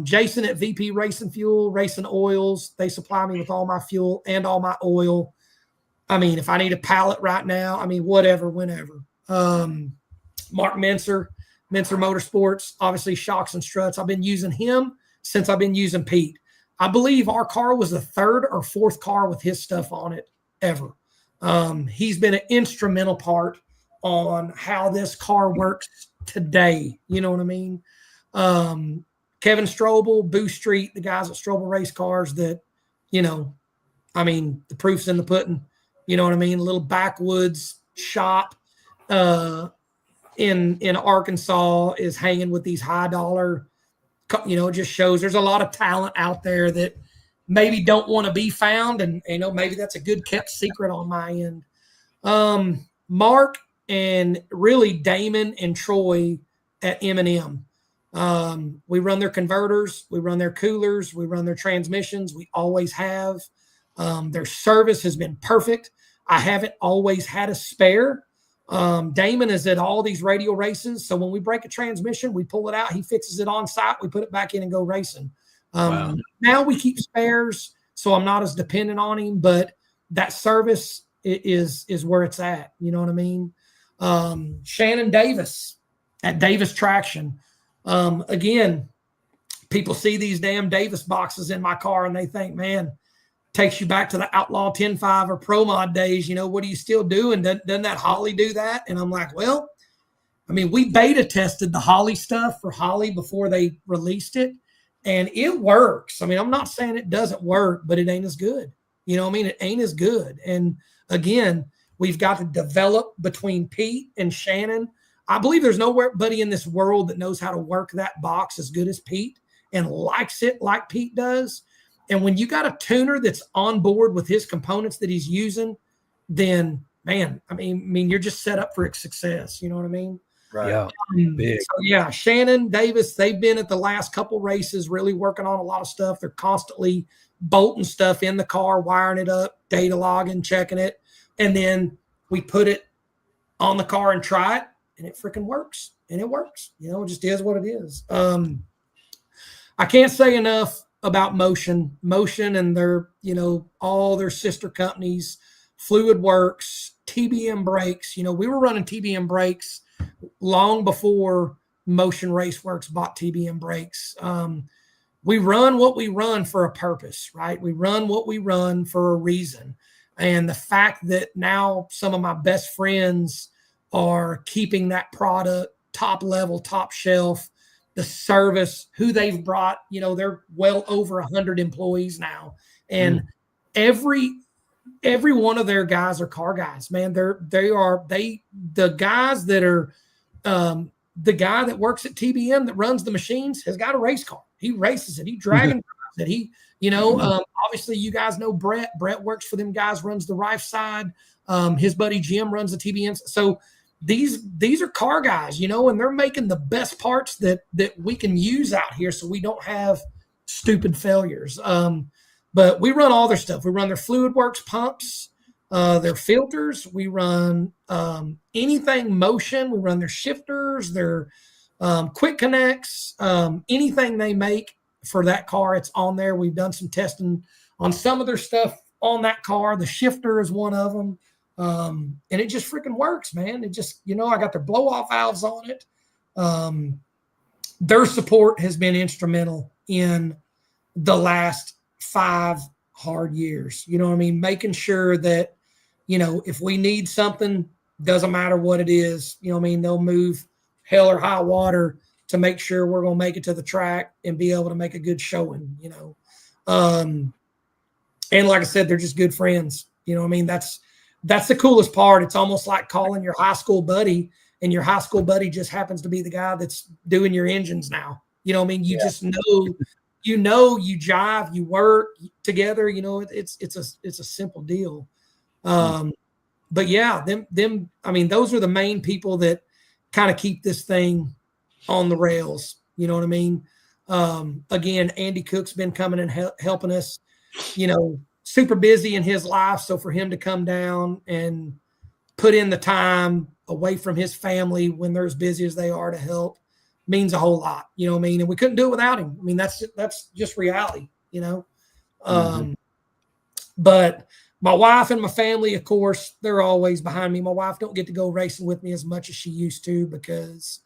Jason at VP Racing Fuel, Racing Oils, they supply me with all my fuel and all my oil. I mean, if I need a pallet right now, whatever, whenever. Mark Menser Motorsports, obviously shocks and struts. I've been using him since I've been using Pete. I believe our car was the third or fourth car with his stuff on it ever. He's been an instrumental part on how this car works today. You know what I mean? Kevin Strobel, Boo Street, the guys at Strobel Race Cars that, the proof's in the pudding. You know what I mean? A little backwoods shop in Arkansas is hanging with these high dollar, it just shows there's a lot of talent out there that maybe don't want to be found. And, maybe that's a good kept secret on my end. Mark and really Damon and Troy at M&M. We run their converters. We run their coolers. We run their transmissions. We always have. Their service has been perfect. I haven't always had a spare. Damon is at all these radial races. So when we break a transmission, we pull it out. He fixes it on site. We put it back in and go racing. Now we keep spares, so I'm not as dependent on him, but that service is where it's at. You know what I mean? Shannon Davis at Davis Traction. Again, people see these damn Davis boxes in my car and they think, man, takes you back to the Outlaw 10.5 or Pro Mod days. What are you still doing? Doesn't that Holly do that? And I'm like, well, I mean, we beta tested the Holly stuff for Holly before they released it, and it works. I mean, I'm not saying it doesn't work, but it ain't as good. It ain't as good. And again, we've got to develop between Pete and Shannon. I believe there's nobody in this world that knows how to work that box as good as Pete and likes it like Pete does. And when you got a tuner that's on board with his components that he's using, then, man, I mean, you're just set up for success. You know what I mean? Right. Yeah. So yeah, Shannon Davis, they've been at the last couple races really working on a lot of stuff. They're constantly bolting stuff in the car, wiring it up, data logging, checking it. And then we put it on the car and try it, and it freaking works. And it works. It just is what it is. I can't say enough about Motion and their, all their sister companies, Fluid Works, TBM Brakes. We were running TBM Brakes long before Motion Raceworks bought TBM Brakes. We run what we run for a purpose, right? We run what we run for a reason. And the fact that now some of my best friends are keeping that product top level, top shelf, the service, who they've brought, they're well over 100 employees now. And every one of their guys are car guys, man. The guys that are, the guy that works at TBM that runs the machines has got a race car. He races it. He drives it. Obviously you guys know Brett. Brett works for them guys, runs the Rife side. His buddy Jim runs the TBM. So these are car guys, and they're making the best parts that we can use out here so we don't have stupid failures. But we run all their stuff. We run their Fluid Works pumps, their filters. We run anything Motion. We run their shifters, their quick connects, anything they make for that car, it's on there. We've done some testing on some of their stuff on that car. The shifter is one of them. And it just freaking works, man. It just, I got their blow off valves on it. Their support has been instrumental in the last 5 hard years. You know what I mean? Making sure that, if we need something, doesn't matter what it is, they'll move hell or high water to make sure we're going to make it to the track and be able to make a good showing, and like I said, they're just good friends. That's the coolest part. It's almost like calling your high school buddy, and your high school buddy just happens to be the guy that's doing your engines now. Just know, you jive, you work together. It's a simple deal. But yeah, them. I mean, those are the main people that kind of keep this thing on the rails. You know what I mean? Again, Andy Cook's been coming and helping us. Super busy in his life. So for him to come down and put in the time away from his family when they're as busy as they are to help means a whole lot. You know what I mean? And we couldn't do it without him. I mean, that's just reality, But my wife and my family, of course, they're always behind me. My wife don't get to go racing with me as much as she used to because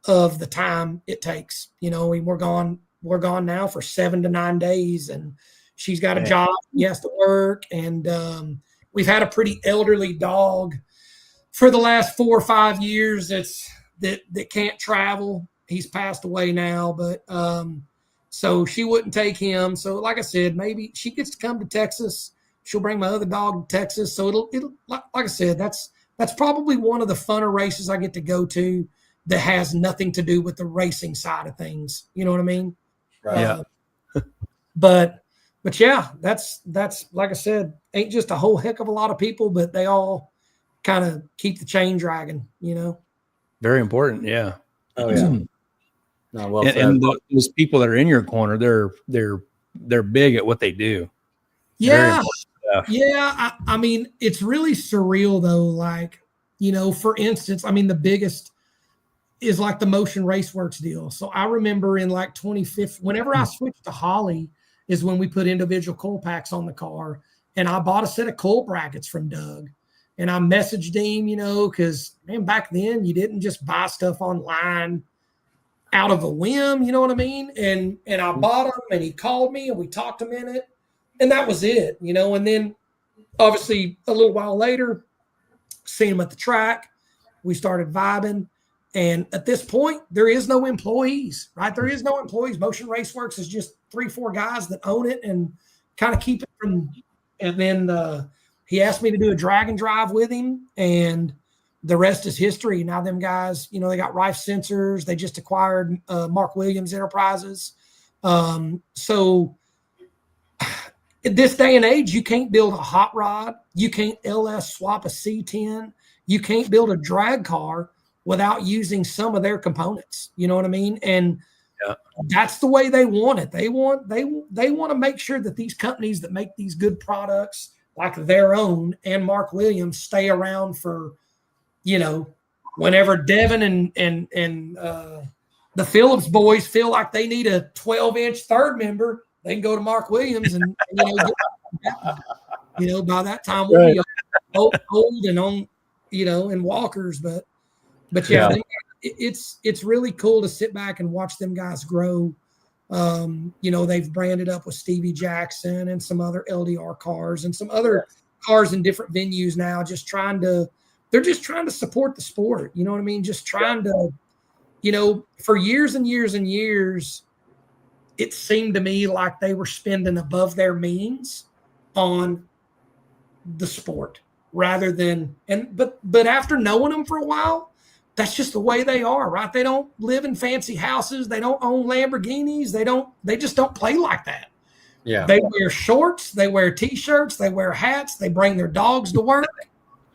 of the time it takes. We're gone now for 7 to 9 days, and she's got a job. He has to work. And we've had a pretty elderly dog for the last 4 or 5 years that can't travel. He's passed away now, but so she wouldn't take him. So like I said, maybe she gets to come to Texas. She'll bring my other dog to Texas. So it'll like I said, that's probably one of the funner races I get to go to that has nothing to do with the racing side of things. You know what I mean? Right. Yeah. But yeah, that's like I said, ain't just a whole heck of a lot of people, but they all kind of keep the chain dragging, Very important. Yeah. Oh yeah. No, well said. And those people that are in your corner, they're big at what they do. Yeah. Yeah. I mean, it's really surreal though. Like, for instance, I mean, the biggest is like the Motion Raceworks deal. So I remember in like 2015, whenever I switched to Holly is when we put individual coil packs on the car, and I bought a set of coil brackets from Doug. And I messaged him, because man, back then you didn't just buy stuff online out of a whim, you know what I mean? And I bought him, and he called me, and we talked a minute, and that was it, And then obviously a little while later, seen him at the track, we started vibing. And at this point, there is no employees, right? There is no employees. Motion Raceworks is just 3-4 guys that own it and kind of keep it from. And then he asked me to do a drag and drive with him, and the rest is history. Now them guys, they got Rife Sensors. They just acquired Mark Williams Enterprises. So in this day and age, you can't build a hot rod. You can't LS swap a C10. You can't build a drag car without using some of their components. You know what I mean? And that's the way they want it. They want to make sure that these companies that make these good products like their own and Mark Williams stay around for, whenever Devin and the Phillips boys feel like they need a 12-inch third member, they can go to Mark Williams and by that time we'll be old and on, in walkers, but yeah, it's really cool to sit back and watch them guys grow. They've branded up with Stevie Jackson and some other LDR cars and some other cars in different venues now, they're just trying to support the sport. You know what I mean? Just trying to, for years and years and years, it seemed to me like they were spending above their means on the sport rather than, but after knowing them for a while, that's just the way they are, right? They don't live in fancy houses. They don't own Lamborghinis. They just don't play like that. Yeah. They wear shorts. They wear T-shirts. They wear hats. They bring their dogs to work,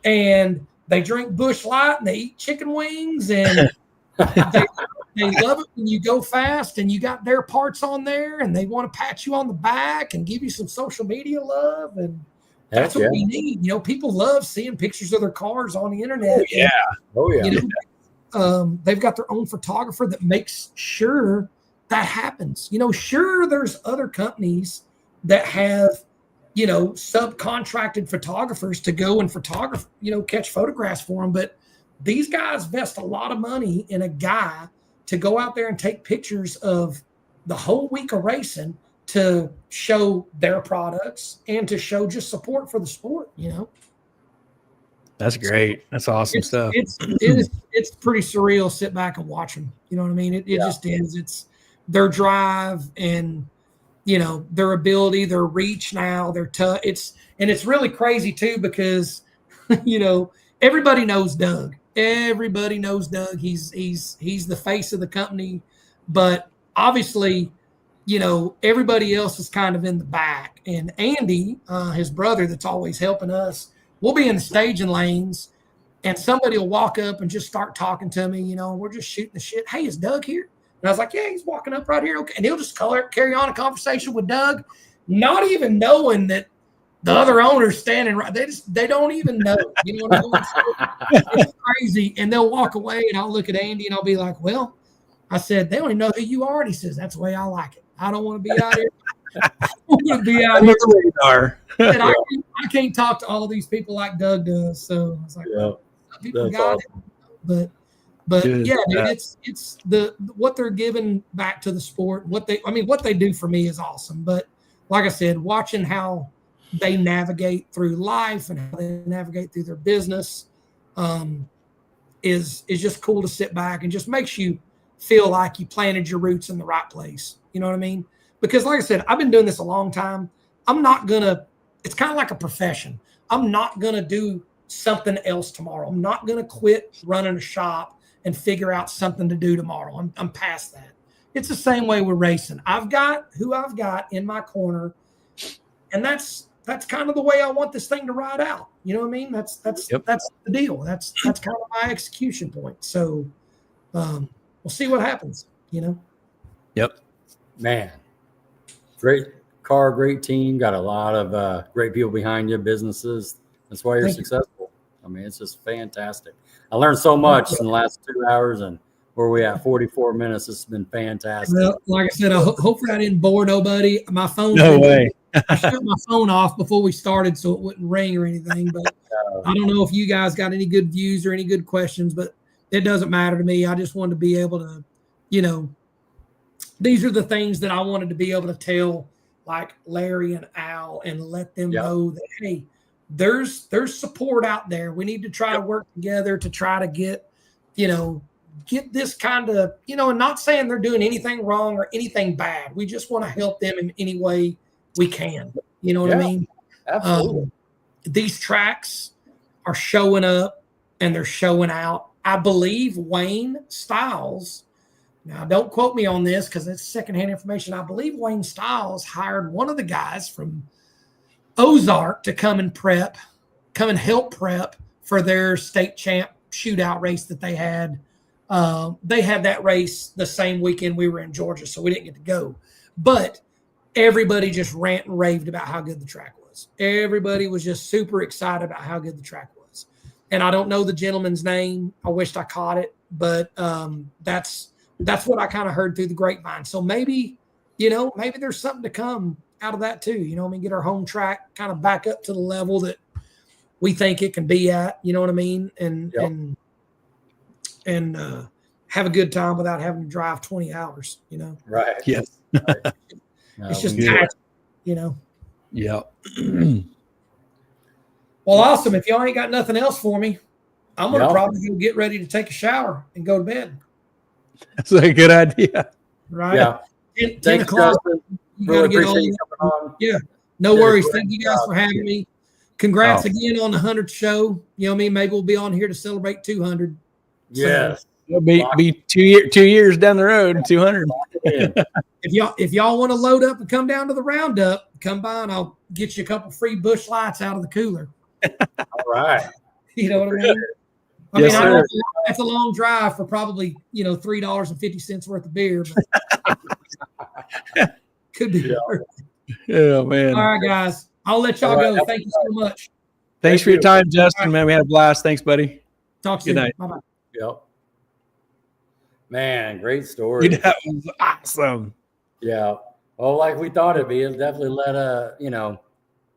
and they drink Busch Light, and they eat chicken wings, and they love it when you go fast and you got their parts on there, and they want to pat you on the back and give you some social media love. And that's what we need. People love seeing pictures of their cars on the internet. Oh yeah. They've got their own photographer that makes sure that happens. Sure, there's other companies that have, subcontracted photographers to go and photograph, catch photographs for them. But these guys invest a lot of money in a guy to go out there and take pictures of the whole week of racing to show their products and to show just support for the sport, That's great. That's awesome stuff. It's pretty surreal. Sit back and watch them. You know what I mean? It just is. It's their drive and, their ability, their reach now, their tough. It's really crazy too, because, everybody knows Doug. Everybody knows Doug. He's the face of the company, but obviously, everybody else is kind of in the back. And Andy, his brother, that's always helping us, we'll be in the staging lanes, and somebody will walk up and just start talking to me. We're just shooting the shit. Hey, is Doug here? And I was like, yeah, he's walking up right here. Okay. And he'll just carry on a conversation with Doug, not even knowing that the other owner's standing right. They don't even know. You know what I mean? It's crazy. And they'll walk away, and I'll look at Andy and I'll be like, well, I said, they don't even know who you are. And he says, that's the way I like it. I don't want to be out here. I want to be out here. And I can't talk to all these people like Doug does. So I was like, people got awesome. It. But dude, it's what they're giving back to the sport. What they do for me is awesome. But like I said, watching how they navigate through life and how they navigate through their business is just cool to sit back, and just makes you feel like you planted your roots in the right place. You know what I mean? Because like I said, I've been doing this a long time. It's kind of like a profession. I'm not going to do something else tomorrow. I'm not going to quit running a shop and figure out something to do tomorrow. I'm past that. It's the same way with racing. I've got who I've got in my corner, and that's kind of the way I want this thing to ride out. You know what I mean? That's the deal. That's kind of my execution point. So we'll see what happens, Yep. Man, great car, great team, got a lot of great people behind you, businesses. That's why you're successful. I mean, it's just fantastic. I learned so much in the last 2 hours, and where we at 44 minutes. It's been fantastic. Well, like I said, hopefully I didn't bore nobody. My phone. No way. I shut my phone off before we started so it wouldn't ring or anything. But I don't know if you guys got any good views or any good questions, but it doesn't matter to me. I just wanted to be able to, these are the things that I wanted to be able to tell like Larry and Al and let them know that, hey, there's support out there. We need to try to work together to try to get this kind of, and not saying they're doing anything wrong or anything bad. We just want to help them in any way we can. You know what I mean? Absolutely. These tracks are showing up and they're showing out. I believe Wayne Stiles, now don't quote me on this because it's secondhand information. I believe Wayne Stiles hired one of the guys from Ozark to come and help prep for their state champ shootout race that they had. They had that race the same weekend we were in Georgia, so we didn't get to go. But everybody just rant and raved about how good the track was. Everybody was just super excited about how good the track was. And I don't know the gentleman's name. I wished I caught it, but that's what I kind of heard through the grapevine. So maybe there's something to come out of that too. Get our home track kind of back up to the level that we think it can be at, you know what I mean? And have a good time without having to drive 20 hours, Right. Yes. Right. It's just tight, Yeah. Well, awesome. If y'all ain't got nothing else for me, I'm going to probably go get ready to take a shower and go to bed. That's a good idea. Right? Yeah. 10 o'clock. You got to get on. Yeah. No worries. Thank you guys for having me. Congrats again on the 100th show. You know what I mean? Maybe we'll be on here to celebrate 200. Yes. It'll be 2 years down the road, 200. If y'all want to load up and come down to the roundup, come by and I'll get you a couple free bush lights out of the cooler. All right. You know what I mean? I know that's a long drive for probably, $3.50 worth of beer, but could be. Yeah, man. All right, guys. I'll let y'all go. Thank you so much. Thanks for your time, Justin, man. We had a blast. Thanks, buddy. Talk soon. Good night. Bye-bye. Yep. Man, great story. That was awesome. Yeah. Well, like we thought it'd be, it definitely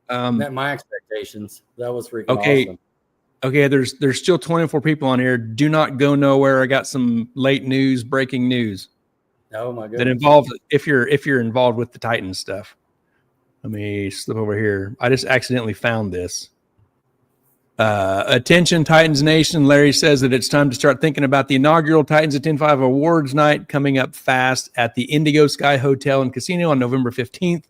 met my expectations. That was freaking awesome. Okay, there's still 24 people on here. Do not go nowhere. I got some breaking news. Oh my goodness. That involves if you're involved with the Titans stuff. Let me slip over here. I just accidentally found this. Attention Titans Nation. Larry says that it's time to start thinking about the inaugural Titans at 10-5 Awards Night coming up fast at the Indigo Sky Hotel and Casino on November 15th.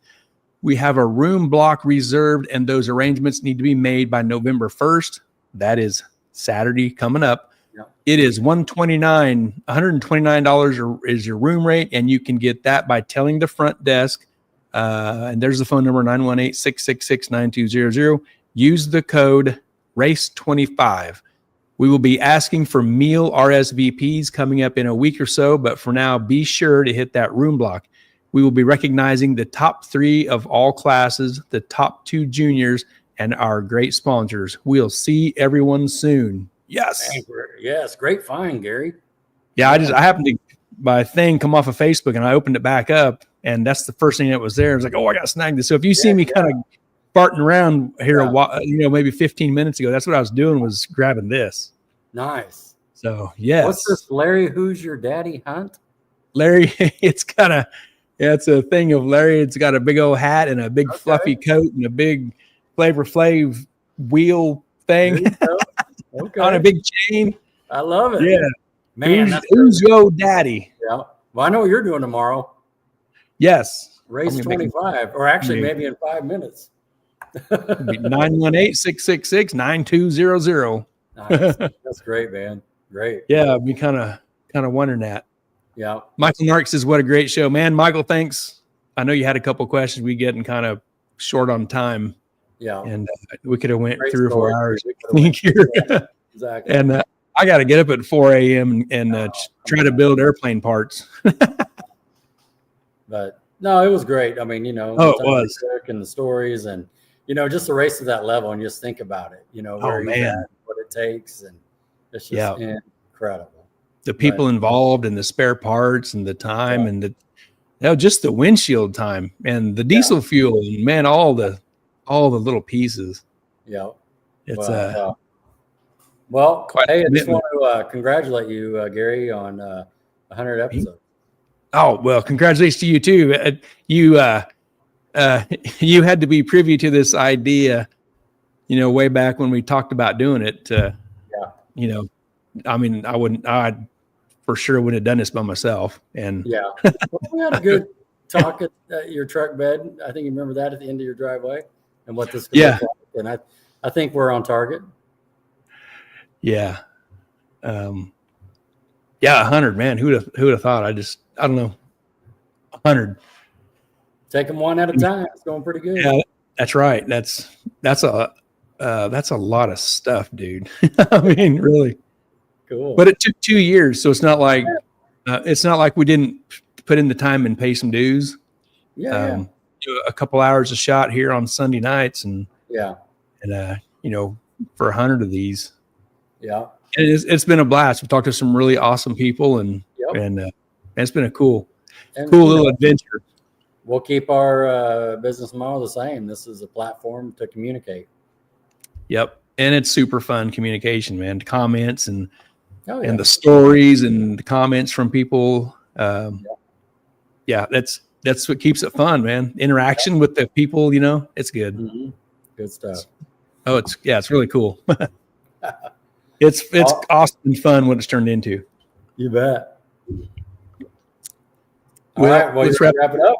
We have a room block reserved, and those arrangements need to be made by November 1st. That is Saturday coming up. Yep. It is $129 is your room rate, and you can get that by telling the front desk. And there's the phone number, 918-666-9200. Use the code RACE25. We will be asking for meal RSVPs coming up in a week or so, but for now, be sure to hit that room block. We will be recognizing the top 3 of all classes, the top 2 juniors, and our great sponsors. We'll see everyone soon. Yes. Yes. Great find, Gary. Yeah. I happened to, my thing come off of Facebook and I opened it back up, and that's the first thing that was there. I was like, oh, I got snagged this. So if you see me kind of farting around here a while, maybe 15 minutes ago, that's what I was doing, was grabbing this. Nice. So yes. What's this, Larry? Who's your daddy hunt? Larry, it's a thing of Larry. It's got a big old hat and a big fluffy coat and a big Flavor Flav wheel thing on a big chain. I love it. Yeah. Man, who's your daddy? Yeah. Well, I know what you're doing tomorrow. Yes. Race 25, or actually maybe in 5 minutes. 918-666-9200. Nice. That's great, man. Great. Yeah, I'd be kind of wondering that. Yeah. Michael Nark says, what a great show, man. Michael, thanks. I know you had a couple questions. We getting kind of short on time. Yeah. And we could have went great 3 or 4 story. hours. Exactly. And I got to get up at 4 a.m. and try to build airplane parts. But no, it was great. I mean, it was. And the stories and, just the race to that level and just think about it, where you're at, what it takes. And it's just incredible. The people involved and the spare parts and the time and just the windshield time and the diesel fuel and, man, all the little pieces. Yeah. It's well, hey, I just commitment. want to congratulate you, Gary, on 100 episodes. Oh, well, congratulations to you too. You had to be privy to this idea, way back when we talked about doing it. I mean, I for sure wouldn't have done this by myself. And yeah, well, we had a good talk at your truck bed. I think you remember that at the end of your driveway and what this could look like. And I think we're on target. Yeah. 100, man. Who'd have thought? I don't know. 100. Take them one at a time. It's going pretty good. Yeah, that's right. That's a lot of stuff, dude. I mean, really cool. But it took 2 years, so it's not like we didn't put in the time and pay some dues. Yeah. A couple hours a shot here on Sunday nights, and for 100 of these. Yeah. And it's been a blast. We've talked to some really awesome people, and it's been a cool little adventure. We'll keep our business model the same. This is a platform to communicate. Yep. And it's super fun communication, man. Comments and the stories and the comments from people. That's what keeps it fun, man. Interaction with the people, it's good. Mm-hmm. Good stuff. Oh, it's really cool. It's awesome and fun what it's turned into. You bet. All right. Well, let's wrap it up.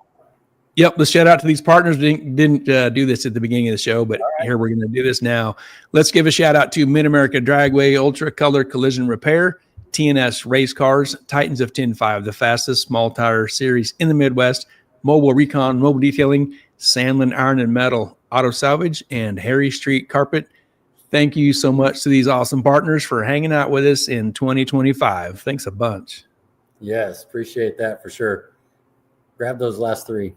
Yep. Let's shout out to these partners. Didn't do this at the beginning of the show, but here we're going to do this now. Let's give a shout out to Mid-America Dragway, Ultra Color Collision Repair, TNS Race Cars, Titans of 10.5, the fastest small tire series in the Midwest, Mobile Recon, Mobile Detailing, Sandlin Iron and Metal, Auto Salvage, and Harry Street Carpet. Thank you so much to these awesome partners for hanging out with us in 2025. Thanks a bunch. Yes, appreciate that for sure. Grab those last 3.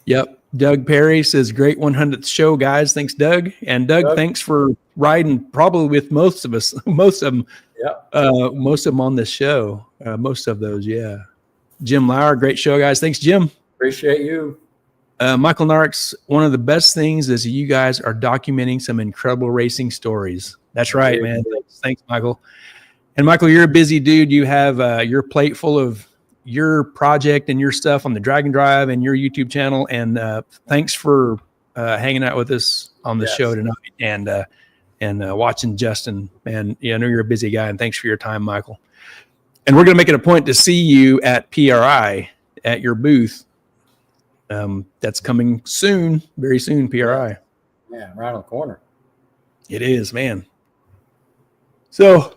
Yep. Doug Perry says, great 100th show, guys. Thanks, Doug. And Doug, thanks for riding probably with most of us, most of them on this show. Most of those, yeah. Jim Lauer, great show, guys. Thanks, Jim. Appreciate you. Michael Narks, one of the best things is you guys are documenting some incredible racing stories. That's right, man. Thanks, Michael. And Michael, you're a busy dude. You have your plate full of your project and your stuff on the Dragon Drive and your YouTube channel. And thanks for hanging out with us on the show tonight and watching Justin. And I know you're a busy guy, and thanks for your time, Michael. And we're going to make it a point to see you at PRI at your booth. That's coming soon, very soon, PRI. Yeah, right on the corner. It is, man. So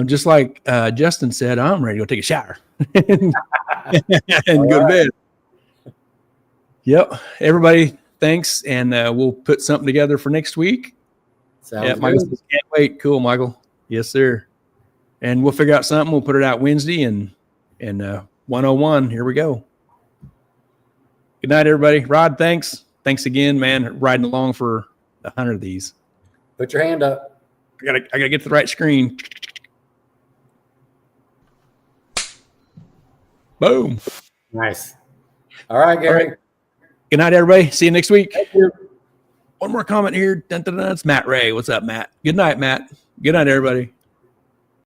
just like Justin said, I'm ready to go take a shower and go to bed. Yep. Everybody, thanks. And we'll put something together for next week. Sounds Michael good. says, can't wait. Cool, Michael. Yes, sir. And we'll figure out something. We'll put it out Wednesday and 101. Here we go. Good night, everybody. Rod, thanks. Thanks again, man. Riding along for 100 of these. Put your hand up. I gotta get to the right screen. Boom. Nice. All right, Gary. All right. Good night, everybody. See you next week. Thank you. One more comment here. Dun, dun, dun. It's Matt Ray. What's up, Matt? Good night, Matt. Good night, everybody.